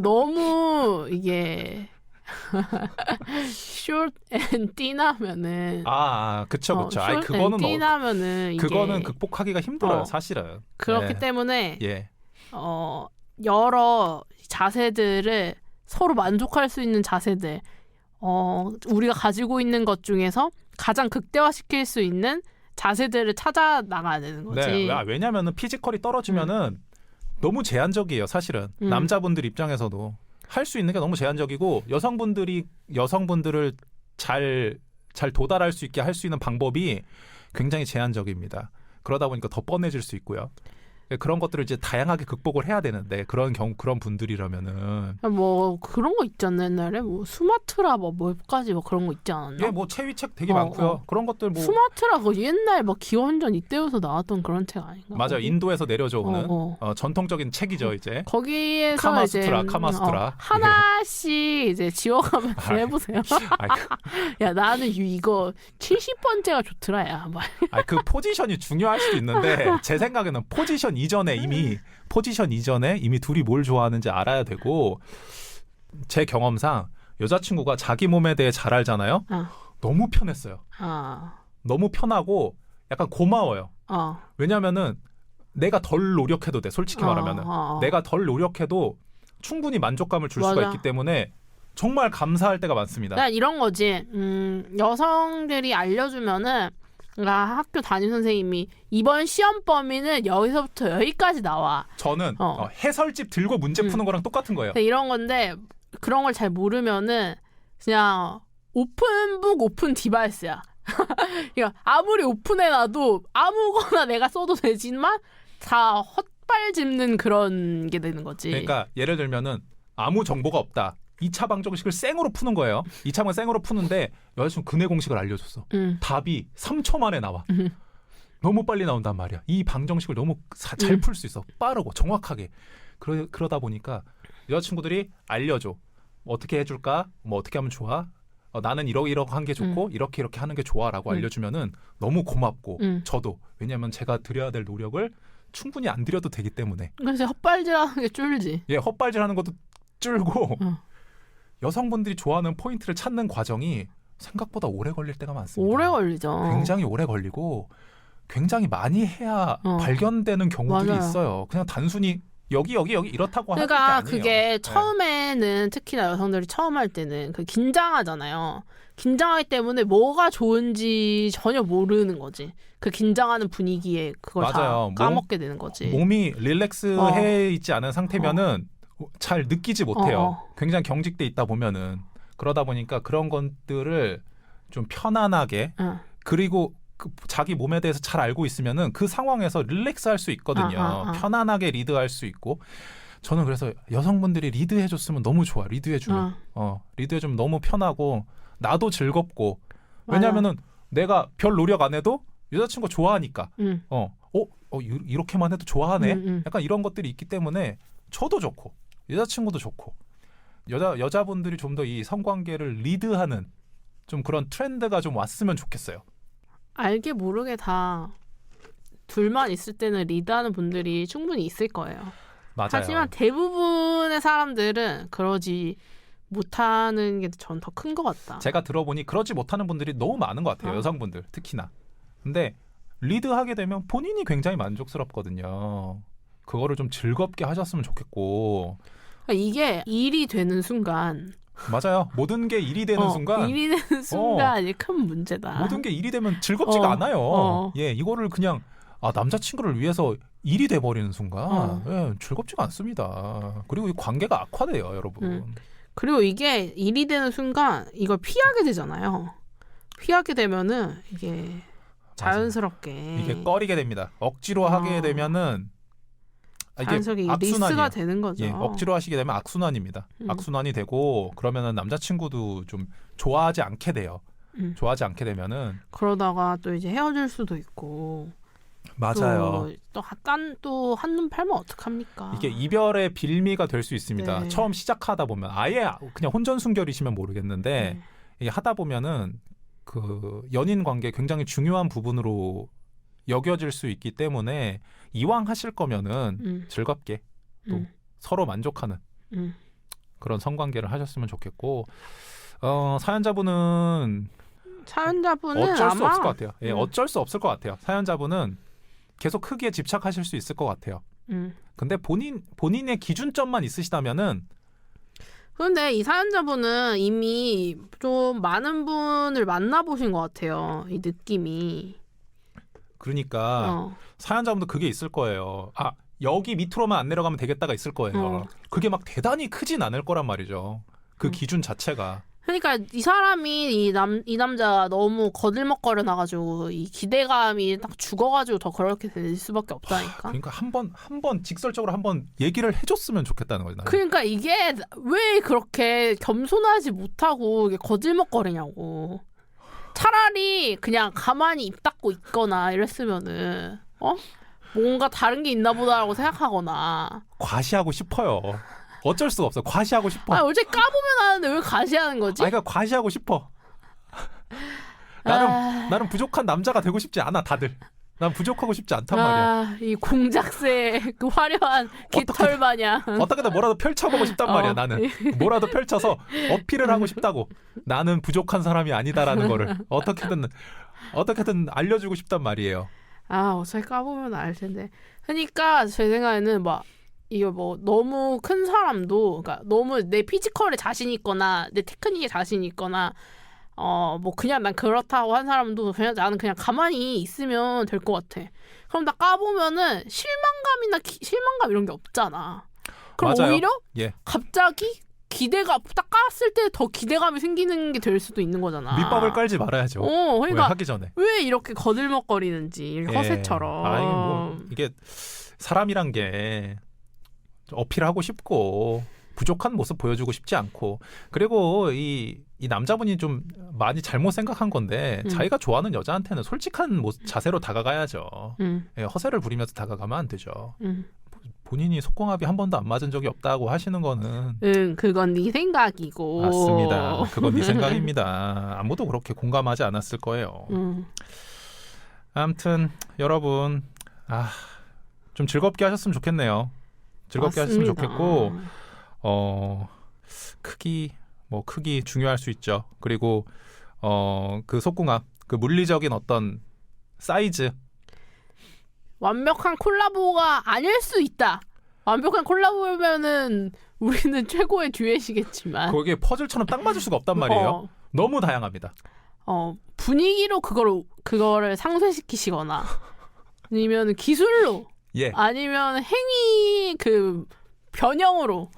너무 이게 short and thin 하면은 그쵸. short 그거는 and thin 하면은 그거는 극복하기가 힘들어요, 사실은. 그렇기 때문에 여러 자세들을 서로 만족할 수 있는 자세들, 우리가 가지고 있는 것 중에서 가장 극대화시킬 수 있는 자세들을 찾아 나가야 되는 거지. 왜냐면은 피지컬이 떨어지면은 너무 제한적이에요, 사실은. 남자분들 입장에서도 할 수 있는 게 너무 제한적이고, 여성분들을 잘 도달할 수 있게 할 수 있는 방법이 굉장히 제한적입니다. 그러다 보니까 더 뻔해질 수 있고요. 그런 것들을 이제 다양하게 극복을 해야 되는데 그런 분들이라면은 뭐 그런 거 있잖아. 옛날에 뭐 수마트라 뭐까지 뭐 그런 거 있지 않았나? 예, 뭐 체위책 되게 많고요. 그런 것들 뭐 수마트라 그 옛날 뭐 기원전 이때여서 나왔던 그런 책 아닌가? 맞아요. 거기? 인도에서 내려져 오는 전통적인 책이죠, 이제. 거기에서 카마수트라, 이제 카마수트라. 하나씩 이제 지워가면서 해보세요. 야 나는 이거 70번째가 좋더라 야. 그 포지션이 중요할 수도 있는데 제 생각에는 포지션 이전에 이미 둘이 뭘 좋아하는지 알아야 되고 제 경험상 여자친구가 자기 몸에 대해 잘 알잖아요. 너무 편했어요. 너무 편하고 약간 고마워요. 왜냐면은 내가 덜 노력해도 돼. 솔직히 말하면은 내가 덜 노력해도 충분히 만족감을 줄 수가 있기 때문에 정말 감사할 때가 많습니다. 난 이런 거지. 여성들이 알려주면은 그러니까 학교 담임 선생님이 이번 시험 범위는 여기서부터 여기까지 나와. 저는 해설집 들고 문제 푸는 거랑 똑같은 거예요. 이런 건데 그런 걸 잘 모르면은 그냥 오픈북 오픈 디바이스야. 그러니까 아무리 오픈해놔도 아무거나 내가 써도 되지만 다 헛발 짚는 그런 게 되는 거지. 그러니까 예를 들면은 아무 정보가 없다. 2차 방정식을 생으로 푸는 거예요. 2차 방정식 생으로 푸는데 여자친구 근해 공식을 알려줬어. 답이 3초 만에 나와. 너무 빨리 나온단 말이야. 이 방정식을 너무 잘 풀 수 있어. 빠르고 정확하게. 그러다 보니까 여자친구들이 알려줘. 어떻게 해줄까? 뭐 어떻게 하면 좋아? 나는 이러고 한 게 좋고 이렇게 하는 게 좋아라고 알려주면은 너무 고맙고 저도 왜냐하면 제가 드려야 될 노력을 충분히 안 드려도 되기 때문에. 그래서 헛발질하는 게 쫄지. 예, 헛발질하는 것도 줄고 여성분들이 좋아하는 포인트를 찾는 과정이 생각보다 오래 걸릴 때가 많습니다. 오래 걸리죠. 굉장히 오래 걸리고 굉장히 많이 해야 발견되는 경우들이 맞아요. 있어요. 그냥 단순히 여기 이렇다고 하는 게 그러니까 아니에요. 그게 처음에는 특히나 여성들이 처음 할 때는 그 긴장하잖아요. 긴장하기 때문에 뭐가 좋은지 전혀 모르는 거지. 그 긴장하는 분위기에 그걸 맞아요. 다 까먹게 되는 거지. 몸이 릴렉스해 있지 않은 상태면은 잘 느끼지 못해요. 굉장히 경직돼 있다 보면은 그러다 보니까 그런 것들을 좀 편안하게 그리고 자기 몸에 대해서 잘 알고 있으면은 그 상황에서 릴렉스할 수 있거든요. 편안하게 리드할 수 있고 저는 그래서 여성분들이 리드해줬으면 너무 좋아. 리드해주면 너무 편하고 나도 즐겁고 왜냐하면은 내가 별 노력 안 해도 여자친구 좋아하니까 이렇게만 해도 좋아하네. 약간 이런 것들이 있기 때문에 저도 좋고 여자친구도 좋고 여자분들이 좀 더 이 성관계를 리드하는 좀 그런 트렌드가 좀 왔으면 좋겠어요. 알게 모르게 다 둘만 있을 때는 리드하는 분들이 충분히 있을 거예요. 맞아요. 하지만 대부분의 사람들은 그러지 못하는 게 전 더 큰 것 같다. 제가 들어보니 그러지 못하는 분들이 너무 많은 것 같아요. 여성분들 특히나. 근데 리드하게 되면 본인이 굉장히 만족스럽거든요. 그거를 좀 즐겁게 하셨으면 좋겠고. 그러니까 이게 일이 되는 순간 맞아요. 모든 게 일이 되는 순간 일이 되는 순간이 큰 문제다. 모든 게 일이 되면 즐겁지가 않아요. 예, 이거를 그냥 남자친구를 위해서 일이 돼버리는 순간 즐겁지가 않습니다. 그리고 이 관계가 악화돼요, 여러분. 그리고 이게 일이 되는 순간 이걸 피하게 되잖아요. 피하게 되면은 이게 자연스럽게 이게 꺼리게 됩니다. 억지로 하게 되면은 자연스럽게 리스가 되는 거죠. 예, 억지로 하시게 되면 악순환입니다. 악순환이 되고 그러면은 남자친구도 좀 좋아하지 않게 돼요. 좋아하지 않게 되면은 그러다가 또 이제 헤어질 수도 있고. 맞아요. 또 한눈 팔면 어떡합니까? 이게 이별의 빌미가 될 수 있습니다. 네. 처음 시작하다 보면 아예 그냥 혼전순결이시면 모르겠는데 이게 하다 보면은 그 연인 관계 굉장히 중요한 부분으로 여겨질 수 있기 때문에 이왕 하실 거면은 즐겁게 또 서로 만족하는 그런 성관계를 하셨으면 좋겠고 사연자분은 어쩔 수 없을 것 같아요. 예, 어쩔 수 없을 것 같아요. 사연자분은 계속 크기에 집착하실 수 있을 것 같아요. 근데 본인의 기준점만 있으시다면은 그런데 이 사연자분은 이미 좀 많은 분을 만나보신 것 같아요. 이 느낌이. 그러니까 사연자분도 그게 있을 거예요. 여기 밑으로만 안 내려가면 되겠다가 있을 거예요. 그게 막 대단히 크진 않을 거란 말이죠. 그 기준 자체가. 그러니까 이 사람이 이 남자가 너무 거들먹거려 놔가지고 이 기대감이 딱 죽어가지고 더 그렇게 될 수밖에 없다니까. 그러니까 한 번 직설적으로 한번 얘기를 해줬으면 좋겠다는 거지. 나는. 그러니까 이게 왜 그렇게 겸손하지 못하고 이게 거들먹거리냐고. 차라리 그냥 가만히 입 닫고 있거나 이랬으면은 뭔가 다른 게 있나 보다라고 생각하거나. 과시하고 싶어요. 어쩔 수가 없어. 과시하고 싶어. 어제 까보면 하는데 왜 과시하는 거지? 그러니까 과시하고 싶어. 나는 부족한 남자가 되고 싶지 않아. 다들. 난 부족하고 싶지 않단 말이야. 이 공작새 그 화려한 깃털 마냥. 어떻게든 뭐라도 펼쳐보고 싶단 말이야. 나는 뭐라도 펼쳐서 어필을 하고 싶다고. 나는 부족한 사람이 아니다라는 거를 어떻게든 알려주고 싶단 말이에요. 어차피 까보면 알 텐데. 그러니까 제 생각에는 이거 너무 큰 사람도, 그러니까 너무 내 피지컬에 자신 있거나 내 테크닉에 자신 있거나 그냥 난 그렇다고 한 사람도 그냥 나는 그냥 가만히 있으면 될 것 같아. 그럼 나 까보면은 실망감 이런 게 없잖아. 그럼 맞아요. 오히려 예. 갑자기 기대가 딱 깠을 때 더 기대감이 생기는 게 될 수도 있는 거잖아. 밑밥을 깔지 말아야죠. 그러니까 왜 하기 전에. 왜 이렇게 거들먹거리는지 허세처럼. 이게 사람이란 게 어필하고 싶고 부족한 모습 보여주고 싶지 않고, 그리고 이 남자분이 좀 많이 잘못 생각한 건데 자기가 좋아하는 여자한테는 솔직한 자세로 다가가야죠. 예, 허세를 부리면서 다가가면 안 되죠. 본인이 속궁합이 한 번도 안 맞은 적이 없다고 하시는 거는 그건 네 생각이고. 맞습니다. 그건 네 생각입니다. 아무도 그렇게 공감하지 않았을 거예요. 아무튼 여러분 좀 즐겁게 하셨으면 좋겠네요. 즐겁게 맞습니다. 하셨으면 좋겠고 크기 중요할 수 있죠. 그리고 그 속궁합, 그 물리적인 어떤 사이즈, 완벽한 콜라보가 아닐 수 있다. 완벽한 콜라보면은 우리는 최고의 듀엣이겠지만 거기에 퍼즐처럼 딱 맞을 수가 없단 말이에요. 너무 다양합니다. 분위기로 그거를 상쇄시키시거나 아니면 기술로 아니면 행위 변형으로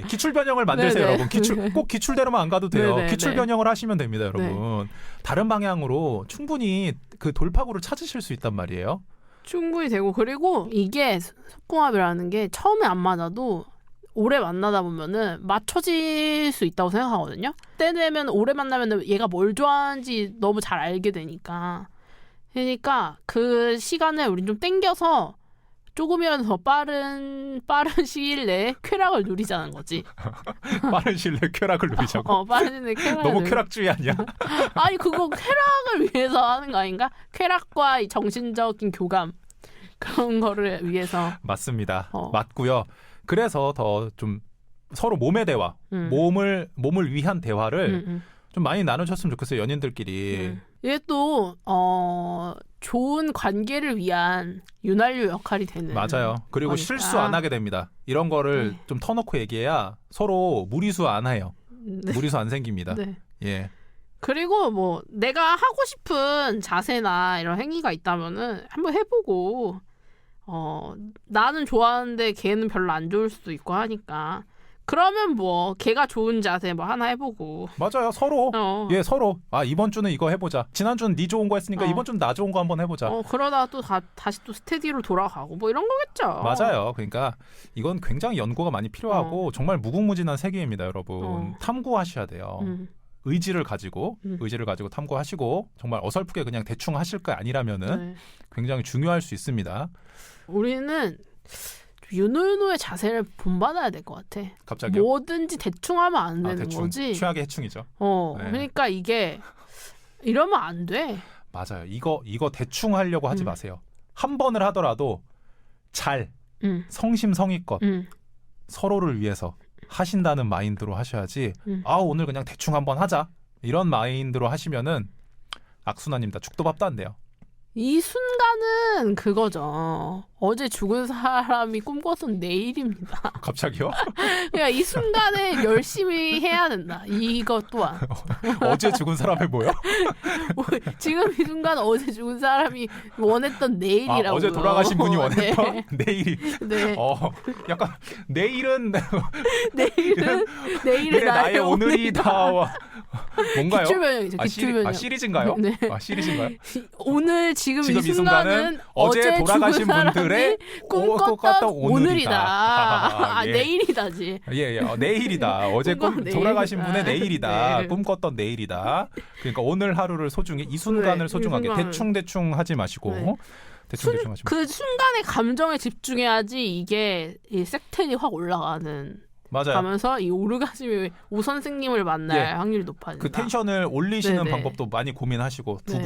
기출 변형을 만드세요. 여러분. 꼭 기출대로만 안 가도 돼요. 네네. 기출 변형을 하시면 됩니다. 여러분. 다른 방향으로 충분히 그 돌파구를 찾으실 수 있단 말이에요. 충분히 되고, 그리고 이게 속궁합이라는 게 처음에 안 맞아도 오래 만나다 보면은 맞춰질 수 있다고 생각하거든요. 때 되면 오래 만나면 얘가 뭘 좋아하는지 너무 잘 알게 되니까. 그러니까 그 시간을 우린 좀 땡겨서 조금이라도 더 빠른 시일 내에 쾌락을 누리자는 거지. 빠른 시일 내에 쾌락을 누리자고? 빠른 시일 내에 쾌락을 너무 쾌락주의 아니야? 아니 그거 쾌락을 위해서 하는 거 아닌가? 쾌락과 이 정신적인 교감 그런 거를 위해서. 맞습니다. 맞고요. 그래서 더 좀 서로 몸의 대화, 몸을 위한 대화를 좀 많이 나누셨으면 좋겠어요. 연인들끼리. 이게 또 좋은 관계를 위한 윤활유 역할이 되는. 맞아요. 그리고 거니까. 실수 안 하게 됩니다. 이런 거를 좀 터놓고 얘기해야 서로 무리수 안 해요. 무리수 안 생깁니다. 예. 그리고 내가 하고 싶은 자세나 이런 행위가 있다면은 한번 해보고 나는 좋아하는데 걔는 별로 안 좋을 수도 있고 하니까 그러면 걔가 좋은 자세 하나 해보고. 맞아요. 서로. 서로. 이번 주는 이거 해보자. 지난 주는 네 좋은 거 했으니까 이번 주는 나 좋은 거 한번 해보자. 그러다가 또 다시 또 스테디로 돌아가고 이런 거겠죠. 맞아요. 그러니까 이건 굉장히 연구가 많이 필요하고 정말 무궁무진한 세계입니다, 여러분. 탐구하셔야 돼요. 의지를 가지고 탐구하시고 정말 어설프게 그냥 대충 하실 거 아니라면은 굉장히 중요할 수 있습니다. 우리는 윤호의 자세를 본받아야 될 것 같아. 갑자기요? 뭐든지 대충 하면 안 되는 거지. 최악의 해충이죠. 그러니까 이게 이러면 안 돼. 맞아요. 이거 대충 하려고 하지 마세요. 한 번을 하더라도 잘 성심성의껏 서로를 위해서 하신다는 마인드로 하셔야지. 오늘 그냥 대충 한번 하자 이런 마인드로 하시면은 악순환입니다. 죽도 밥도 안 돼요. 이 순간은 그거죠. 어제 죽은 사람이 꿈꿨던 내일입니다. 갑자기요? 그러니까 이 순간에 열심히 해야 된다. 이것 또한. 어제 죽은 사람이 뭐요? 지금 이 순간 어제 죽은 사람이 원했던 내일이라고. 어제 돌아가신 분이 원했던 네. 내일이. 네. 약간 내일은 내일은 나의 오늘이다. 뭔가요? 기출변형이죠. 기출변형. 시리즈인가요? 네. 시리즈인가요? 오늘 지금 이 이 순간은 어제 돌아가신 죽은 사람이 분들의 꿈꿨던 오늘이다. 아, 예. 내일이다지. 내일이다. 어제 꿈꿨던 돌아가신 내일이다. 분의 내일이다. 네. 꿈꿨던 내일이다. 그러니까 오늘 하루를 소중히 이 순간을 네, 소중하게 이 순간을. 대충 하지 마시고 네. 대충 하지 마시고. 그 순간의 감정에 집중해야지 이게 이 섹텐이 확 올라가는. 맞아요. 가면서 이 오르가즘이 오 선생님을 만날 예. 확률이 높아진다. 그 텐션을 올리시는 네네. 방법도 많이 고민하시고 네.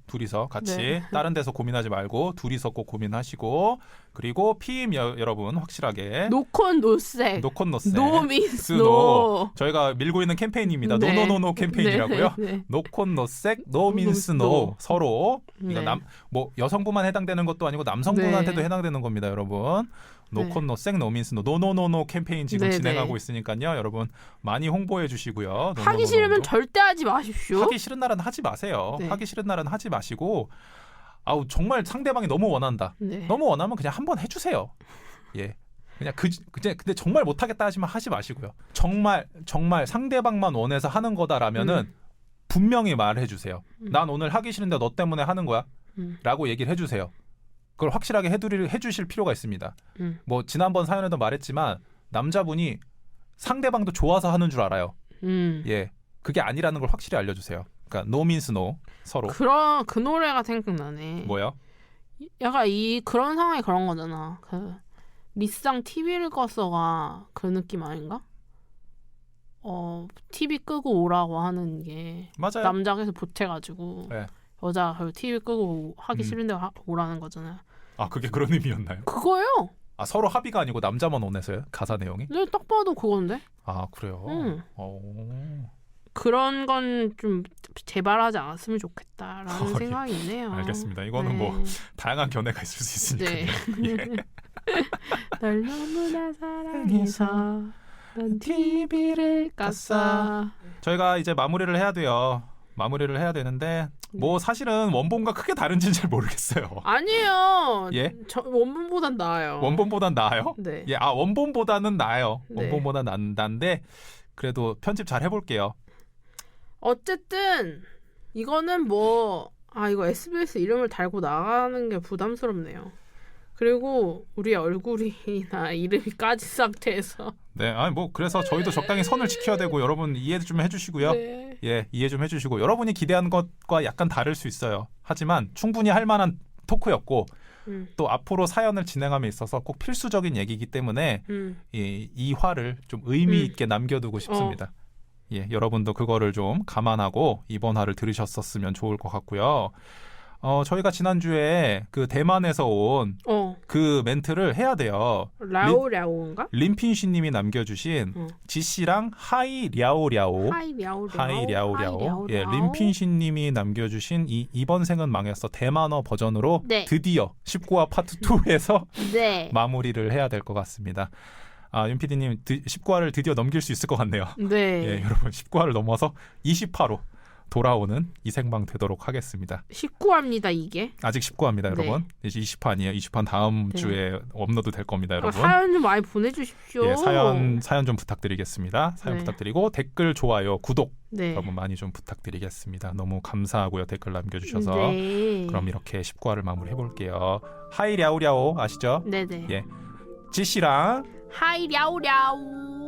둘이서 같이 네. 다른 데서 고민하지 말고 둘이서 꼭 고민하시고 그리고 피임 여러분 확실하게 노콘 노색 노콘노세 노 미스 노. 노. 저희가 밀고 있는 캠페인입니다. 네. 노노노노 캠페인이라고요. 네, 네. 노콘노색 노민스 노. 노 서로 이거 네. 여성분만 해당되는 것도 아니고 남성분한테도 네. 해당되는 겁니다, 여러분. 네. 노콘노색 노민스 노 노노노노 캠페인 지금 네, 진행하고 네. 있으니까요, 여러분 많이 홍보해 주시고요. 하기 싫으면 절대 하지 마십시오. 하기 싫은 날은 하지 마세요. 네. 하기 싫은 날은 하지 마시고 정말 상대방이 너무 원한다. 네. 너무 원하면 그냥 한번 해주세요. 예. 그냥 근데 정말 못하겠다 하시면 하지 마시고요. 정말 상대방만 원해서 하는 거다라면은 분명히 말해 주세요. 난 오늘 하기 싫은데 너 때문에 하는 거야. 라고 얘기를 해주세요. 그걸 확실하게 해주실 필요가 있습니다. 뭐 지난번 사연에도 말했지만 남자분이 상대방도 좋아서 하는 줄 알아요. 예, 그게 아니라는 걸 확실히 알려주세요. 그러니까 no means no 서로. 그 노래가 생각나네. 뭐요? 약간 그런 상황이 그런 거잖아. 그 리쌍 TV를 껐어가 그 느낌 아닌가? TV 끄고 오라고 하는 게 맞아요. 남자가 보채가지고 네. 여자가 TV 끄고 하기 싫은데 오라는 거잖아요. 아 그게 그런 의미였나요? 그거요. 아 서로 합의가 아니고 남자만 원해서요? 가사 내용이? 네, 딱 봐도 그건데. 아 그래요? 그런 건 좀 재발하지 않았으면 좋겠다라는 예. 생각이 있네요. 알겠습니다. 이거는 뭐 다양한 견해가 있을 수 있으니까요. 네. 예. 널 너무나 사랑해서 난 TV를 껐어. 저희가 이제 마무리를 해야 돼요. 마무리를 해야 되는데 뭐 사실은 원본과 크게 다른지는 잘 모르겠어요. 아니에요. 예? 원본보단 나아요. 원본보단 나아요? 네. 예, 원본보다는 나아요. 네. 원본보다 난데 그래도 편집 잘 해볼게요. 어쨌든 이거는 뭐 이거 SBS 이름을 달고 나가는 게 부담스럽네요. 그리고 우리 얼굴이나 이름이 까진 상태에서 네, 아니 뭐 그래서 저희도 적당히 선을 지켜야 되고 여러분 이해 좀 해주시고요. 네. 예, 이해 좀 해주시고 여러분이 기대한 것과 약간 다를 수 있어요. 하지만 충분히 할 만한 토크였고 또 앞으로 사연을 진행함에 있어서 꼭 필수적인 얘기이기 때문에 이 화를 좀 의미 있게 남겨두고 싶습니다. 예, 여러분도 그거를 좀 감안하고 이번 화를 들으셨었으면 좋을 것 같고요. 저희가 지난주에 그 대만에서 온 그 멘트를 해야 돼요. 라오라오인가? 림핀씨 님이 남겨주신 지씨랑 하이 랴오랴오 하이 랴오랴오 예, 림핀씨 님이 남겨주신 이번 생은 망했어 대만어 버전으로 네. 드디어 19화 파트 2에서 네. 마무리를 해야 될 것 같습니다. 윤PD님 19화를 드디어 넘길 수 있을 것 같네요. 네. 예, 여러분 19화를 넘어서 20화로 돌아오는 이 생방 되도록 하겠습니다. 19화입니다 이게. 아직 19화입니다, 여러분. 이제 20화 아니에요. 20화 다음 주에 업로드 될 겁니다, 여러분. 사연 좀 많이 보내주십시오. 예, 사연 좀 부탁드리겠습니다. 사연 부탁드리고 댓글, 좋아요, 구독 여러분 많이 좀 부탁드리겠습니다. 너무 감사하고요. 댓글 남겨주셔서. 네. 그럼 이렇게 19화를 마무리해볼게요. 하이 랴오랴오 아시죠? 네네. 예, 지씨랑 하이 랴오랴오.